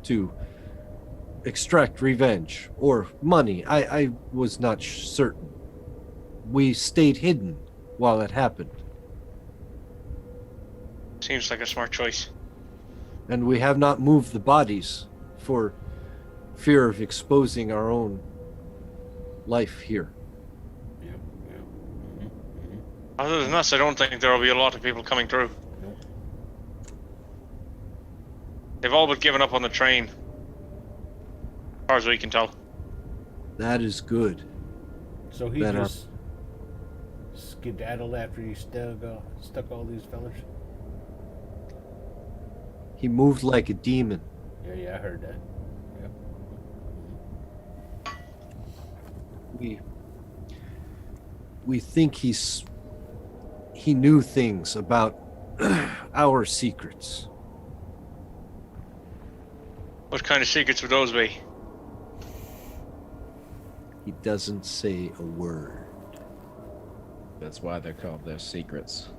to extract revenge or money. I was not certain. We stayed hidden while it happened, Seems like a smart choice. and we have not moved the bodies for fear of exposing our own life here. Yep, yep. Mm-hmm. Other than us, I don't think there will be a lot of people coming through. Nope. They've all but given up on the train. As far as we can tell. That is good. So he Better. just skedaddled after he stuck all these fellas? He moved like a demon. Yeah, I heard that. Yep. We think he knew things about our secrets. What kind of secrets would those be? He doesn't say a word. That's why they're called their secrets.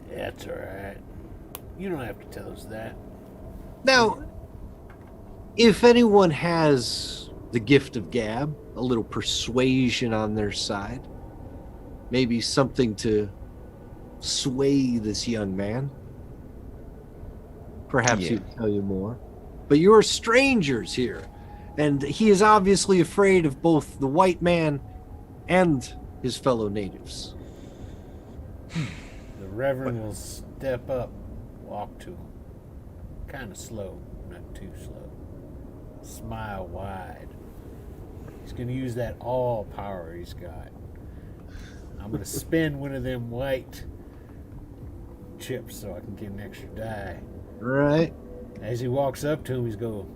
That's alright. You don't have to tell us that. Now, if anyone has the gift of gab, a little persuasion on their side, maybe something to sway this young man, perhaps Yeah. he'll tell you more. But you are strangers here, and he is obviously afraid of both the white man and his fellow natives. The Reverend will step up, walk to him. Kind of slow, not too slow. Smile wide. He's going to use that all power he's got. I'm going to spin one of them white chips so I can get an extra die. Right? As he walks up to him, he's going,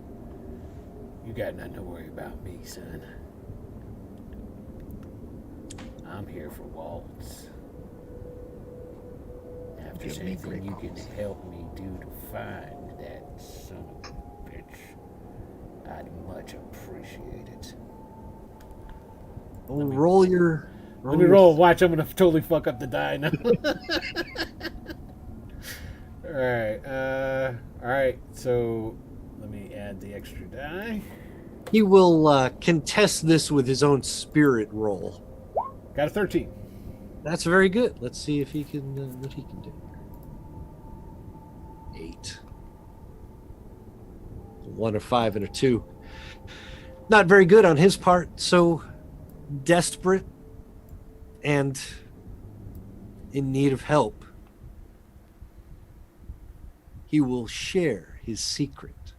"You got nothing to worry about me, son. I'm here for Waltz. If there's Give me anything great you can balls. help me do to find that son of a bitch, I'd much appreciate it." Oh, roll your. Let me roll. Watch, I'm gonna totally fuck up the die now. All right. So let me add the extra die. He will contest this with his own spirit roll. Got a 13. That's very good. Let's see if he can what he can do. 8. 1, a 5, and a 2. Not very good on his part. So desperate and in need of help, he will share his secret.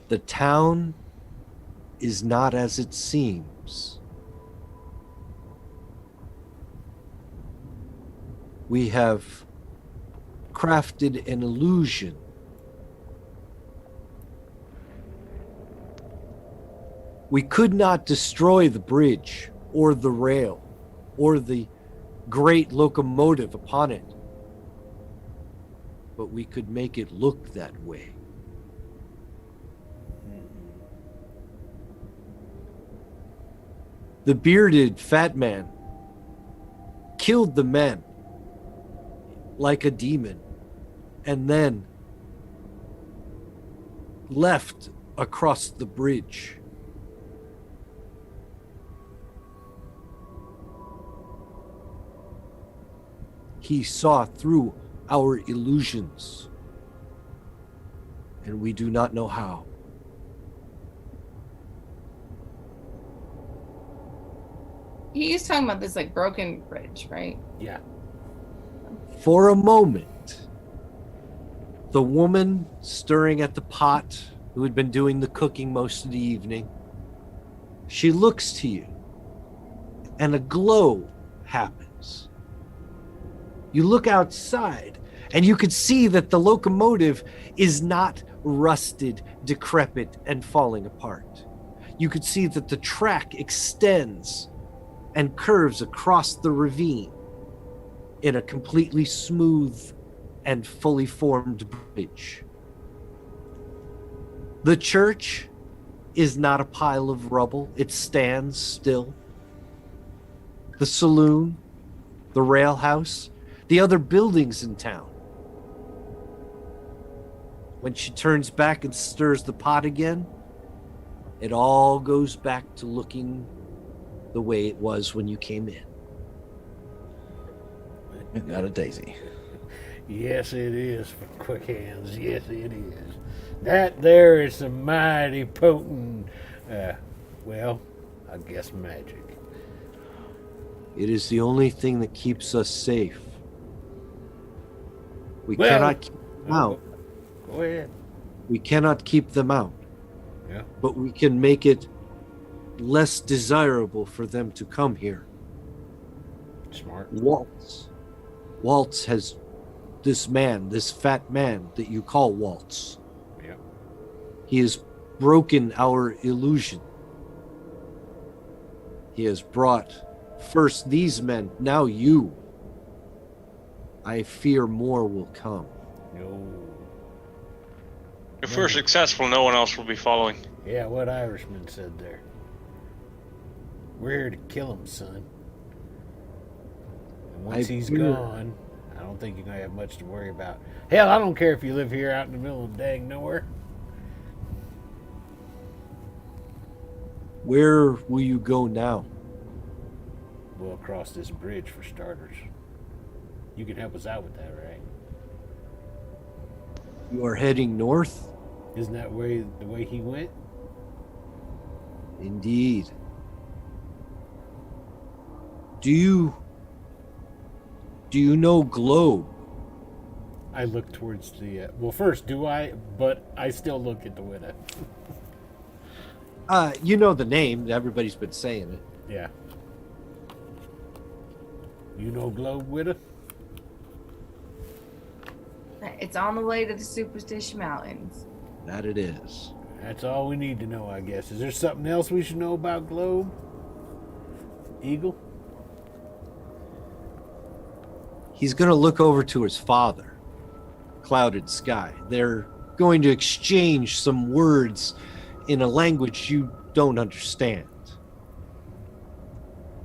The town is not as it seems. We have crafted an illusion. We could not destroy the bridge or the rail or the great locomotive upon it, but we could make it look that way. The bearded fat man killed the men like a demon and then left across the bridge. He saw through our illusions, and we do not know how. He's talking about this like broken bridge, right? Yeah. For a moment, the woman stirring at the pot, who had been doing the cooking most of the evening, she looks to you, and a glow happens. You look outside, and you can see that the locomotive is not rusted, decrepit, and falling apart. You could see that the track extends and curves across the ravine in a completely smooth and fully formed bridge. The church is not a pile of rubble. It stands still. The saloon, the rail house, the other buildings in town. When she turns back and stirs the pot again, it all goes back to looking the way it was when you came in. Not a daisy. Yes, it is for quick hands. Yes, it is. That there is some mighty potent Well, I guess magic. It is the only thing that keeps us safe. We Well, cannot keep them out. Go ahead. We cannot keep them out. Yeah. But we can make it less desirable for them to come here. Smart. Waltz has this man, this fat man that you call Waltz. Yeah. He has broken our illusion. He has brought first these men, now you. I fear more will come. No. If we're successful, no one else will be following. Yeah, what Irishman said there. We're here to kill him, son. And once he's gone, I don't think you're going to have much to worry about. Hell, I don't care if you live here out in the middle of dang nowhere. Where will you go now? We'll cross this bridge for starters. You can help us out with that, right? You are heading north? Isn't that the way he went? Indeed. Do you know Globe? I look towards the... well, first, do I? But I still look at the widow. You know the name. Everybody's been saying it. Yeah. You know Globe, widow? It's on the way to the Superstition Mountains. That it is. That's all we need to know, I guess. Is there something else we should know about Globe? Eagle? He's going to look over to his father. Clouded sky. They're going to exchange some words in a language you don't understand.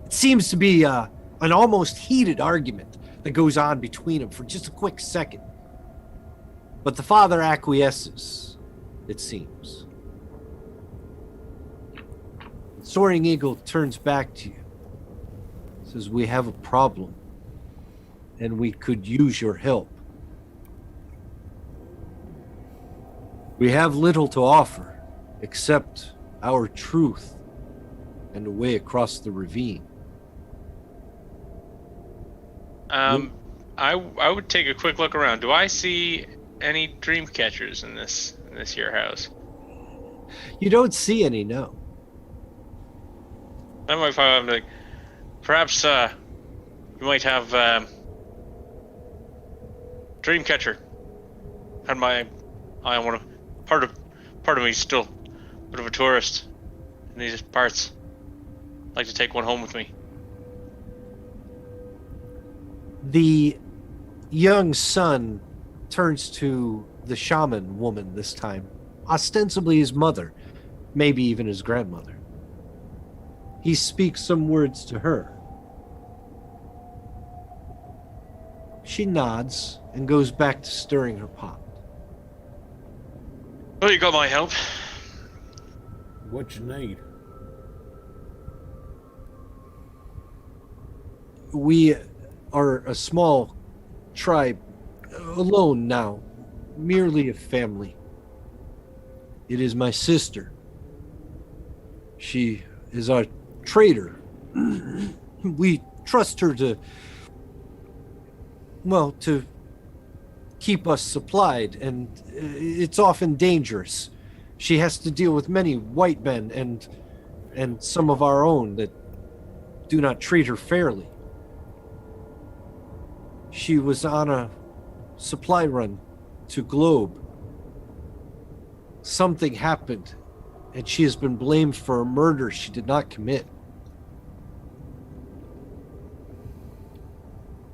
It seems to be an almost heated argument that goes on between them for just a quick second. But the father acquiesces, it seems. Soaring Eagle turns back to you. Says, we have a problem, and we could use your help. We have little to offer, except our truth and a way across the ravine. I would take a quick look around. Do I see any dream catchers in this here house? You don't see any, no. I might find like, perhaps you might have Dreamcatcher. Had my eye on one of part of me still a bit of a tourist in these parts. I'd like to take one home with me. The young son turns to the shaman woman this time, ostensibly his mother, maybe even his grandmother. He speaks some words to her. She nods and goes back to stirring her pot. Well, you got my help. What you need? We are a small tribe, alone now, merely a family. It is my sister. She is our trader. We trust her to keep us supplied, and it's often dangerous. She has to deal with many white men and some of our own that do not treat her fairly. She was on a supply run to Globe. Something happened, and she has been blamed for a murder she did not commit.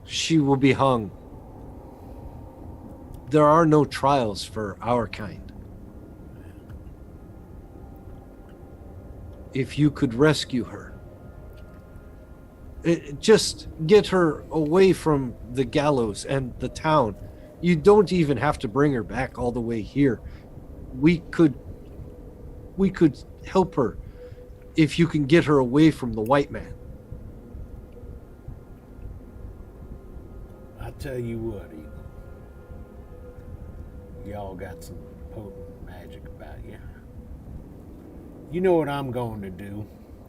She will be hung. There are no trials for our kind. If you could rescue her, just get her away from the gallows and the town. You don't even have to bring her back all the way here. We could help her if you can get her away from the white man. I tell you what, Eagle. Y'all got some potent magic about you. You know what I'm going to do.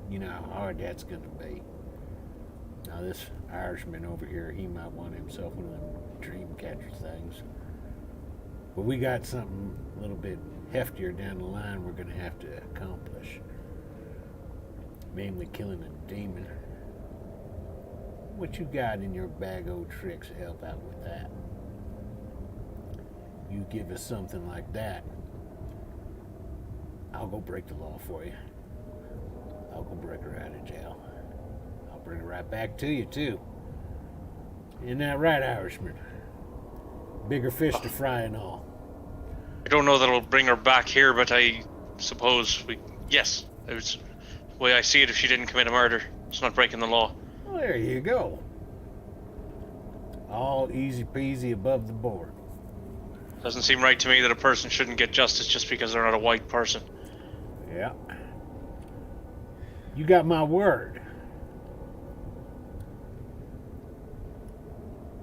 You know how hard that's going to be. Now, this Irishman over here, he might want himself one of them dream catcher things. But we got something a little bit heftier down the line we're going to have to accomplish. Mainly killing a demon. What you got in your bag of tricks to help out with that? You give us something like that, I'll go break the law for you. I'll go break her out of jail. I'll bring her right back to you, too. Isn't that right, Irishman? Bigger fish to fry and all. I don't know that it'll bring her back here, but I suppose yes. It was the way I see it. If she didn't commit a murder, it's not breaking the law. Well, there you go. All easy peasy above the board. Doesn't seem right to me that a person shouldn't get justice just because they're not a white person. Yeah. You got my word.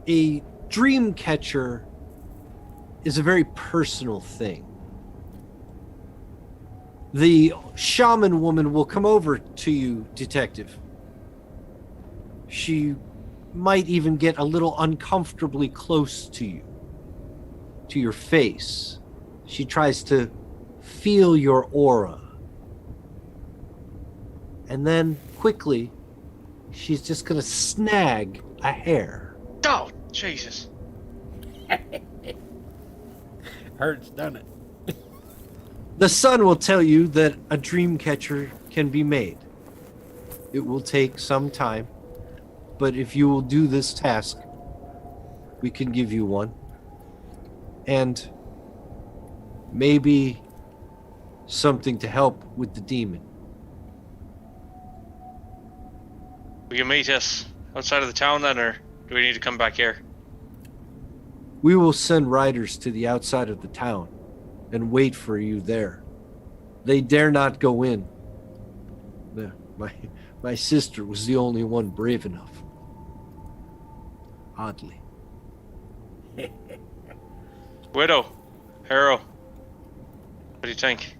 A dream catcher is a very personal thing. The shaman woman will come over to you, detective. She might even get a little uncomfortably close to you, to your face. She tries to feel your aura. And then, quickly, she's just going to snag a hair. Oh, Jesus. Hurts, doesn't it? The sun will tell you that a dream catcher can be made. It will take some time, but if you will do this task, we can give you one. And maybe something to help with the demon. Will you meet us outside of the town then, or do we need to come back here? We will send riders to the outside of the town and wait for you there. They dare not go in. My sister was the only one brave enough. Oddly. Widow, Harrow, what do you think?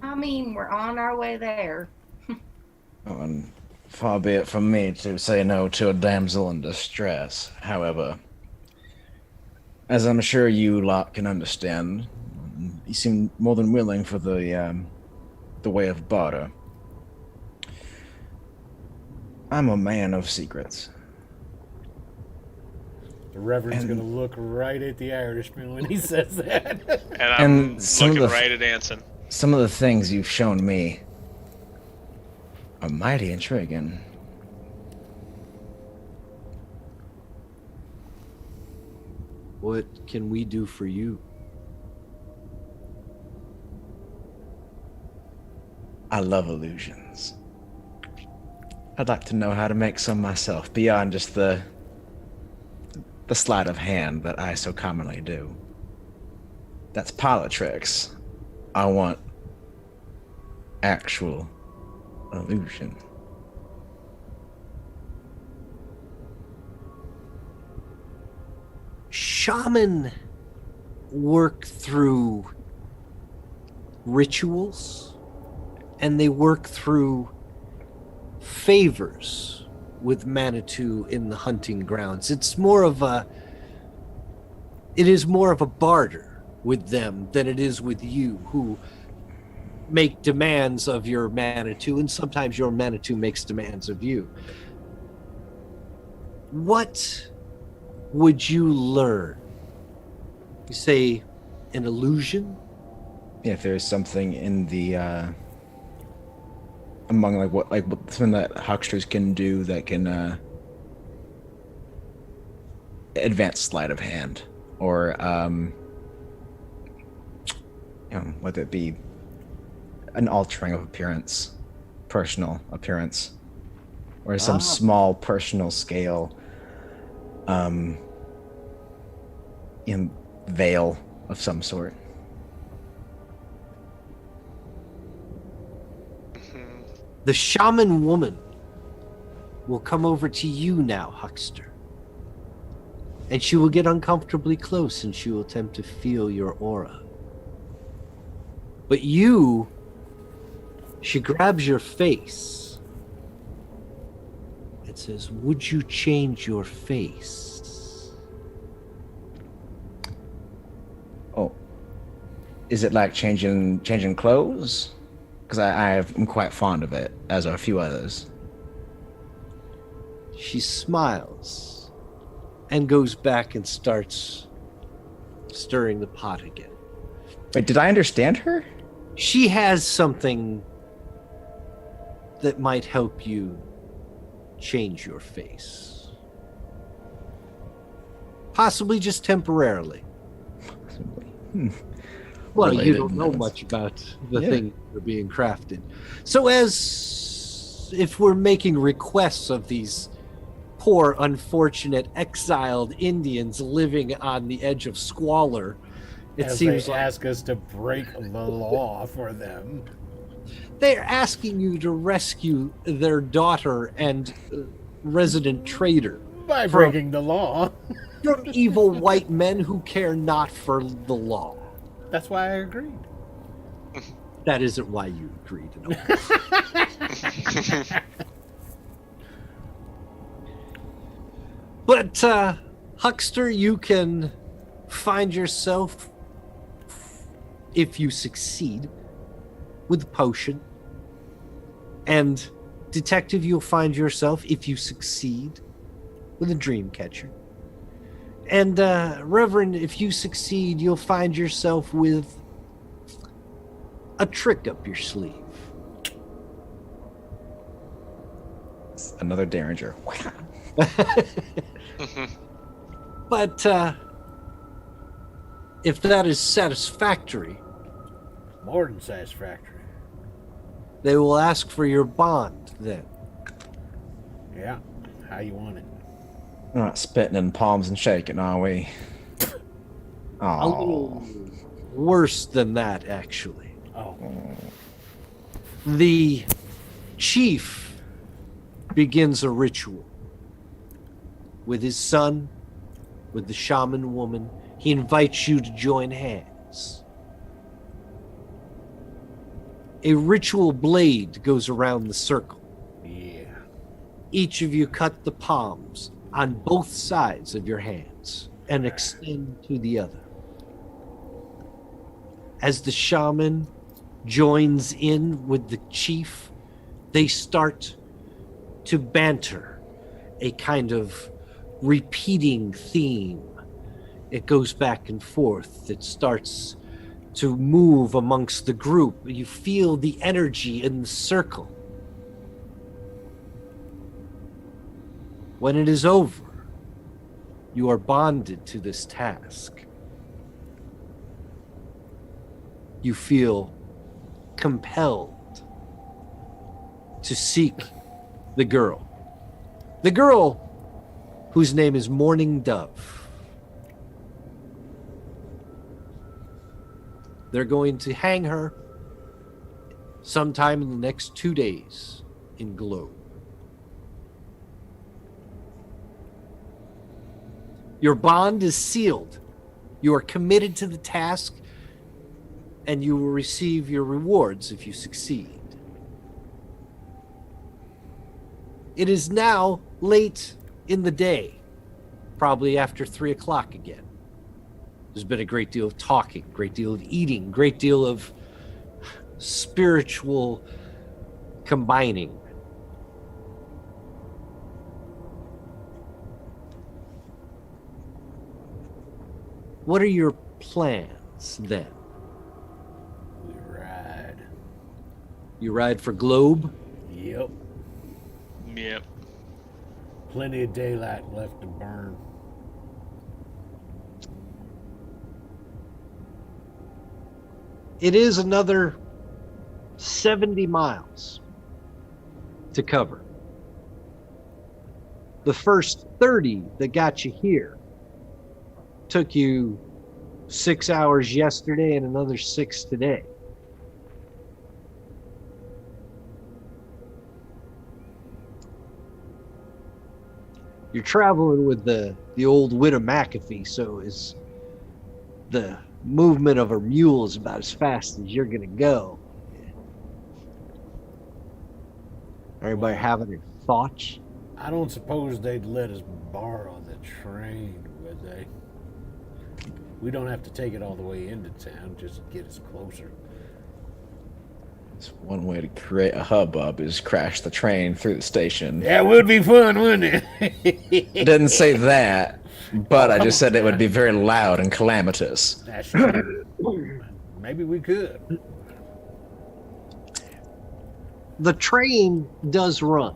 I mean, we're on our way there. Oh, and far be it from me to say no to a damsel in distress. However, as I'm sure you lot can understand, you seem more than willing for the way of barter. I'm a man of secrets. The Reverend's going to look right at the Irishman when he says that. And I'm looking right at Anson. Some of the things you've shown me are mighty intriguing. What can we do for you? I love illusions. I'd like to know how to make some myself, beyond just the sleight of hand that I so commonly do. That's parlor tricks. I want actual illusion. Shaman work through rituals, and they work through favors with Manitou in the hunting grounds. It is more of a barter with them than it is with you, who make demands of your Manitou, and sometimes your Manitou makes demands of you. What would you learn? You say an illusion? Yeah, if there's something in the among what something that hucksters can do that can advance sleight of hand, or whether it be an altering of appearance, personal appearance, or some small personal scale veil of some sort. The shaman woman will come over to you now, huckster. And she will get uncomfortably close, and she will attempt to feel your aura. But she grabs your face and says, "Would you change your face?" Oh, is it like changing clothes? Because I'm quite fond of it, as are a few others. She smiles and goes back and starts stirring the pot again. Wait, did I understand her? She has something that might help you change your face. Possibly just temporarily. Well, you don't know much about the thing that are being crafted. So as if we're making requests of these poor, unfortunate, exiled Indians living on the edge of squalor, it seems they like ask us to break the law for them. they're asking you to rescue their daughter and resident trader By breaking the law. from evil white men who care not for the law. That's why I agreed. That isn't why you agreed at all. But, Huckster, you can find yourself, if you succeed, with a potion. And, Detective, you'll find yourself, if you succeed, with a dream catcher. And, Reverend, if you succeed, you'll find yourself with a trick up your sleeve. It's another Derringer. But if that is satisfactory, More than satisfactory. they will ask for your bond then. Yeah. How you want it? We're not spitting in palms and shaking, are we? A little worse than that, actually. Oh. The chief begins a ritual with his son, with the shaman woman. He invites you to join hands. A ritual blade goes around the circle. Yeah. Each of you cut the palms on both sides of your hands and extend to the other. As the shaman joins in with the chief, they start to banter, a kind of repeating theme. It goes back and forth. It starts to move amongst the group. You feel the energy in the circle. When it is over, you are bonded to this task. You feel compelled to seek the girl. The girl whose name is Morning Dove. They're going to hang her sometime in the next 2 days in Globe. Your bond is sealed. You are committed to the task, and you will receive your rewards if you succeed. It is now late in the day, probably after 3 o'clock again. There's been a great deal of talking, great deal of eating, great deal of spiritual combining. What are your plans then? We ride. You ride for Globe? Yep. Yep. Plenty of daylight left to burn. It is another 70 miles to cover. The first 30 that got you here took you 6 hours yesterday and another 6 today. You're traveling with the old Widow McAfee, so is the movement of a mule is about as fast as you're gonna go. Everybody have any thoughts? I don't suppose they'd let us borrow the train, would they? We don't have to take it all the way into town, just get us closer. It's one way to create a hubbub is crash the train through the station. That would be fun, wouldn't it? I didn't say that, but I just said it would be very loud and calamitous. That's true. Maybe we could. The train does run.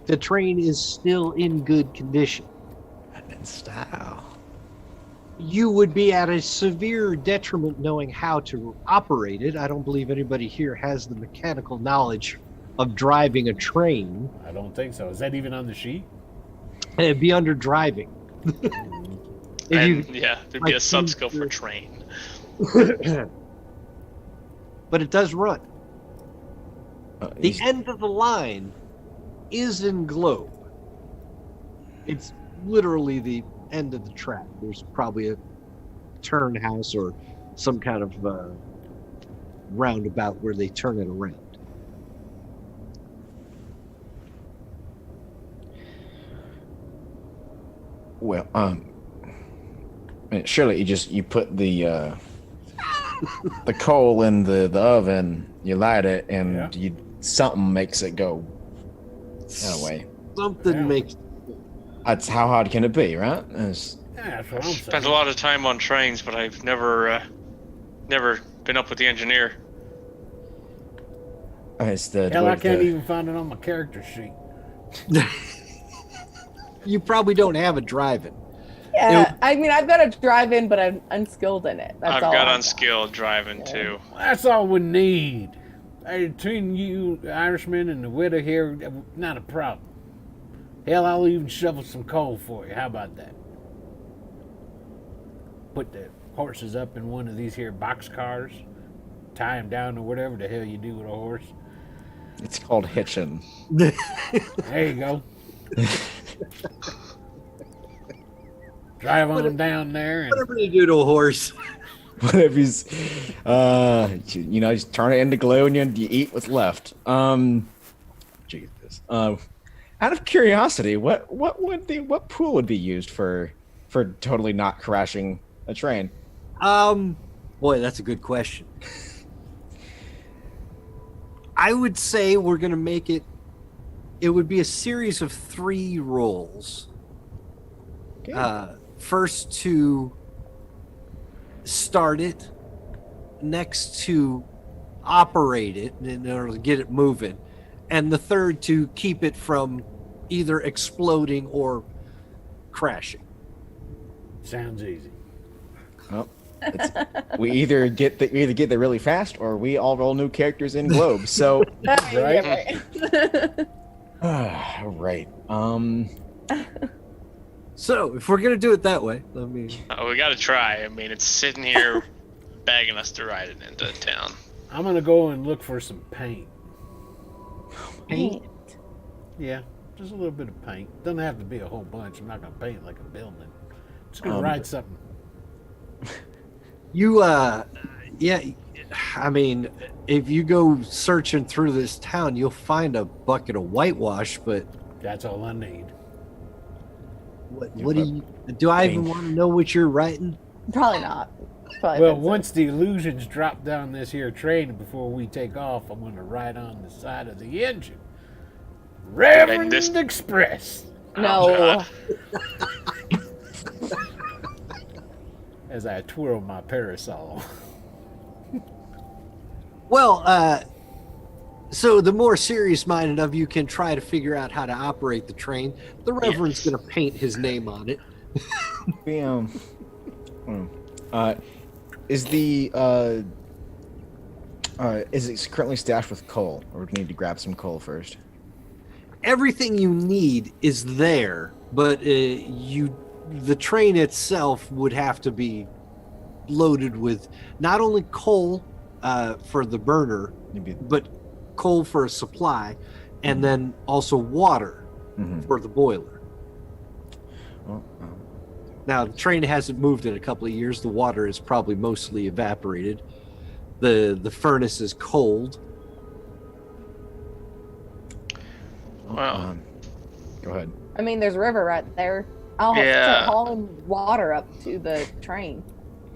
The train is still in good condition. And in style. You would be at a severe detriment knowing how to operate it. I don't believe anybody here has the mechanical knowledge of driving a train. I don't think so. Is that even on the sheet? It'd be under driving. And yeah, there'd be a sub-skill for train. But it does run. The He's- end of the line is in globe. It's literally the end of the track. There's probably a turn house or some kind of roundabout where they turn it around. Well, I mean, surely you put the coal in the oven, you light it, and something makes it go anyway. Something makes. That's how hard can it be, right? Yeah, that's what I'm Spent saying. a lot of time on trains, but I've never been up with the engineer. It's the Hell, I can't even find it on my character sheet. You probably don't have a driving. Yeah, I mean, I've got a drive-in, but I'm unskilled in it. That's I've all got I've unskilled driving too. That's all we need. Hey, between you, Irishman, and the widow here, not a problem. Hell, I'll even shovel some coal for you. How about that? Put the horses up in one of these here box cars, tie them down or whatever the hell you do with a horse. It's called hitching. There you go. Drive on them down there. And Whatever you do to a horse. What if he's, just turn it into glue and you eat what's left. Jesus. Out of curiosity, what pool would be used for totally not crashing a train? Boy, that's a good question. I would say we're going to make it. It would be a series of 3 rolls. Okay. First to start it, next to operate it in order to get it moving, and the third to keep it from either exploding or crashing. sounds easy. Well, we either get there really fast, or we all roll new characters in Globe. So, Right? all right. So if we're gonna do it that way, let me. We gotta try. I mean, it's sitting here begging us to ride it into town. I'm going to go and look for some paint. Paint. Yeah, just a little bit of paint. Doesn't have to be a whole bunch. I'm not going to paint like a building. Just going to write something. You, yeah, I mean, if you go searching through this town, you'll find a bucket of whitewash, but That's all I need. what do I even want to know what you're writing? Probably not. Probably Well, offensive. once the illusions drop down this here train before we take off, I'm going to write on the side of the engine, Reverend Express, No. as I twirl my parasol. Well, so the more serious-minded of you can try to figure out how to operate the train. The Reverend's going to paint his name on it. Is it currently stashed with coal, or do we need to grab some coal first? Everything you need is there, but the train itself would have to be loaded with not only coal for the burner, but coal for a supply, and then also water for the boiler. Well, Now, the train hasn't moved in a couple of years. The water is probably mostly evaporated. The furnace is cold. Wow. Go ahead. I mean, there's a river right there. I'll start hauling water up to the train.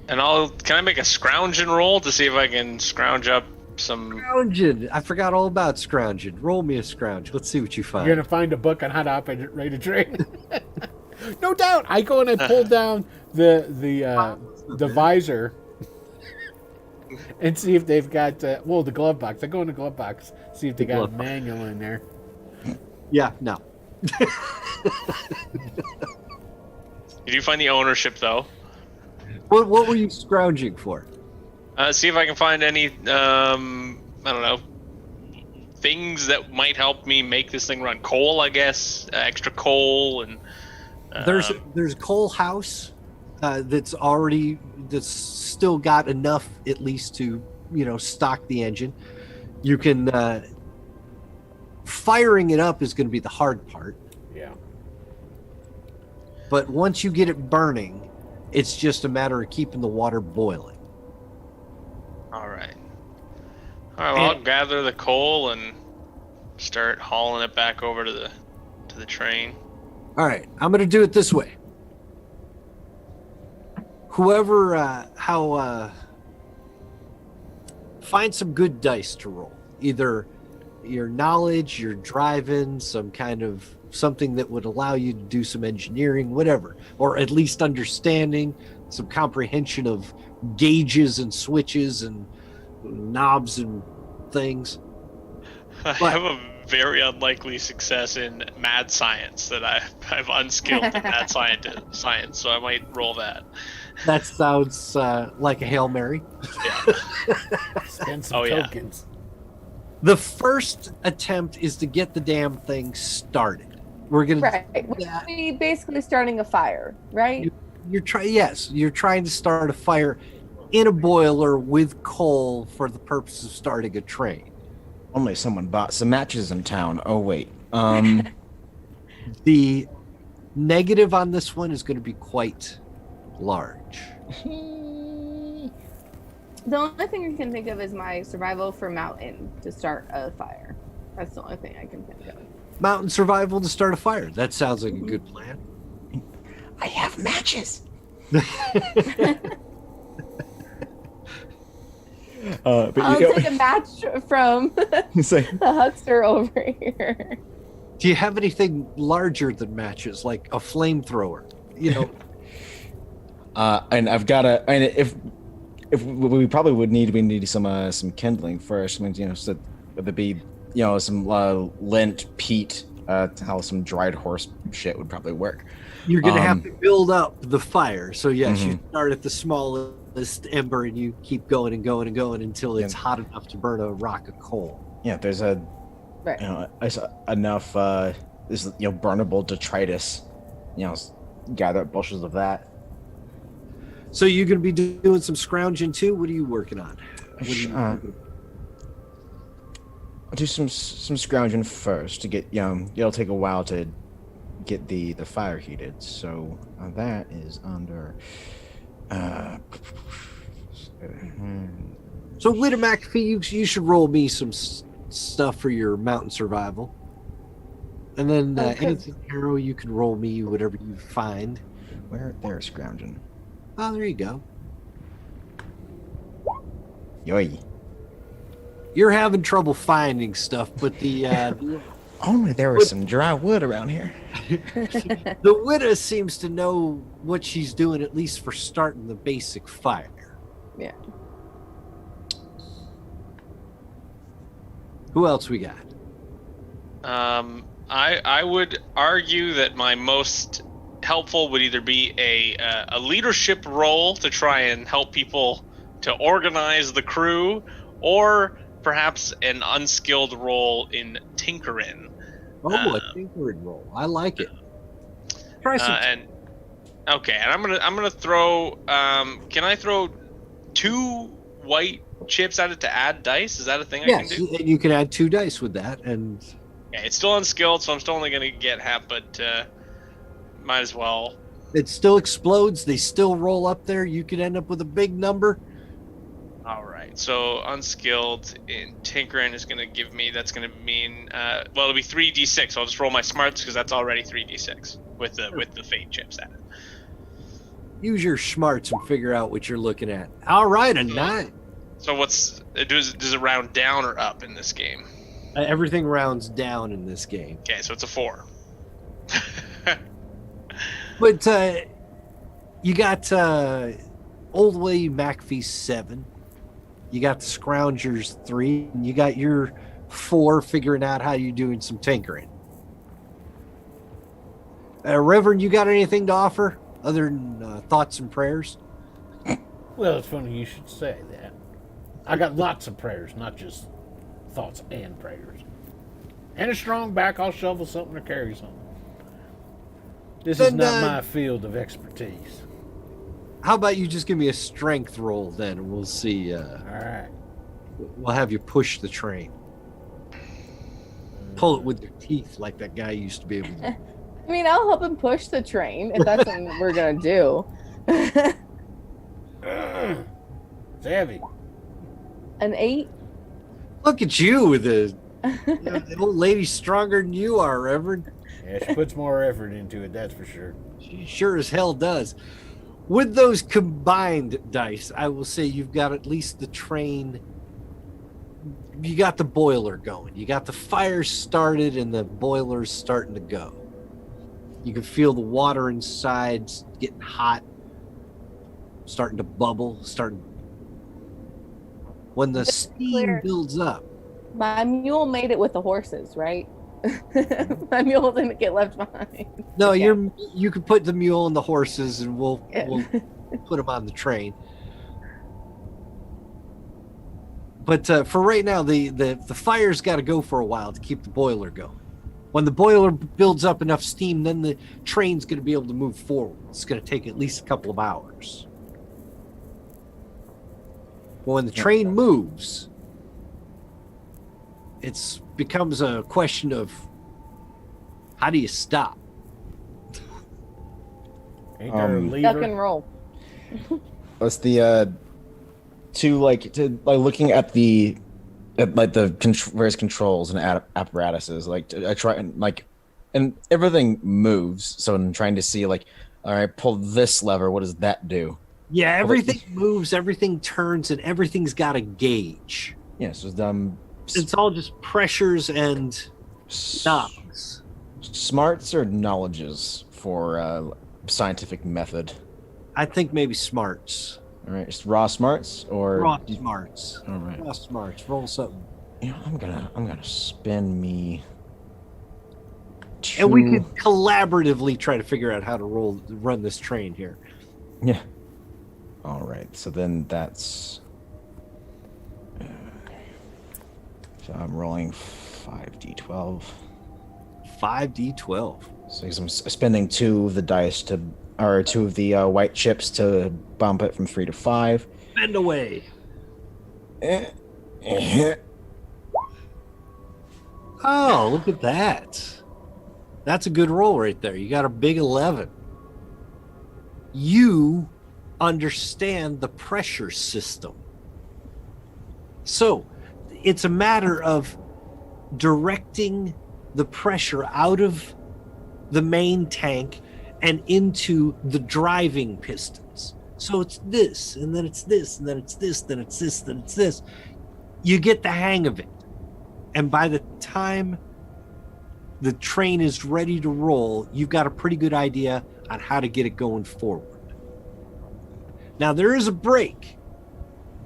And can I make a scrounging roll to see if I can scrounge up some... Scrounging. I forgot all about scrounging. Roll me a scrounge. Let's see what you find. You're gonna find a book on how to operate a train. No doubt. I go and I pull down the visor and see if they've got the glove box. I go in the glove box, see if they got a manual in there. Yeah, no. Did you find the ownership though? What were you scrounging for? See if I can find any I don't know, things that might help me make this thing run. Coal, I guess, extra coal, and there's a coal house that's still got enough at least to stock the engine. You can firing it up is going to be the hard part. Yeah. But once you get it burning, it's just a matter of keeping the water boiling. All right. Well, I'll gather the coal and start hauling it back over to the train. All right, I'm going to do it this way. Whoever, find some good dice to roll. Either your knowledge, your driving, some kind of something that would allow you to do some engineering, whatever, or at least understanding, some comprehension of gauges and switches and knobs and things. I have a very unlikely success in mad science that I'm unskilled in mad science, so I might roll that. That sounds like a Hail Mary. Yeah. Spend some tokens. The first attempt is to get the damn thing started. We're gonna We're basically starting a fire, right? You're trying to start a fire in a boiler with coal for the purpose of starting a train. Only someone bought some matches in town. Oh wait. The negative on this one is going to be quite large. The only thing I can think of is my survival for mountain to start a fire. That's the only thing I can think of. Mountain survival to start a fire. That sounds like a good plan. I have matches. I'll take a match from the huckster over here. Do you have anything larger than matches, like a flamethrower? And I've got if we probably would need some kindling first. I mean, so would be some lint, peat, how some dried horse shit would probably work. You're gonna have to build up the fire. So yes, you start at the smallest ember and you keep going and going and going until it's hot enough to burn a rock of coal. Yeah, there's enough burnable detritus. Gather up bushels of that. So you're gonna be doing some scrounging too. What are you working on? I'll do some scrounging first to get it'll take a while to get the fire heated, so that is under So Widow McAfee, you should roll me some stuff for your mountain survival, and then anything hero you can roll me whatever you find. Where they're scrounging. Oh, there you go. Yoy. You're having trouble finding stuff, but the only there was some dry wood around here. The widow seems to know what she's doing, at least for starting the basic fire. Yeah. Who else we got? I would argue that my most helpful would either be a leadership role to try and help people to organize the crew, or perhaps an unskilled role in tinkering. A tinkering role. I like it. Try some. And I'm gonna throw. Can I throw 2 white chips at it to add dice? Is that a thing I can do? Yes, you can add 2 dice with that, and yeah, it's still unskilled, so I'm still only gonna get half, but might as well It still explodes. They still roll up there. You could end up with a big number. All right. So unskilled in tinkering is going to give me. That's going to mean. Well, it'll be 3d6. So I'll just roll my smarts because that's already 3d6 with the fate chips added. Use your smarts and figure out what you're looking at. All right, a 9. So does it round down or up in this game? Everything rounds down in this game. Okay, so it's a 4. But you got Old Way McPhee 7. You got the Scroungers 3. And you got your 4 figuring out how you're doing some tinkering. Reverend, you got anything to offer other than thoughts and prayers? Well, it's funny you should say that. I got lots of prayers, not just thoughts and prayers. And a strong back, I'll shovel something or carry something. This is not my field of expertise. How about you just give me a strength roll then, and we'll see. All right. We'll have you push the train. Pull it with your teeth like that guy used to be able to. I mean, I'll help him push the train if that's something that we're gonna do. It's heavy. An 8. Look at you with the old lady stronger than you are, Reverend. Yeah, she puts more effort into it, that's for sure. She sure as hell does. With those combined dice, I will say you've got at least the train. You got the boiler going. You got the fire started and the boiler's starting to go. You can feel the water inside getting hot, starting to bubble, when the steam builds up. My mule made it with the horses, right? My mule didn't get left behind. No, you can put the mule and the horses, and we'll put them on the train. But for right now, the fire's got to go for a while to keep the boiler going. When the boiler builds up enough steam, then the train's going to be able to move forward. It's going to take at least a couple of hours. But when the train moves, it becomes a question of how do you stop? Ain't there a lever? Duck and roll. What's the looking at the various controls and apparatuses, I try and everything moves. So I'm trying to see all right, pull this lever. What does that do? Yeah, everything moves, everything turns, and everything's got a gauge. Yeah, so it's all just pressures and knobs. Smarts or knowledges for scientific method? I think maybe smarts. All right, just raw smarts or raw smarts. All right, raw smarts. Roll something. You know, I'm gonna spin me. And we could collaboratively try to figure out how to run this train here. Yeah. All right. So then that's. So I'm rolling 5d12. 5d12. So I'm spending 2 of the dice two of the white chips to bump it from 3 to 5. Bend away. Oh, look at that. That's a good roll right there. You got a big 11. You understand the pressure system. So it's a matter of directing the pressure out of the main tank and into the driving pistons. So it's this, and then it's this, and then it's this, then it's this, then it's this. You get the hang of it. And by the time the train is ready to roll, you've got a pretty good idea on how to get it going forward. Now, there is a brake,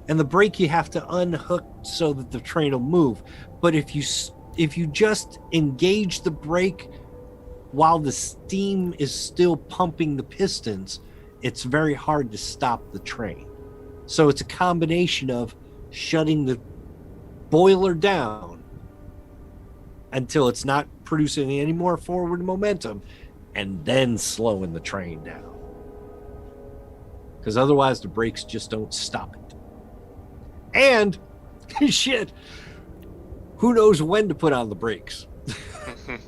and the brake you have to unhook so that the train will move. But if you just engage the brake while the steam is still pumping the pistons, it's very hard to stop the train. So it's a combination of shutting the boiler down until it's not producing any more forward momentum, and then slowing the train down. Because otherwise the brakes just don't stop it. And, shit, who knows when to put on the brakes?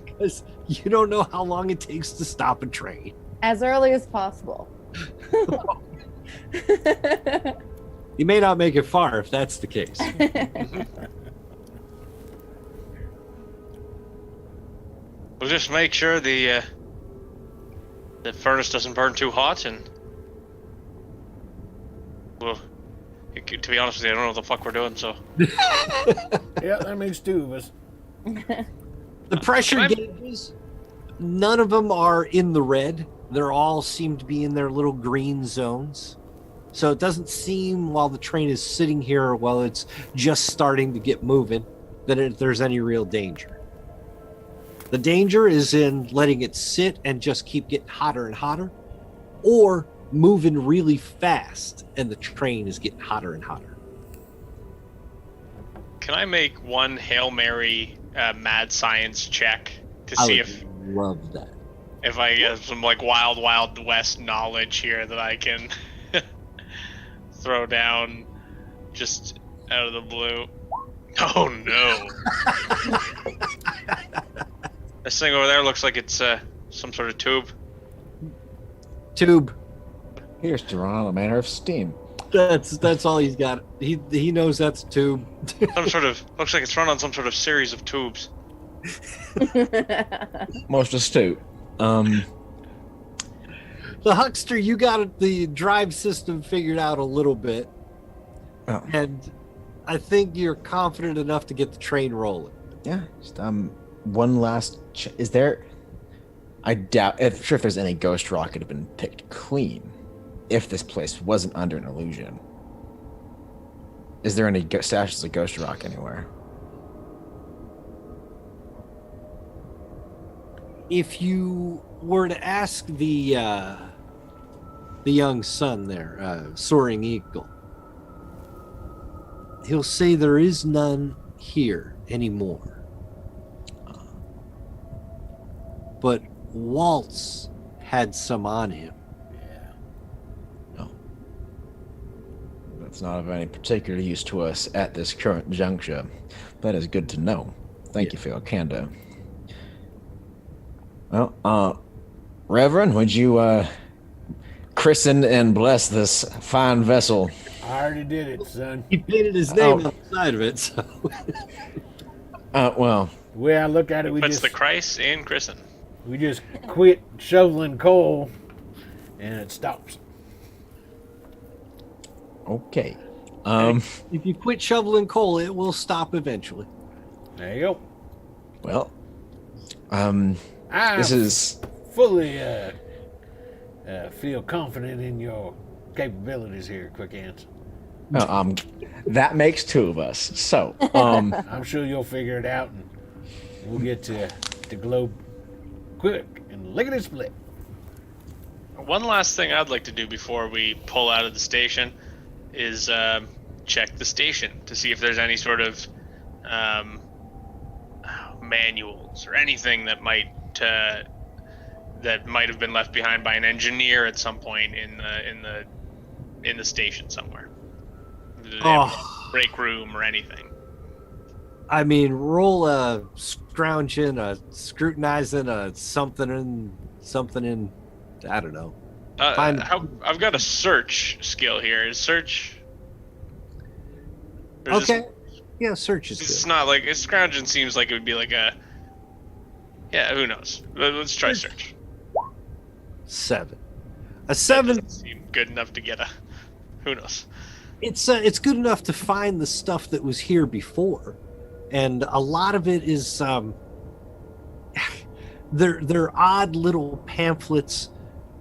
Because you don't know how long it takes to stop a train. As early as possible. You may not make it far if that's the case. We'll just make sure the furnace doesn't burn too hot, and well, to be honest with you, I don't know what the fuck we're doing. So Yeah, that makes two of us. The pressure gauges, none of them are in the red. They're all seem to be in their little green zones. So it doesn't seem, while the train is sitting here, while it's just starting to get moving, that there's any real danger. The danger is in letting it sit and just keep getting hotter and hotter, or moving really fast and the train is getting hotter and hotter. can I make one Hail Mary mad science check to see if love that. If I get some like wild west knowledge here that I can throw down just out of the blue. Oh no. This thing over there looks like it's some sort of tube. Tube. Here's to run on a manner of steam. That's all he's got. He knows that's a tube. Some sort of looks like it's run on some sort of series of tubes. Most astute. The Huckster, you got the drive system figured out a little bit, and I think you're confident enough to get the train rolling. Yeah. Just, one last. Is there? I doubt. I'm sure if there's any ghost rock, it'd have been picked clean. If this place wasn't under an illusion, is there any stashes of ghost rock anywhere? If you were to ask the young son there, Soaring Eagle, he'll say there is none here anymore. But Waltz had some on him. It's not of any particular use to us at this current juncture. That is good to know. Thank you for your candor. Well, Reverend, would you christen and bless this fine vessel? I already did it, son. He painted his name on the side of it, so. Well. The way I look at it, Puts the Christ in christen. We just quit shoveling coal, and it stops. Okay. If you quit shoveling coal, it will stop eventually. There you go. Well, I this is fully feel confident in your capabilities here, Quick Hands. That makes two of us. So, I'm sure you'll figure it out, and we'll get to the globe quick and lickety split. One last thing I'd like to do before we pull out of the station is check the station to see if there's any sort of manuals or anything that might have been left behind by an engineer at some point in the station somewhere. Break room or anything. I mean, roll a scrounging, a scrutinizing, a something in. I don't know. I've got a search skill here. Is search? Okay. Yeah, search is good. It's not like scrounging seems like it would be like a. Yeah, who knows? Let's try search. 7. A 7 doesn't seem good enough to get a. Who knows? It's good enough to find the stuff that was here before, and a lot of it is they're odd little pamphlets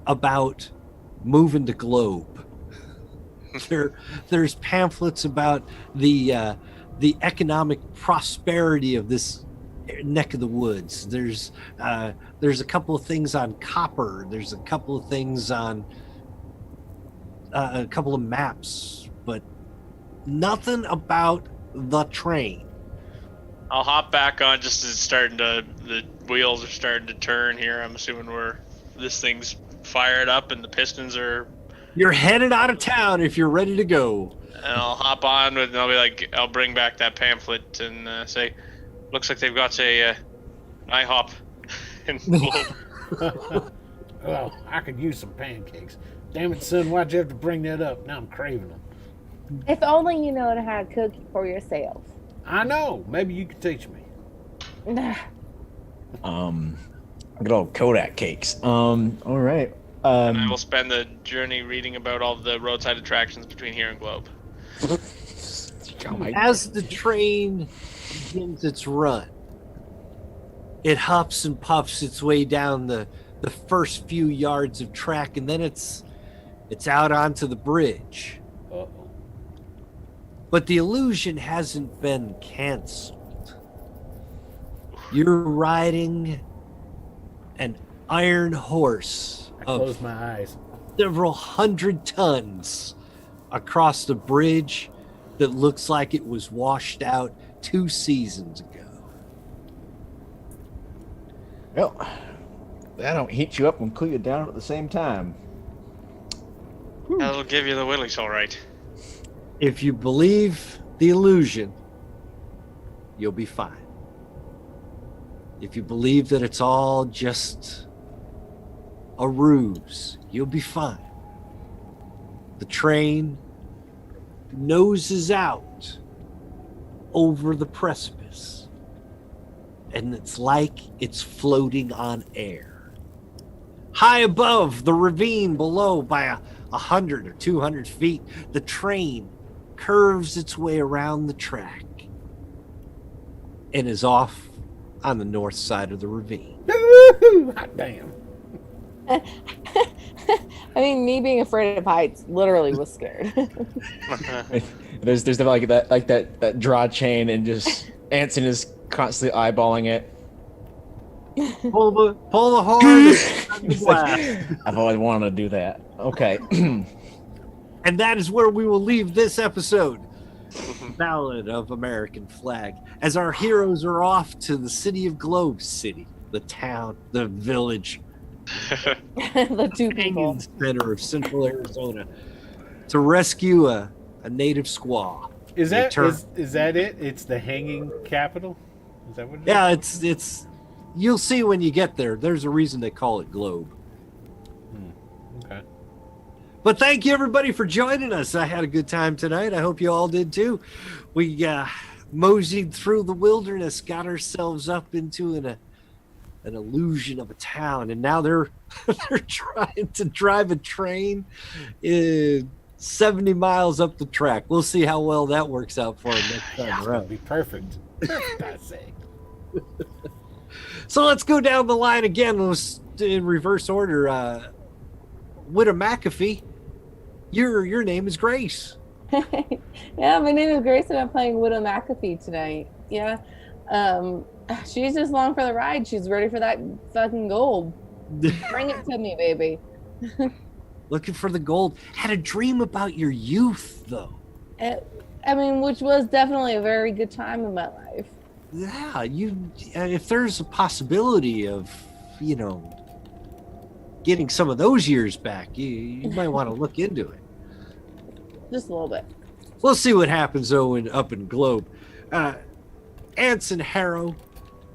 about moving the globe. There's pamphlets about the economic prosperity of this neck of the woods. There's a couple of things on copper. There's a couple of things on a couple of maps, but nothing about the train. I'll hop back on just as it's starting to. The wheels are starting to turn here. I'm assuming this thing's fired up and the pistons are. You're headed out of town if you're ready to go. And I'll hop on and I'll be like, I'll bring back that pamphlet and say, looks like they've got a IHOP. Oh, I could use some pancakes. Damn it, son, why'd you have to bring that up? Now I'm craving them. If only you know how to cook for yourself. I know. Maybe you could teach me. Good old Kodak cakes. All right. And I will spend the journey reading about all the roadside attractions between here and Globe. As the train begins its run, it huffs and puffs its way down the first few yards of track, and then it's out onto the bridge. Uh-oh. But the illusion hasn't been canceled. You're riding an iron horse I close my eyes. several hundred tons across the bridge that looks like it was washed out 2 seasons ago. Well, that don't heat you up and cool you down at the same time. That'll give you the willies, all right. If you believe the illusion, you'll be fine. If you believe that it's all just a ruse, you'll be fine. The train noses out over the precipice, and it's like it's floating on air. High above the ravine below by 100 or 200 feet, the train curves its way around the track and is off on the north side of the ravine. Hot damn. I mean, me being afraid of heights literally was scared. There's definitely that draw chain, and just Anson is constantly eyeballing it. Pull the horn. I've always wanted to do that. Okay. And that is where we will leave this episode. Ballad of American Flag. As our heroes are off to the city of Globe City, the town, the village, The two people. hanging center of central Arizona, to rescue a native squaw. Is They that turn- is that it? It's the hanging capital? Is that what it Yeah, is? it's you'll see when you get there. There's a reason they call it Globe. Okay. But thank you everybody for joining us. I had a good time tonight. I hope you all did too. We moseyed through the wilderness, got ourselves up into an illusion of a town, and now they're trying to drive a train 70 miles up the track. We'll see how well that works out for them next time That around. would be perfect. God's sake. So let's go down the line again. Let's in reverse order. Widow McAfee, your name is Grace. Yeah, my name is Grace and I'm playing Widow McAfee tonight. Yeah. She's just along for the ride. She's ready for that fucking gold. Bring it to me, baby. Looking for the gold. Had a dream about your youth, though. Which was definitely a very good time in my life. Yeah, if there's a possibility of, getting some of those years back, you might want to look into it. Just a little bit. We'll see what happens, though, up in Globe. Anson Harrow,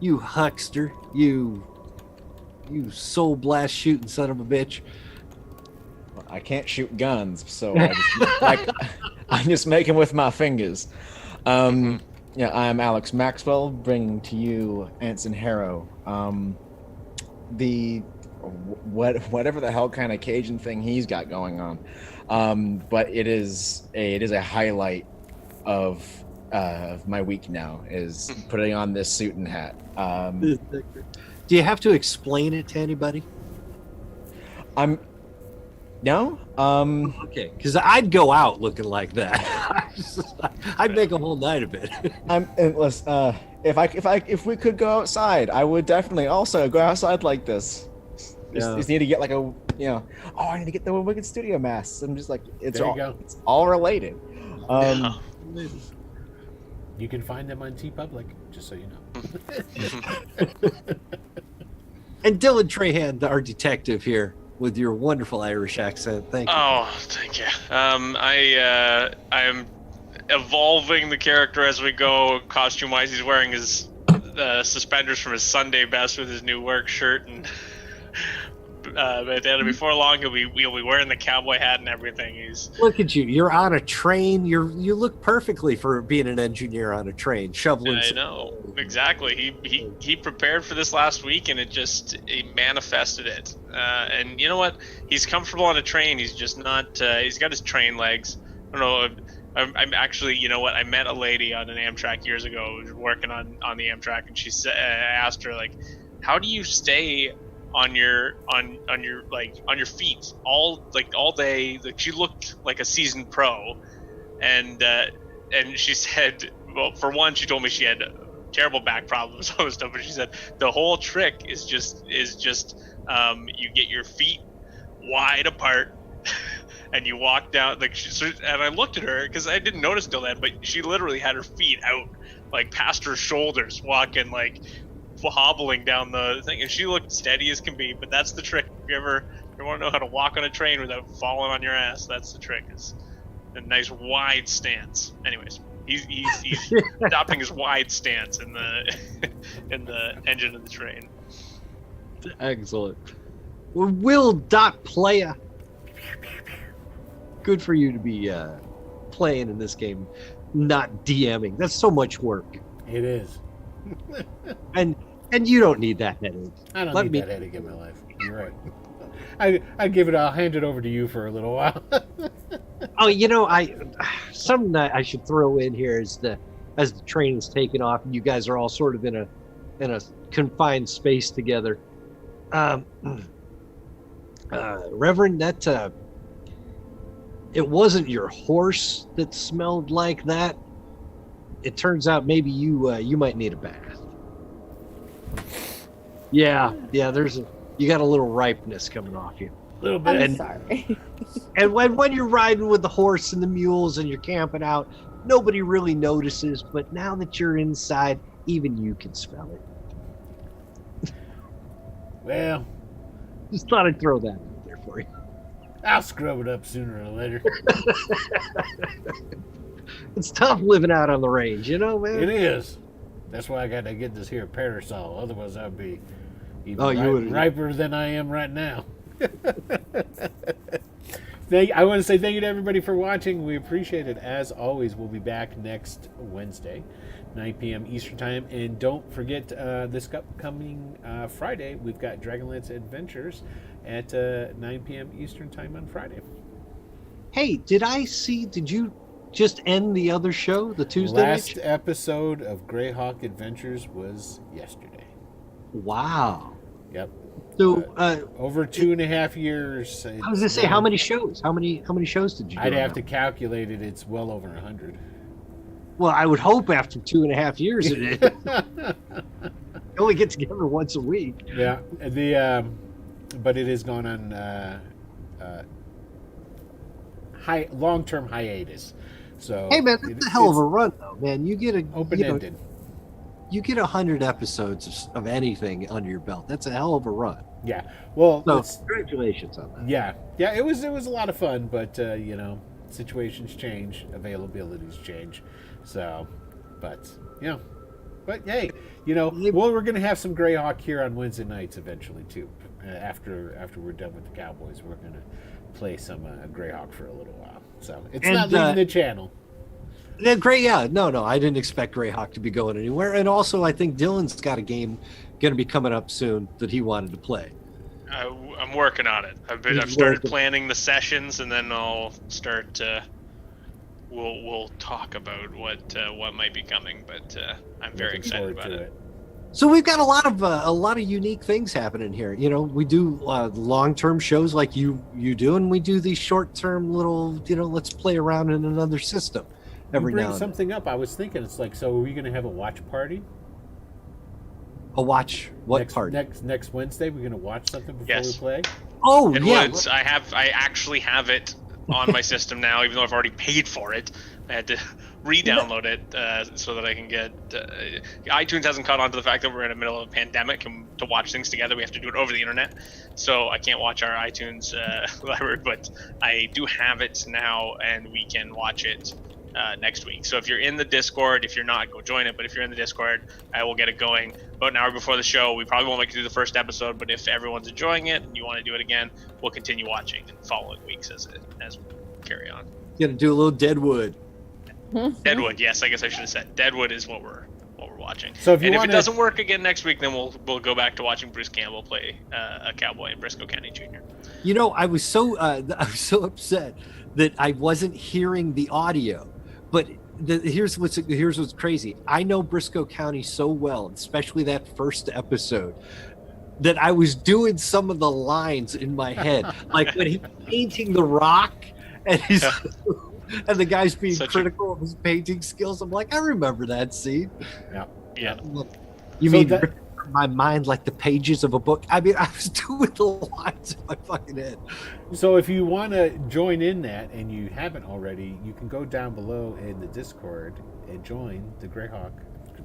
you huckster, you soul blast shooting son of a bitch. I can't shoot guns, so I'm just making with my fingers. Yeah, I'm Alex Maxwell, bringing to you Anson Harrow. Whatever the hell kind of Cajun thing he's got going on, but it is a highlight of my week now is putting on this suit and hat. Do you have to explain it to anybody? No. Okay, because I'd go out looking like that. I'd make a whole night of it. If we could go outside, I would definitely also go outside like this. Just need to get like I need to get the Wicked Studio masks. I'm just like, it's all related. You can find them on TeePublic, just so you know. And Dylan Trahan, our detective here, with your wonderful Irish accent. Thank you. Oh, thank you. I am evolving the character as we go. Costume-wise, he's wearing his suspenders from his Sunday best with his new work shirt and but before long he'll be wearing the cowboy hat and everything. Look at you. You're on a train. You look perfectly for being an engineer on a train, shoveling. I know exactly. He prepared for this last week, and he manifested it. And you know what? He's comfortable on a train. He's just not. He's got his train legs. I don't know. I'm actually, you know what? I met a lady on an Amtrak years ago who was working on the Amtrak, and she said, I asked her, like, how do you stay on your feet all day? Like, she looked like a seasoned pro, and she said, well, for one, she told me she had terrible back problems, all this stuff, but she said the whole trick is just you get your feet wide apart. And you walk down, like, and I looked at her because I didn't notice till then, but she literally had her feet out, like, past her shoulders, walking, like, hobbling down the thing, and she looked steady as can be. But that's the trick. If you want to know how to walk on a train without falling on your ass, that's the trick. Is a nice wide stance. Anyways, he's adopting his wide stance in the engine of the train. Excellent. Well, Will.Playa. Good for you to be playing in this game, not DMing. That's so much work. It is. and you don't need that headache. I don't need that headache in my life. You're right. I'll hand it over to you for a little while. Oh, something that I should throw in here is as the train is taking off and you guys are all sort of in a confined space together. Reverend, that it wasn't your horse that smelled like that. It turns out maybe you might need a bath. Yeah. You got a little ripeness coming off you. A little bit. I'm sorry. And when you're riding with the horse and the mules and you're camping out, nobody really notices. But now that you're inside, even you can smell it. Well, just thought I'd throw that out there for you. I'll scrub it up sooner or later. It's tough living out on the range, man. It is. That's why I got to get this here parasol. Otherwise, I'd be even riper than I am right now. I want to say thank you to everybody for watching. We appreciate it. As always, we'll be back next Wednesday, 9 p.m. Eastern Time. And don't forget this upcoming Friday, we've got Dragonlance Adventures at 9 p.m. Eastern Time on Friday. Hey, did you just end the other show, the Tuesday Last episode of Greyhawk Adventures was yesterday. Wow. Yep. So over 2.5 years. I was gonna say, how many shows? How many shows did you do? I'd have to calculate it. It's well over 100. Well, I would hope after 2.5 years it is. You only get together once a week. Yeah. But it has gone on long-term hiatus. So hey man, that's a hell of a run though, man. You get open-ended. You get 100 episodes of anything under your belt. That's a hell of a run. Yeah. Well, so congratulations on that. Yeah. Yeah, it was a lot of fun, but situations change, availabilities change. So, but hey, we're going to have some Greyhawk here on Wednesday nights eventually too. After we're done with the Cowboys, we're going to play some Greyhawk for a little while. So it's not leaving the channel. Great, yeah. No, I didn't expect Greyhawk to be going anywhere. And also, I think Dylan's got a game going to be coming up soon that he wanted to play. I'm working on it. I've started planning the sessions, and then I'll start. We'll talk about what might be coming, but I'm very excited about it. So we've got a lot of unique things happening here. We do long-term shows like you do, and we do these short-term little, let's play around in another system. Every now and something up. I was thinking, it's like, so are we going to have a watch party? A watch party? Next Wednesday, we're going to watch something before we play? Oh, it yeah. Would. I actually have it on my system now, even though I've already paid for it. I had to re-download it so that I can get... iTunes hasn't caught on to the fact that we're in the middle of a pandemic, and to watch things together, we have to do it over the internet. So I can't watch our iTunes library, but I do have it now, and we can watch it next week. So if you're in the Discord, if you're not, go join it. But if you're in the Discord, we'll get it going about an hour before the show. We probably won't make it through the first episode, but if everyone's enjoying it and you want to do it again, we'll continue watching in following weeks as we carry on. Gonna do a little Deadwood. Deadwood, yes, I guess I should have said Deadwood is what we're watching. So if it doesn't work again next week, then we'll go back to watching Bruce Campbell play a cowboy in Briscoe County Jr. You know, I was so upset that I wasn't hearing the audio. But here's what's crazy. I know Briscoe County so well, especially that first episode, that I was doing some of the lines in my head, like when he's painting the rock and he's. And the guy's being critical of his painting skills. I'm like, I remember that scene. Yeah. You mean my mind like the pages of a book? I mean, I was doing the lines in my fucking head. So if you want to join in that and you haven't already, you can go down below in the Discord and join the Greyhawk.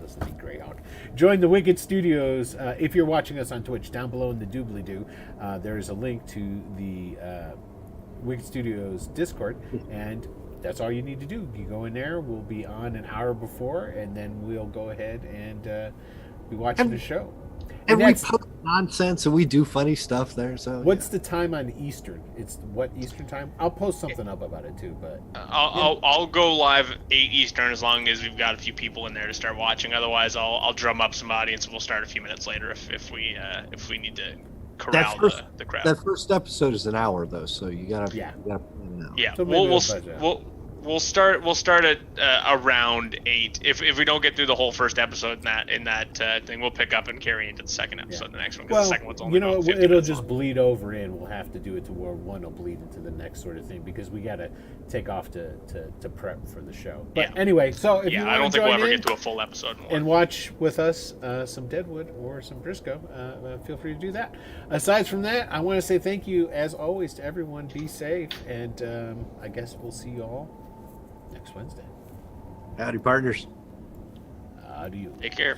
Listen to me, Greyhawk. Join the Wicked Studios. If you're watching us on Twitch, down below in the doobly-doo, there's a link to the Wicked Studios Discord, and that's all you need to do. You go in there. We'll be on an hour before, and then we'll go ahead and be watching the show. And we post nonsense, and we do funny stuff there. So what's the time on Eastern? It's what Eastern time? I'll post something up about it too. But I'll go live 8 Eastern as long as we've got a few people in there to start watching. Otherwise, I'll drum up some audience, and we'll start a few minutes later if we need to corral the crowd. That first episode is an hour though, so you gotta Yeah, so we'll start at around 8. If we don't get through the whole first episode in that thing, we'll pick up and carry into the second episode, the next one. Because the second one's only about 50 it'll minutes just long. bleed over in. We'll have to do it to where one will bleed into the next sort of thing because we got to take off to prep for the show. But anyway, so if you want I don't to think we'll join ever in get to a full episode more. and watch with us some Deadwood or some Briscoe, feel free to do that. Aside from that, I want to say thank you as always to everyone. Be safe, and I guess we'll see you all next Wednesday. Howdy, partners. Adios. Take care.